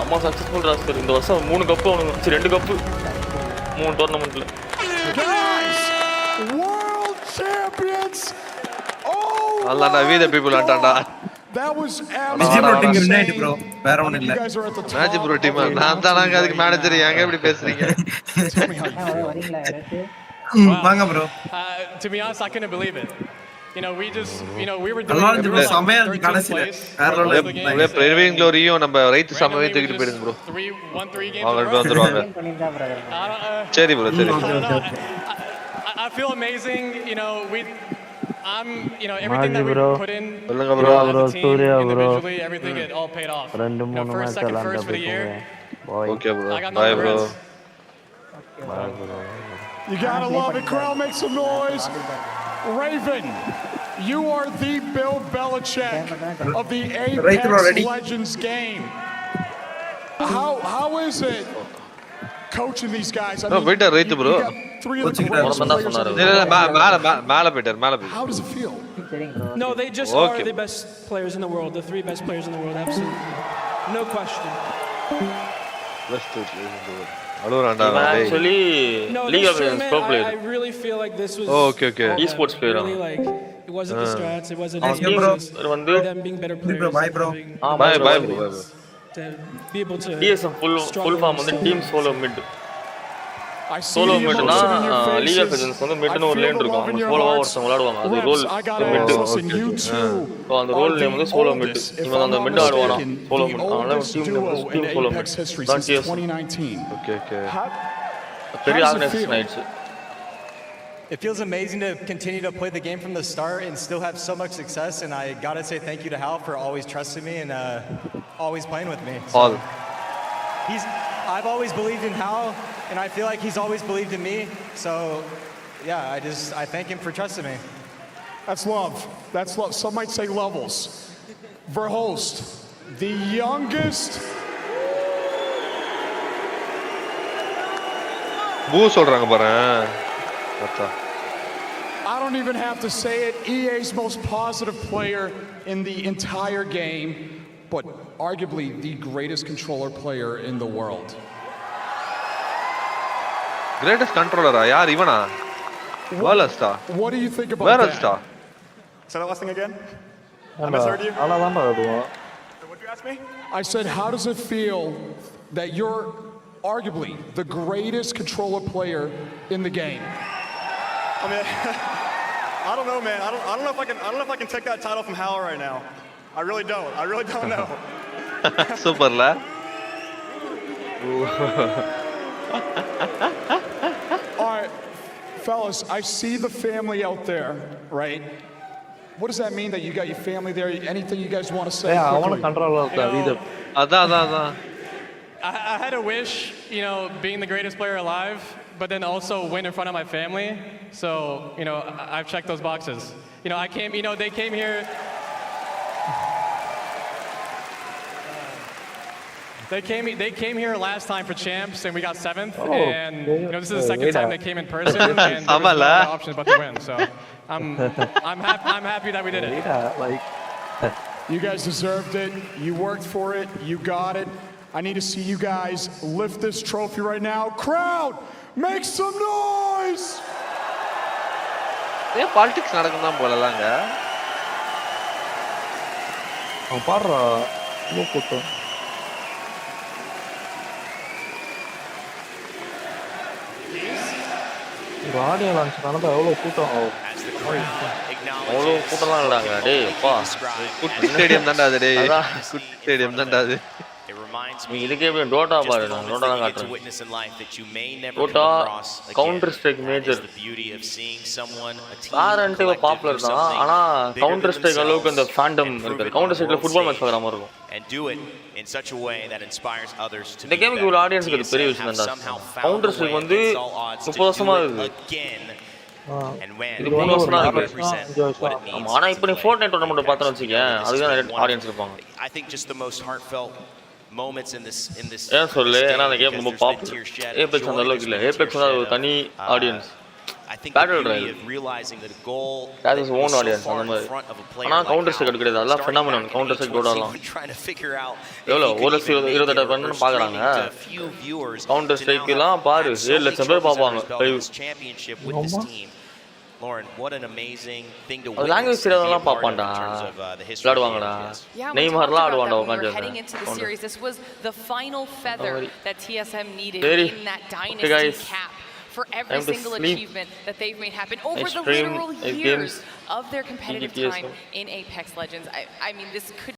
அம்மா சக்சஸ்ஃபுல் ராஸ்டர் இந்த வருஷம் 3 கப் அவனுக்கு 2 cup 3 டோர்னமெண்ட்ல World champions. Allah na we the people antanda that was absolutely night bro வேற ஒண்ணு இல்ல மேஜிக் ப்ரோ டீம் நான் தானங்க அதுக்கு மேனேஜர் ஏங்க இப்படி பேசுறீங்க வாங்க bro to be honest I couldn't believe it. We were doing சமய கடைசில வேற பிரேவிங் க்ளோரியும் நம்ம ரைட் சமவே தூக்கிட்டு போயிடுங்க ப்ரோ 3 games அவங்க வந்துருவாங்க சரி bro I feel amazing, I'm, everything that we put in as a team, individually, everything, it all paid off. First, second, first for the year. Okay, bro. I got no Bye, bro. Bye, bro. You gotta love it, crowd, make some noise. Raven, you are the Bill Belichick of the Apex Legends game. How is it coaching these guys? I mean, better right bro. How does it feel? No, they just are the best players in the world, the 3 best players in the world, absolutely. No question. Best players in the world. Actually, League of Legends pro player. I really feel like this was okay. Esports player. Really like it wasn't the strats, it wasn't them being better players. Bye bro. Bye bro. to be able to TSM full form வந்து team solo mid. Solo mid னா League of Legends வந்து mid னு ஒரு lane இருக்கும். அவங்க சோலோவா ஒருத்தங்க விளையாடுவாங்க. அது ரோல் mid. ஸோ அந்த ரோல் நேம் வந்து solo mid. இவன் அந்த mid ஆடுவானா solo mid. அதனால team solo mid. தான் TSM. Okay. பெரிய ஆர்கனைசேஷன் ஆயிடுச்சு. It feels amazing to continue to play the game from the start and still have so much success. And I gotta say thank you to Hal for always trusting me and always playing with me. So I've always believed in Hal, and I feel like he's always believed in me. So yeah, I thank him for trusting me. That's love. That's love. Some might say levels. Verhost, the youngest. பூ சொல்றாங்க பாரு. I don't even have to say it. EA's most positive player in the entire game, but arguably the greatest controller player in the world. Greatest controller? Yaar ivana? Valasta. What do you think about that? Valasta. Say that last thing again. I misheard you. What did you ask me? I said, how does it feel that you're arguably the greatest controller player in the game? I mean, I don't know, man. I don't know if I can take that title from Hal right now. I really don't. I really don't know. Super la. All right, fellas, I see the family out there, right? What does that mean that you got your family there? Anything you guys want to say? Yeah, I want to control that. I had a wish, being the greatest player alive, but then also win in front of my family. So, I've checked those boxes. They came here. They came here last time for champs, and we got 7th. And this is the second time they came in person, and there was no other option but to win. So, I'm happy that we did it. You guys deserved it. You worked for it. You got it. I need to see you guys lift this trophy right now. Crowd, make some noise! ஏன் politics நடக்குதான் போலலாங்க. அவன் பாடுறா இவ்வளோ கூட்டம். ஒரு audio launch நடந்தா எவ்வளோ கூட்டம் ஆகும். அவ்வளோ கூட்டம்லாம் இல்லைடாங்க. டேய் அப்பா குட்டி ஸ்டேடியம் தான்டா அது. டேய் குட்டி ஸ்டேடியம் தான்டா அது. இதுக்கே போய் டோட்டா பாரு. நான் டோட்டா தான் காட்டுறேன். Dota counter strike major aren't popular தான். ஆனால் கவுண்டர் ஸ்ட்ரைக் அளவுக்கு அந்த ஃபேண்டம் இருக்காது. கவுண்டர் ஸ்ட்ரைக்கில் ஃபுட்பால் மேட்ச் பார்க்குற மாதிரி இருக்கும். இந்த கேமுக்கு ஒரு ஆடியன்ஸுக்கு அது பெரிய விஷயம் தான். கவுண்டர் ஸ்ட்ரைக் வந்து 30 வருஷமா இருக்குது. இது 3 வருஷம் தான் இருக்கு. ஆனால் இப்போ நீ ஃபோர்ட்நைட் டோர்னமெண்ட் பார்த்தோன்னு வச்சுக்கேன், அதுதான் நிறைய ஆடியன்ஸ் இருப்பாங்க. ஏன் சொல்லு, ஏன்னா அந்த கேம் ரொம்ப பாப்புலர். ஏபெக்ஸ் அந்த அளவுக்கு இல்லை. ஏபெக்ஸ் வந்து ஒரு தனி audience. Battle drive that is own audience அந்த மாதிரி. ஆனால் கவுண்டர் ஸ்ட்ரைக் கிடையாது. அதெல்லாம் ஃபெனாமினல். கவுண்டர் ஸ்ட்ரைக் டோட்டாலாம் எவ்வளோ 1,28,000 பேர் பார்க்குறாங்க. கவுண்டர் ஸ்ட்ரைக்கெல்லாம் பாரு 7,00,000 பேர் பார்ப்பாங்க. Lauren, what an amazing thing to witness. Language தெரியாதவங்கலாம் பாப்பான்டா. விளையாடுவாங்கடா. நெய்மார்லாம் ஆடுவான்டா உட்கார்ந்து. Heading into the series, this was the final feather that TSM needed in that dynasty cap for every single achievement that they've made happen over the literal years of their competitive time in Apex Legends. I mean, this could